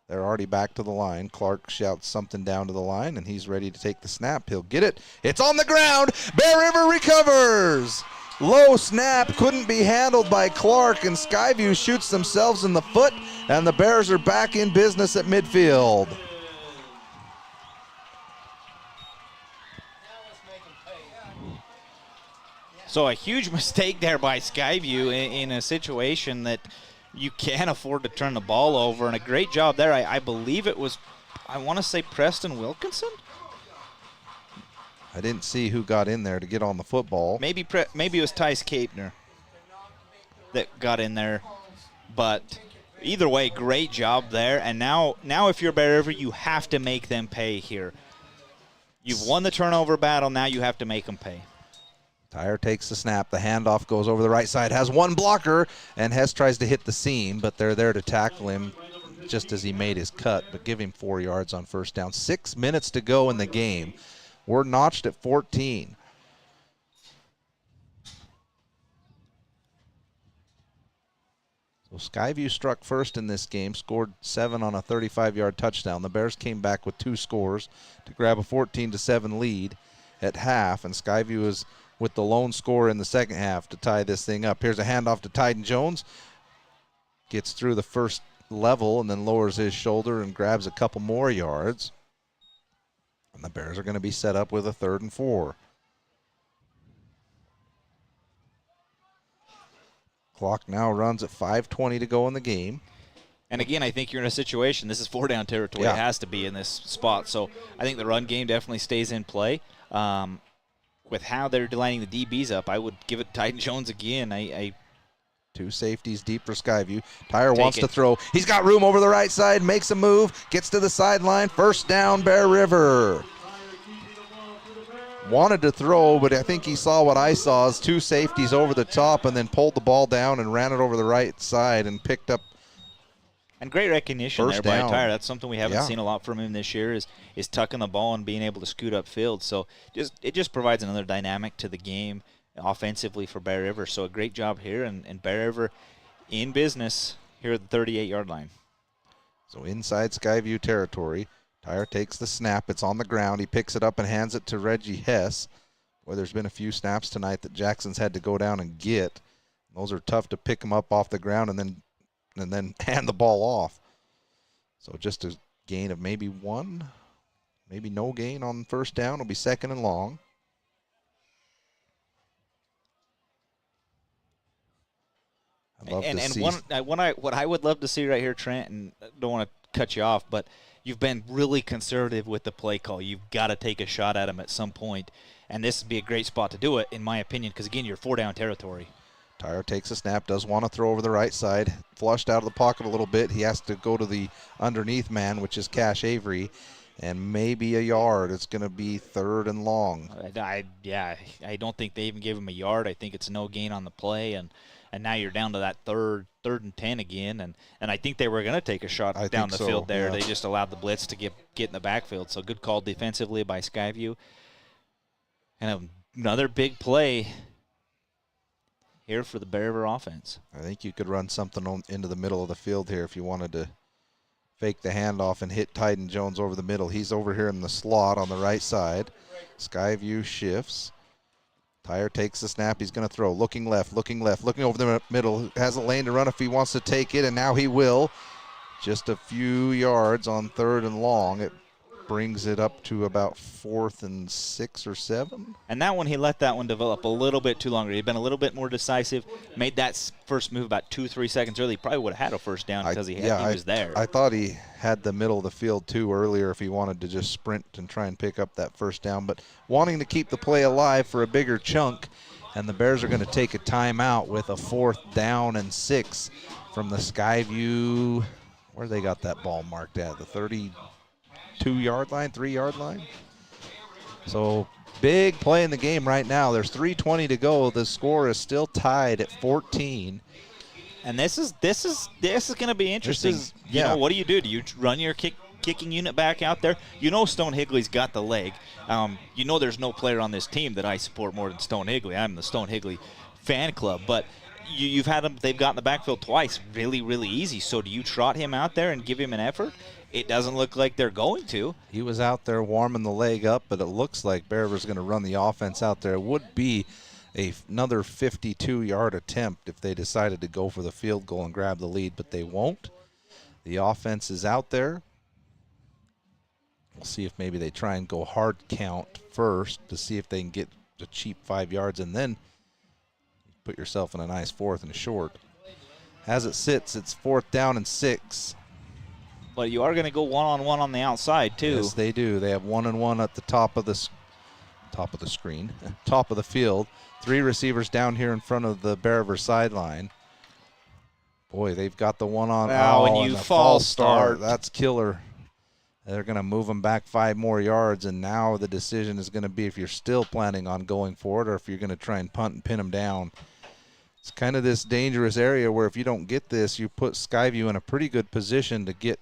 They're already back to the line. Clark shouts something down to the line, and he's ready to take the snap. He'll get it. It's on the ground. Bear River recovers. Low snap couldn't be handled by Clark, and Skyview shoots themselves in the foot, and the Bears are back in business at midfield. So a huge mistake there by Skyview in a situation that you can't afford to turn the ball over, and a great job there. I believe it was, I want to say Preston Wilkinson? I didn't see who got in there to get on the football. Maybe it was Tice Kapner that got in there, but either way, great job there. And now if you're Bear River, you have to make them pay here. You've won the turnover battle, now you have to make them pay. Tyre takes the snap. The handoff goes over the right side. Has one blocker, and Hess tries to hit the seam, but they're there to tackle him just as he made his cut, but give him 4 yards on first down. 6 minutes to go in the game. We're notched at 14. So Skyview struck first in this game, scored 7 on a 35-yard touchdown. The Bears came back with 2 scores to grab a 14-7 lead at half, and Skyview is with the lone score in the second half to tie this thing up. Here's a handoff to Tyden Jones. Gets through the first level and then lowers his shoulder and grabs a couple more yards. And the Bears are going to be set up with a 3rd and 4. Clock now runs at 5:20 to go in the game. And again, I think you're in a situation, this is 4-down territory. It has to be in this spot. So I think the run game definitely stays in play. With how they're lining the DBs up, I would give it Tyden Jones again. 2 safeties deep for Skyview. Tyre wants to throw. He's got room over the right side, makes a move, gets to the sideline. First down, Bear River. Wanted to throw, but I think he saw what I saw as 2 safeties over the top and then pulled the ball down and ran it over the right side and picked up. And great recognition there by Tyre. That's something we haven't Yeah. seen a lot from him this year is tucking the ball and being able to scoot upfield. So it just provides another dynamic to the game offensively for Bear River. So a great job here, and Bear River in business here at the 38-yard line. So inside Skyview territory, Tyre takes the snap. It's on the ground. He picks it up and hands it to Reggie Hess. Boy, there's been a few snaps tonight that Jackson's had to go down and get. Those are tough to pick them up off the ground and then hand the ball off. So just a gain of maybe 1, maybe no gain on first down. It'll be 2nd and long. I'd love to see. What I would love to see right here, Trent, and I don't want to cut you off, but you've been really conservative with the play call. You've got to take a shot at him at some point, and this would be a great spot to do it, in my opinion, because, again, you're 4-down territory. Tyler takes a snap, does want to throw over the right side, flushed out of the pocket a little bit. He has to go to the underneath man, which is Cash Avery, and maybe a yard. It's going to be 3rd and long. I don't think they even gave him a yard. I think it's no gain on the play, and now you're down to that third and 10 again, and I think they were going to take a shot down the field there. Yeah. They just allowed the blitz to get in the backfield. So good call defensively by Skyview. And another big play here for the Bear River offense. I think you could run something into the middle of the field here if you wanted to fake the handoff and hit Tyden Jones over the middle. He's over here in the slot on the right side. Skyview shifts. Tyre takes the snap. He's going to throw. Looking left, looking over the middle. Has a lane to run if he wants to take it, and now he will. Just a few yards on 3rd and long. It brings it up to about 4th and 6 or 7. And that one, he let that one develop a little bit too longer. He'd been a little bit more decisive, made that first move about 2-3 seconds early. He probably would have had a first down because he was there. I thought he had the middle of the field too earlier if he wanted to just sprint and try and pick up that first down, but wanting to keep the play alive for a bigger chunk, and the Bears are going to take a timeout with a 4th down and 6 from the Skyview. Where they got that ball marked at? The 32-yard line, 3-yard line. So big play in the game right now. There's 3:20 to go. The score is still tied at 14. And this is going to be interesting. You know, what do? Do you run your kicking unit back out there? You know Stone Higley's got the leg. You know there's no player on this team that I support more than Stone Higley. I'm the Stone Higley fan club, but you've had them. They've gotten the backfield twice, really, really easy. So do you trot him out there and give him an effort? It doesn't look like they're going to. He was out there warming the leg up, but it looks like Bear River's going to run the offense out there. It would be another 52-yard attempt if they decided to go for the field goal and grab the lead, but they won't. The offense is out there. We'll see if maybe they try and go hard count first to see if they can get a cheap 5 yards, and then put yourself in a nice 4th and short. As it sits, it's 4th down and 6. But you are going to go one-on-one on the outside, too. Yes, they do. They have 1-on-1 at the top of the screen, top of the field. 3 receivers down here in front of the Bear River sideline. Boy, they've got the one-on. Wow, and you false start. That's killer. They're going to move them back 5 more yards, and now the decision is going to be if you're still planning on going for it or if you're going to try and punt and pin them down. It's kind of this dangerous area where if you don't get this, you put Skyview in a pretty good position to get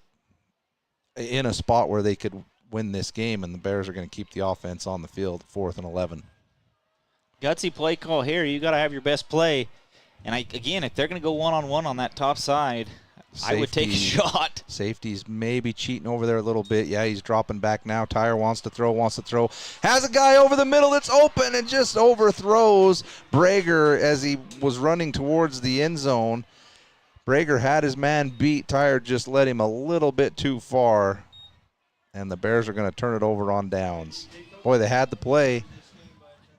in a spot where they could win this game, and the Bears are going to keep the offense on the field, 4th and 11. Gutsy play call here. You got to have your best play. And again, if they're going to go one-on-one on that top side, I would take a shot. Safety's maybe cheating over there a little bit. Yeah, he's dropping back now. Tyre wants to throw. Has a guy over the middle that's open and just overthrows Brager as he was running towards the end zone. Brager had his man beat. Tyre just led him a little bit too far, and the Bears are going to turn it over on downs. Boy, they had the play.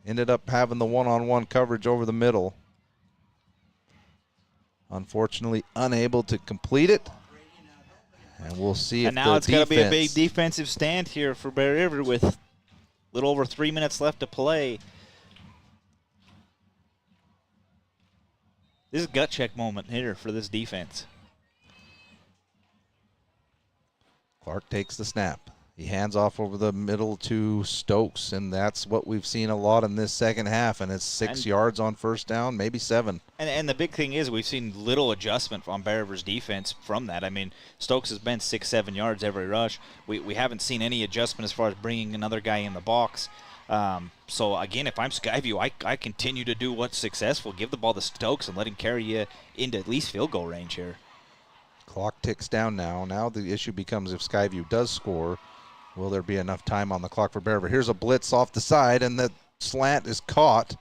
Ended up having the one-on-one coverage over the middle. Unfortunately, unable to complete it. And we'll see and now it's going to be a big defensive stand here for Bear River with a little over 3 minutes left to play. This is a gut check moment here for this defense. Clark takes the snap. He hands off over the middle to Stokes, and that's what we've seen a lot in this second half, and it's 6 yards on first down, maybe 7. And the big thing is we've seen little adjustment on Bear River's defense from that. I mean, Stokes has been 6-7 yards every rush. We haven't seen any adjustment as far as bringing another guy in the box. So, again, if I'm Skyview, I continue to do what's successful. Give the ball to Stokes and let him carry you into at least field goal range here. Clock ticks down now. Now the issue becomes if Skyview does score, will there be enough time on the clock for Bear River? Here's a blitz off the side, and the slant is caught.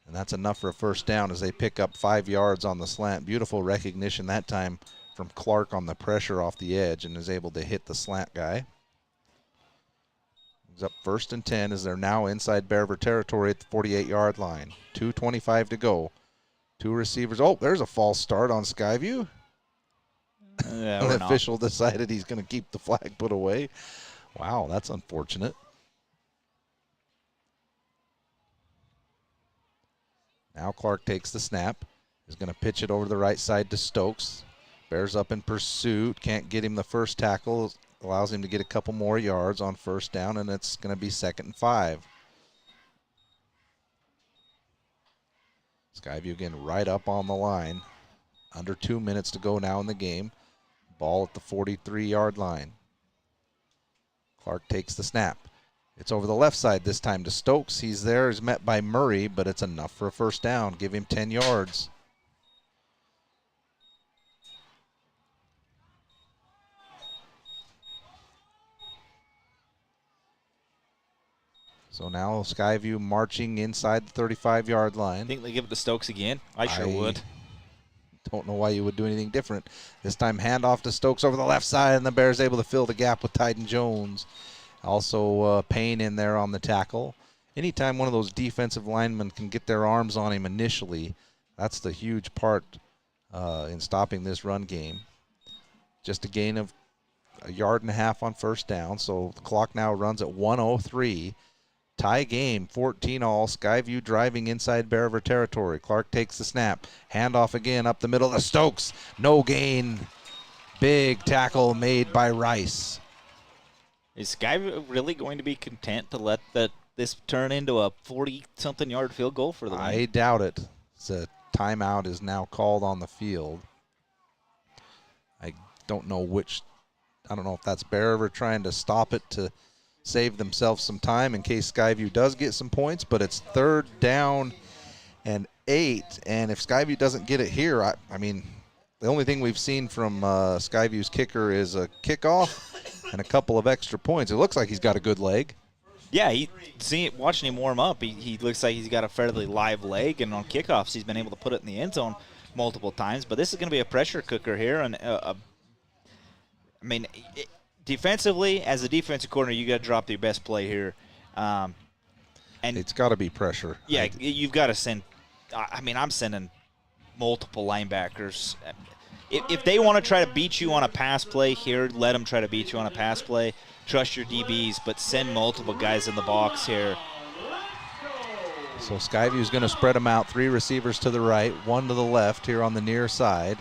And that's enough for a first down as they pick up 5 yards on the slant. Beautiful recognition that time from Clark on the pressure off the edge and is able to hit the slant guy. He's up 1st and 10 as they're now inside Bear River territory at the 48-yard line. 2:25 to go. 2 receivers. Oh, there's a false start on Skyview. The official decided he's going to keep the flag put away. Wow, that's unfortunate. Now Clark takes the snap. He's going to pitch it over the right side to Stokes. Bears up in pursuit. Can't get him the first tackle. Allows him to get a couple more yards on first down, and it's going to be 2nd and 5. Skyview again right up on the line. Under 2 minutes to go now in the game. Ball at the 43-yard line. Clark takes the snap. It's over the left side this time to Stokes. He's there, is met by Murray, but it's enough for a first down. Give him 10 yards. So now Skyview marching inside the 35-yard line. Think they give it to Stokes again? I sure would. Don't know why you would do anything different. This time handoff to Stokes over the left side, and the Bears able to fill the gap with Tyden Jones. Also Payne in there on the tackle. Anytime one of those defensive linemen can get their arms on him initially, that's the huge part in stopping this run game. Just a gain of 1.5 yards on first down, so the clock now runs at 1:03. Tie game, 14-all. Skyview driving inside Bear River territory. Clark takes the snap. Handoff again up the middle to Stokes. No gain. Big tackle made by Rice. Is Skyview really going to be content to let this turn into a 40-something yard field goal for them? I doubt it. The timeout is now called on the field. I don't know if that's Bear River trying to stop it to save themselves some time in case Skyview does get some points, but it's 3rd down and 8, and if Skyview doesn't get it here, I mean, the only thing we've seen from Skyview's kicker is a kickoff and a couple of extra points. It looks like he's got a good leg. Yeah, watching him warm up, he looks like he's got a fairly live leg, and on kickoffs he's been able to put it in the end zone multiple times, but this is going to be a pressure cooker here, and defensively, as a defensive coordinator, you got to drop your best play here, and it's got to be pressure. Yeah, you've got to send. I'm sending multiple linebackers. If they want to try to beat you on a pass play here, let them try to beat you on a pass play. Trust your DBs, but send multiple guys in the box here. So Skyview's going to spread them out. 3 receivers to the right, 1 to the left here on the near side.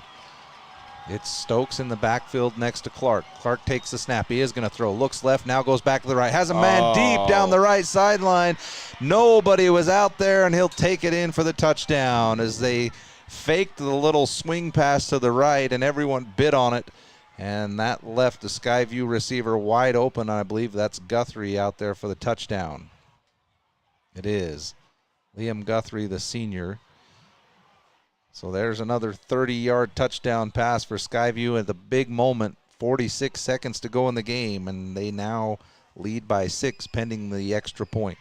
It's Stokes in the backfield next to Clark. Clark takes the snap. He is going to throw. Looks left, now goes back to the right. Has a man deep down the right sideline. Nobody was out there, and he'll take it in for the touchdown as they faked the little swing pass to the right, and everyone bid on it. And that left the Skyview receiver wide open. I believe that's Guthrie out there for the touchdown. It is. Liam Guthrie, the senior. So there's another 30-yard touchdown pass for Skyview at the big moment. 46 seconds to go in the game, and they now lead by 6 pending the extra point.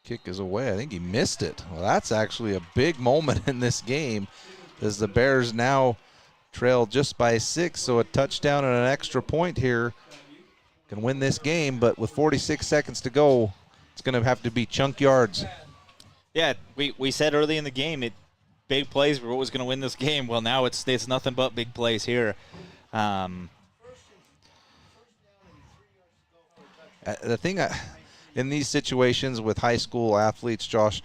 Kick is away. I think he missed it. Well, that's actually a big moment in this game as the Bears now trail just by 6, so a touchdown and an extra point here can win this game, but with 46 seconds to go, it's going to have to be chunk yards. Yeah, we said early in the game big plays were what was going to win this game. Well, now it's nothing but big plays here. The thing in these situations with high school athletes, Josh,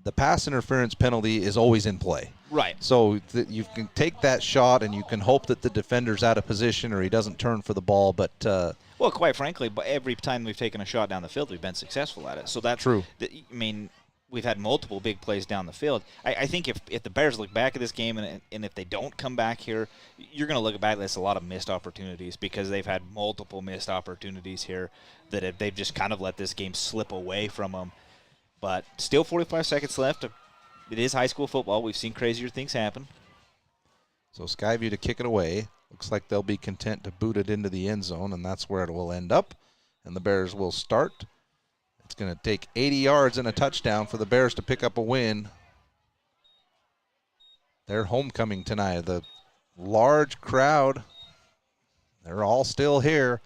the pass interference penalty is always in play. Right. So you can take that shot and you can hope that the defender's out of position or he doesn't turn for the ball. But well, quite frankly, every time we've taken a shot down the field, we've been successful at it. So that's true. We've had multiple big plays down the field. I think if the Bears look back at this game and if they don't come back here, you're going to look back at this a lot of missed opportunities because they've had multiple missed opportunities here that they've just kind of let this game slip away from them. But still 45 seconds left. It is high school football. We've seen crazier things happen. So Skyview to kick it away. Looks like they'll be content to boot it into the end zone, and that's where it will end up. And the Bears will start. It's going to take 80 yards and a touchdown for the Bears to pick up a win. Their homecoming tonight. The large crowd They're all still here,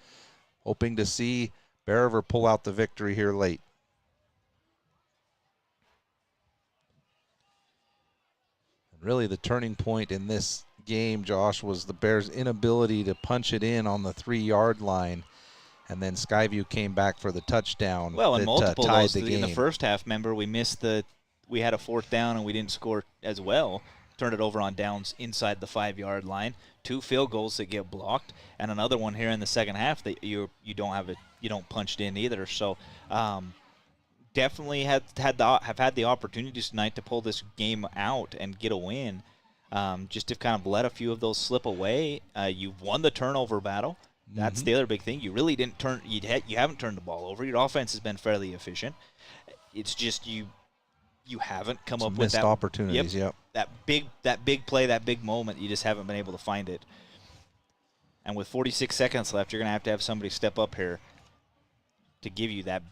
hoping to see Bear River pull out the victory here late. And really the turning point in this game, Josh, was the Bears' inability to punch it in on the 3-yard line. And then Skyview came back for the touchdown. Well, and multiple tied of those in the first half. Remember, we had a 4th down and we didn't score as well. Turned it over on downs inside the 5-yard line. 2 field goals that get blocked, and another one here in the second half that you don't punch it in either. So definitely have had the opportunities tonight to pull this game out and get a win. Just to kind of let a few of those slip away. You've won the turnover battle. That's the other big thing. You really didn't turn. You haven't turned the ball over. Your offense has been fairly efficient. It's just you haven't come up with missed that opportunities. Yep. That big play, that big moment. You just haven't been able to find it. And with 46 seconds left, you're going to have somebody step up here to give you that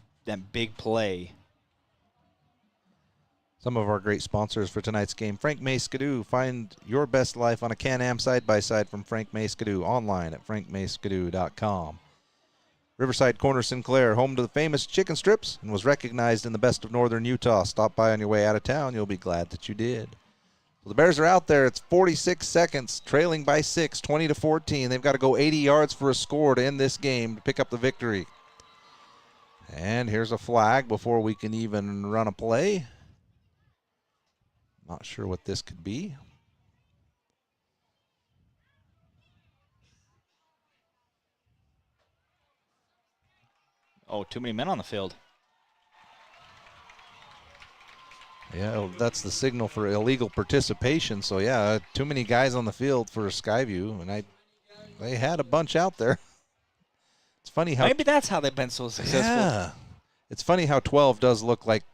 big play. Some of our great sponsors for tonight's game. Frank May Skidoo. Find your best life on a Can-Am side-by-side from Frank May Skidoo online at frankmayskidoo.com. Riverside Corner Sinclair, home to the famous chicken strips, and was recognized in the best of northern Utah. Stop by on your way out of town. You'll be glad that you did. So the Bears are out there. It's 46 seconds, trailing by 6, 20-14. They've got to go 80 yards for a score to end this game to pick up the victory. And here's a flag before we can even run a play. Not sure what this could be. Oh, too many men on the field. Yeah, that's the signal for illegal participation. So, yeah, too many guys on the field for Skyview, and they had a bunch out there. It's funny how maybe that's how they've been so successful. Yeah, it's funny how 12 does look like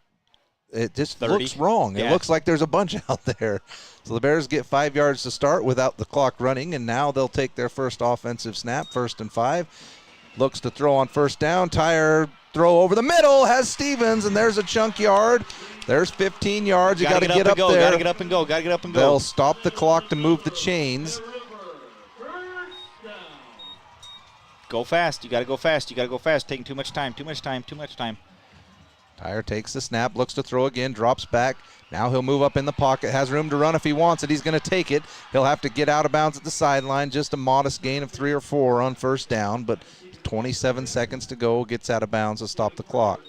it just 30. looks wrong. Yeah. It looks like there's a bunch out there. So the Bears get 5 yards to start without the clock running, and now they'll take their first offensive snap, 1st and 5. Looks to throw on 1st down. Tire throw over the middle has Stevens, and there's a chunk yard. There's 15 yards. You got to get up there. Got to get up and go. Got to get up and go. They'll stop the clock to move the chains. Go fast. You got to go fast. You got to go fast. Taking too much time. Too much time. Tire takes the snap, looks to throw again, drops back. Now he'll move up in the pocket, has room to run if he wants it. He's going to take it. He'll have to get out of bounds at the sideline. Just a modest gain of 3 or 4 on 1st down, but 27 seconds to go, gets out of bounds to stop the clock.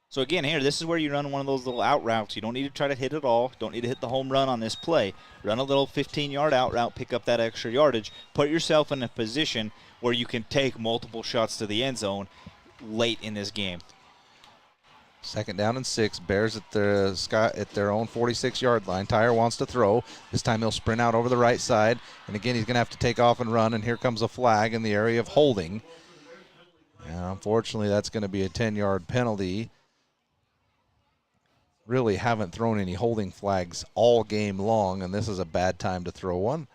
So again, here, this is where you run one of those little out routes. You don't need to try to hit it all. Don't need to hit the home run on this play. Run a little 15-yard out route, pick up that extra yardage. Put yourself in a position where you can take multiple shots to the end zone late in this game. 2nd down and 6. Bears at their own 46-yard line. Tire wants to throw. This time he'll sprint out over the right side. And again, he's going to have to take off and run. And here comes a flag in the area of holding. And unfortunately, that's going to be a 10-yard penalty. Really haven't thrown any holding flags all game long, and this is a bad time to throw one.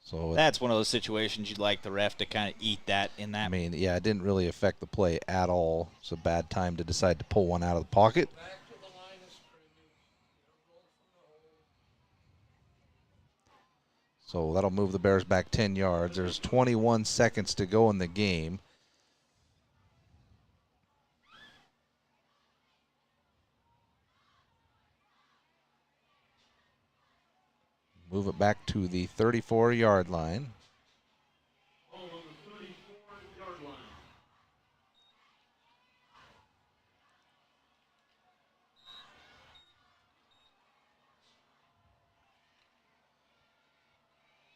So that's one of those situations you'd like the ref to kind of eat that in that. I mean, yeah, it didn't really affect the play at all. It's a bad time to decide to pull one out of the pocket. So that'll move the Bears back 10 yards. There's 21 seconds to go in the game. Move it back to the 34-yard line.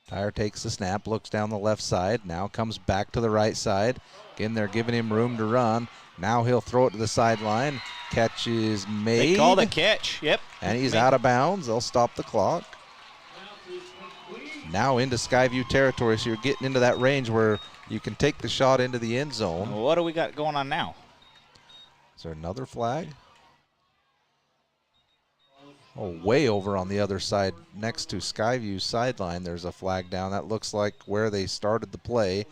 Tire takes the snap, looks down the left side, now comes back to the right side. Again, they're giving him room to run. Now he'll throw it to the sideline. Catch is made. They call the catch, yep. And he's out of bounds. They'll stop the clock. Now into Skyview territory, so you're getting into that range where you can take the shot into the end zone. Well, what do we got going on now? Is there another flag? Oh, way over on the other side next to Skyview's sideline, there's a flag down. That looks like where they started the play.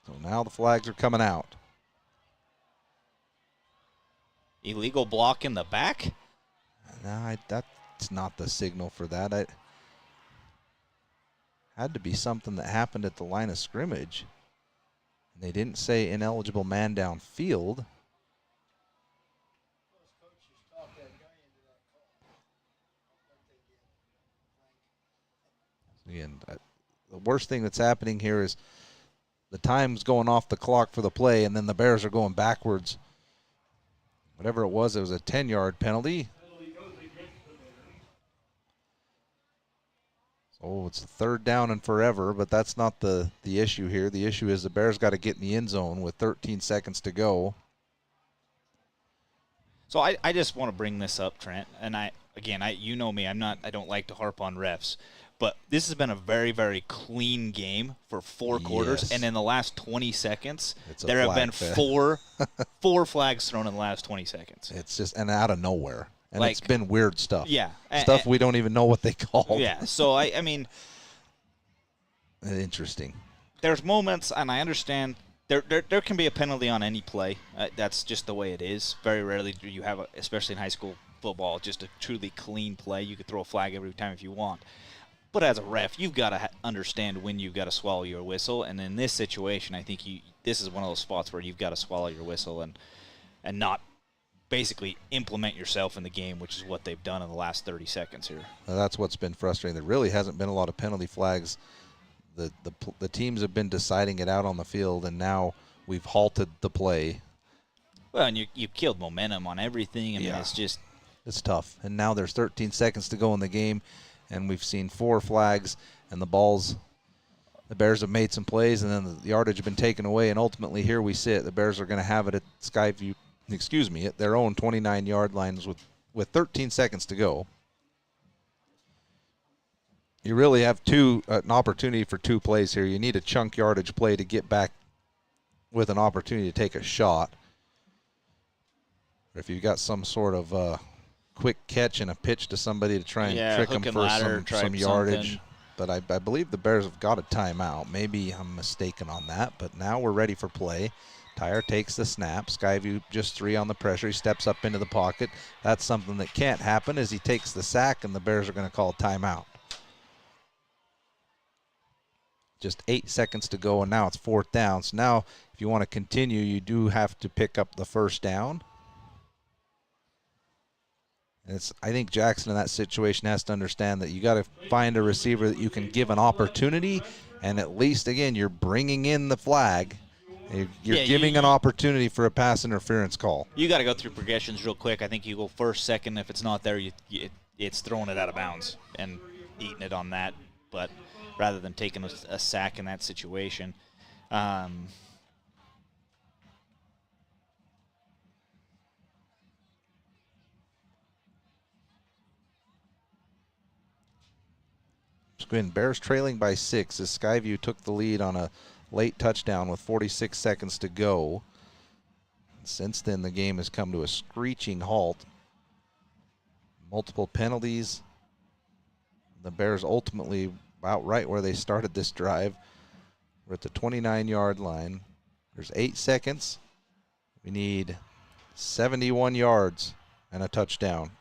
So now the flags are coming out. Illegal block in the back? No, It's not the signal for that. It had to be something that happened at the line of scrimmage. They didn't say ineligible man downfield. Again, the worst thing that's happening here is the time's going off the clock for the play, and then the Bears are going backwards. Whatever it was a 10-yard penalty. So it's 3rd down and forever, but that's not the issue here. The issue is the Bears got to get in the end zone with 13 seconds to go. So I just want to bring this up, Trent, and you know me, I don't like to harp on refs. But this has been a very, very clean game for 4 quarters, and in the last 20 seconds, there have been four flags thrown in the last 20 seconds. It's just and out of nowhere, and it's been weird stuff. Yeah, stuff we don't even know what they call. Yeah, so I mean, interesting. There's moments, and I understand there can be a penalty on any play. That's just the way it is. Very rarely do you have, especially in high school football, just a truly clean play. You could throw a flag every time if you want. But as a ref, you've got to understand when you've got to swallow your whistle. And in this situation, I think this is one of those spots where you've got to swallow your whistle and not basically implement yourself in the game, which is what they've done in the last 30 seconds here. That's what's been frustrating. There really hasn't been a lot of penalty flags. The teams have been deciding it out on the field, and now we've halted the play. Well, and you killed momentum on everything. I mean, it's tough. And now there's 13 seconds to go in the game. And we've seen 4 flags, and the Bears have made some plays, and then the yardage has been taken away, and ultimately here we sit. The Bears are going to have it at at their own 29-yard lines with 13 seconds to go. You really have an opportunity for 2 plays here. You need a chunk yardage play to get back with an opportunity to take a shot. Or if you've got some sort of quick catch and a pitch to somebody to try and trick them for some yardage. But I believe the Bears have got a timeout. Maybe I'm mistaken on that, but now we're ready for play. Tyre takes the snap. Skyview just 3 on the pressure. He steps up into the pocket. That's something that can't happen as he takes the sack, and the Bears are going to call a timeout. Just 8 seconds to go, and now it's 4th down. So now if you want to continue, you do have to pick up the 1st down. I think Jackson in that situation has to understand that you got to find a receiver that you can give an opportunity, and at least, again, you're bringing in the flag. You're giving an opportunity for a pass interference call. You got to go through progressions real quick. I think you go 1st, 2nd. If it's not there, it's throwing it out of bounds and eating it on that. But rather than taking a sack in that situation, Bears trailing by 6 as Skyview took the lead on a late touchdown with 46 seconds to go. Since then, the game has come to a screeching halt. Multiple penalties. The Bears ultimately about right where they started this drive. We're at the 29-yard line. There's 8 seconds. We need 71 yards and a touchdown.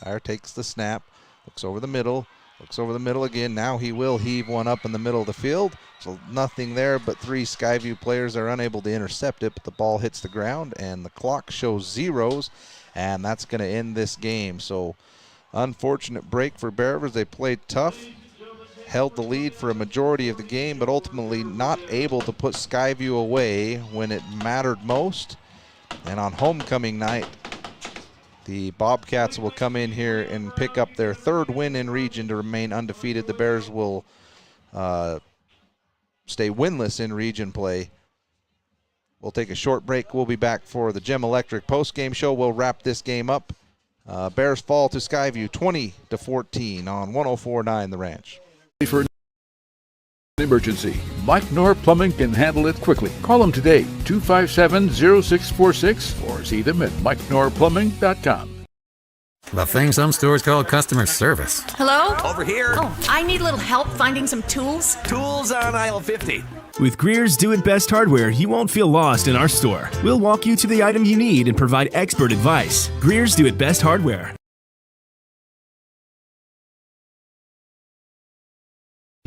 Tyre takes the snap, looks over the middle. Looks over the middle again. Now he will heave one up in the middle of the field. So nothing there, but 3 Skyview players are unable to intercept it, but the ball hits the ground, and the clock shows zeros, and that's going to end this game. So unfortunate break for Bear Rivers. They played tough, held the lead for a majority of the game, but ultimately not able to put Skyview away when it mattered most. And on homecoming night, the Bobcats will come in here and pick up their 3rd win in region to remain undefeated. The Bears will stay winless in region play. We'll take a short break. We'll be back for the Gem Electric postgame show. We'll wrap this game up. Bears fall to Skyview 20-14 on 104.9 The Ranch. For an emergency, Mike Knorr Plumbing can handle it quickly. Call him today, 257-0646, or see them at MikeKnorrPlumbing.com. The thing some stores call customer service. Hello? Over here. Oh, I need a little help finding some tools. Tools on aisle 50. With Greer's Do It Best hardware, you won't feel lost in our store. We'll walk you to the item you need and provide expert advice. Greer's Do It Best hardware.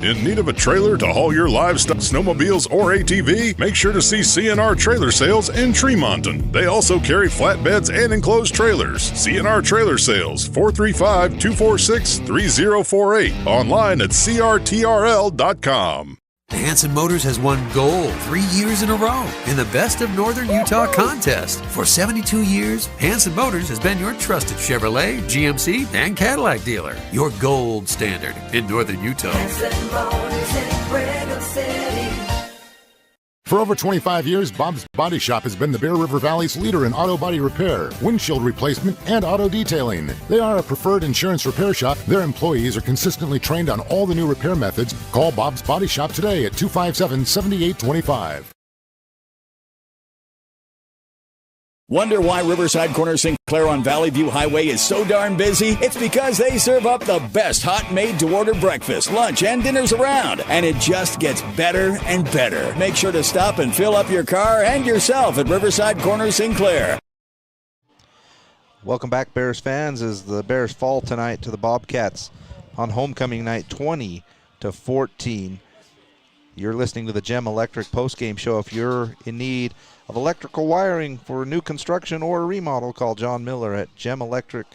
In need of a trailer to haul your livestock, snowmobiles, or ATV? Make sure to see CNR Trailer Sales in Tremonton. They also carry flatbeds and enclosed trailers. CNR Trailer Sales, 435-246-3048. Online at crtrl.com. Hanson Motors has won gold 3 years in a row in the Best of Northern Utah contest. For 72 years, Hanson Motors has been your trusted Chevrolet, GMC, and Cadillac dealer. Your gold standard in Northern Utah. Hanson Motors in Brigham City. For over 25 years, Bob's Body Shop has been the Bear River Valley's leader in auto body repair, windshield replacement, and auto detailing. They are a preferred insurance repair shop. Their employees are consistently trained on all the new repair methods. Call Bob's Body Shop today at 257-7825. Wonder why Riverside Corner Sinclair on Valley View Highway is so darn busy? It's because they serve up the best hot made-to-order breakfast, lunch, and dinners around. And it just gets better and better. Make sure to stop and fill up your car and yourself at Riverside Corner Sinclair. Welcome back, Bears fans, as the Bears fall tonight to the Bobcats on homecoming night 20-14. You're listening to the Gem Electric postgame show. If you're in need of electrical wiring for new construction or a remodel, call John Miller at Gem Electric,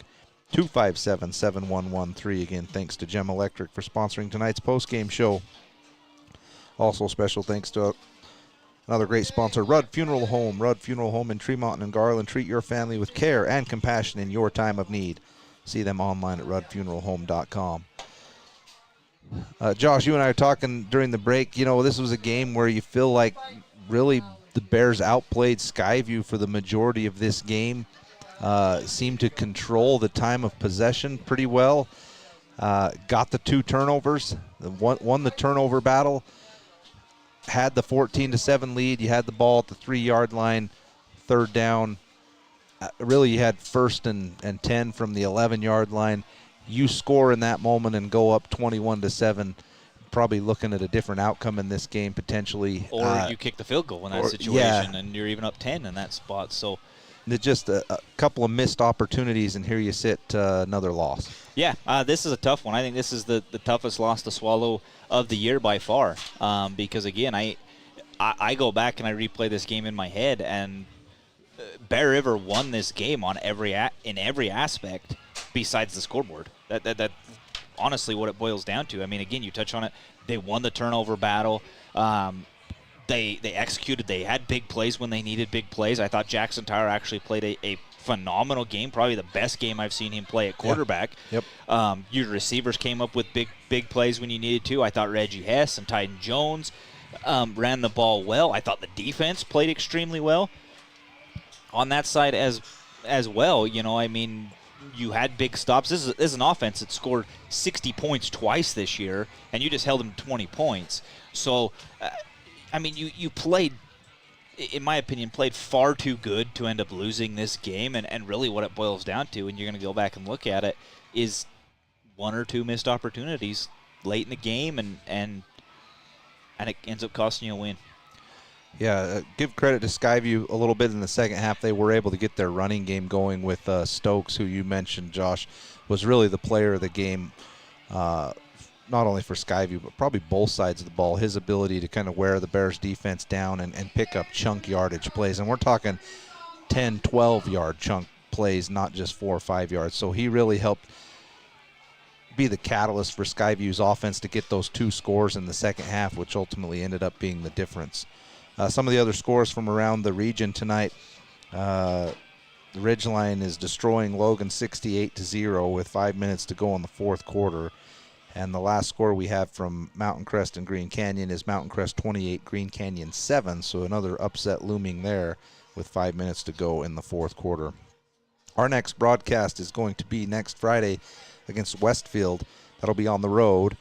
257-7113. Again, thanks to Gem Electric for sponsoring tonight's postgame show. Also, special thanks to another great sponsor, Rudd Funeral Home. Rudd Funeral Home in Tremont and Garland. Treat your family with care and compassion in your time of need. See them online at ruddfuneralhome.com. Josh, you and I were talking during the break. You know, this was a game where you feel like really the Bears outplayed Skyview for the majority of this game. Seemed to control the time of possession pretty well. Got the 2 turnovers, won the turnover battle, had the 14-7 lead. You had the ball at the 3-yard line, 3rd down. Really, you had 1st and 10 from the 11-yard line. You score in that moment and go up 21-7. Probably looking at a different outcome in this game potentially. Or you kick the field goal in that situation, and you're even up 10 in that spot. So just a couple of missed opportunities, and here you sit, another loss. Yeah, this is a tough one. I think this is the toughest loss to swallow of the year by far. Because again, I go back and I replay this game in my head, and Bear River won this game on in every aspect besides the scoreboard. That honestly what it boils down to. I mean, again, you touch on it. They won the turnover battle. They executed. They had big plays when they needed big plays. I thought Jackson Tyler actually played a phenomenal game, probably the best game I've seen him play at quarterback. Yep. Your receivers came up with big plays when you needed to. I thought Reggie Hess and Tyden Jones ran the ball well. I thought the defense played extremely well on that side as well. You know, I mean, you had big stops. This is an offense that scored 60 points twice this year, and you just held them to 20 points. So, I mean, you played, in my opinion, played far too good to end up losing this game, and really what it boils down to, and you're going to go back and look at it, is 1 or 2 missed opportunities late in the game, and it ends up costing you a win. Yeah, give credit to Skyview a little bit in the second half. They were able to get their running game going with Stokes, who you mentioned, Josh, was really the player of the game, not only for Skyview, but probably both sides of the ball. His ability to kind of wear the Bears defense down and pick up chunk yardage plays. And we're talking 10, 12-yard chunk plays, not just 4 or 5 yards. So he really helped be the catalyst for Skyview's offense to get those 2 scores in the second half, which ultimately ended up being the difference. Some of the other scores from around the region tonight, the Ridgeline is destroying Logan 68-0 with 5 minutes to go in the 4th quarter. And the last score we have from Mountain Crest and Green Canyon is Mountain Crest 28, Green Canyon 7. So another upset looming there with 5 minutes to go in the 4th quarter. Our next broadcast is going to be next Friday against Westfield. That'll be on the road.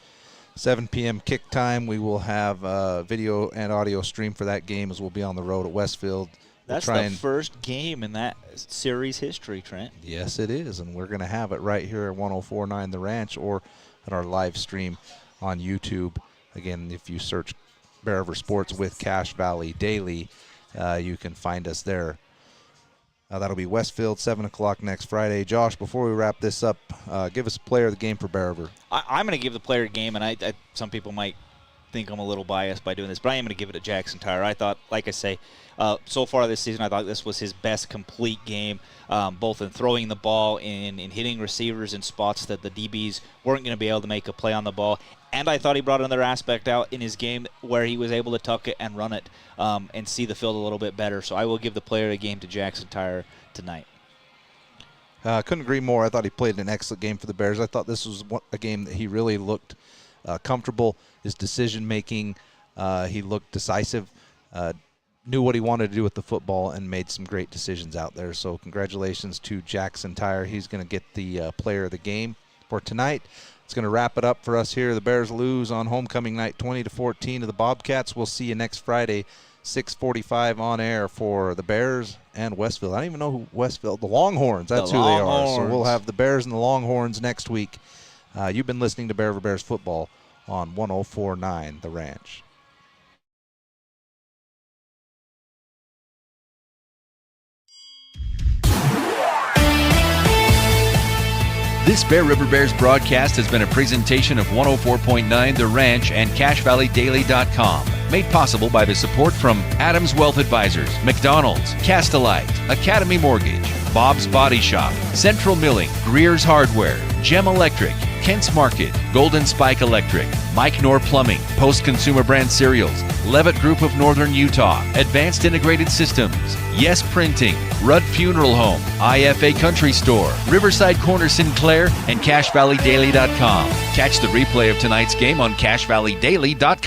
7 p.m. kick time. We will have video and audio stream for that game as we'll be on the road at Westfield. That's the first game in that series history, Trent. Yes, it is, and we're going to have it right here at 104.9 The Ranch or at our live stream on YouTube. Again, if you search Bear River Sports with Cache Valley Daily, you can find us there. That'll be Westfield, 7 o'clock next Friday. Josh, before we wrap this up, give us a player of the game for Bear River. I'm going to give the player of the game, and I some people might think I'm a little biased by doing this, but I am going to give it to Jackson Tyre. I thought, like I say, so far this season, I thought this was his best complete game, both in throwing the ball and in hitting receivers in spots that the DBs weren't going to be able to make a play on the ball. And I thought he brought another aspect out in his game where he was able to tuck it and run it and see the field a little bit better. So I will give the player of the game to Jackson Tyre tonight. Couldn't agree more. I thought he played an excellent game for the Bears. I thought this was a game that he really looked comfortable. His decision-making, he looked decisive, knew what he wanted to do with the football, and made some great decisions out there. So congratulations to Jackson Tyre. He's going to get the player of the game for tonight. It's going to wrap it up for us here. The Bears lose on homecoming night 20-14 to the Bobcats. We'll see you next Friday, 6:45 on air for the Bears and Westfield. I don't even know who Westfield, the Longhorns, that's who they are. So we'll have the Bears and the Longhorns next week. You've been listening to Bear River Bears football on 104.9 The Ranch. This Bear River Bears broadcast has been a presentation of 104.9 The Ranch and CashValleyDaily.com. Made possible by the support from Adams Wealth Advisors, McDonald's, Castelite, Academy Mortgage, Bob's Body Shop, Central Milling, Greer's Hardware, Gem Electric, Kent's Market, Golden Spike Electric, Mike Knorr Plumbing, Post Consumer Brand Cereals, Levitt Group of Northern Utah, Advanced Integrated Systems, Yes Printing, Rudd Funeral Home, IFA Country Store, Riverside Corner Sinclair, and CashValleyDaily.com. Catch the replay of tonight's game on CashValleyDaily.com.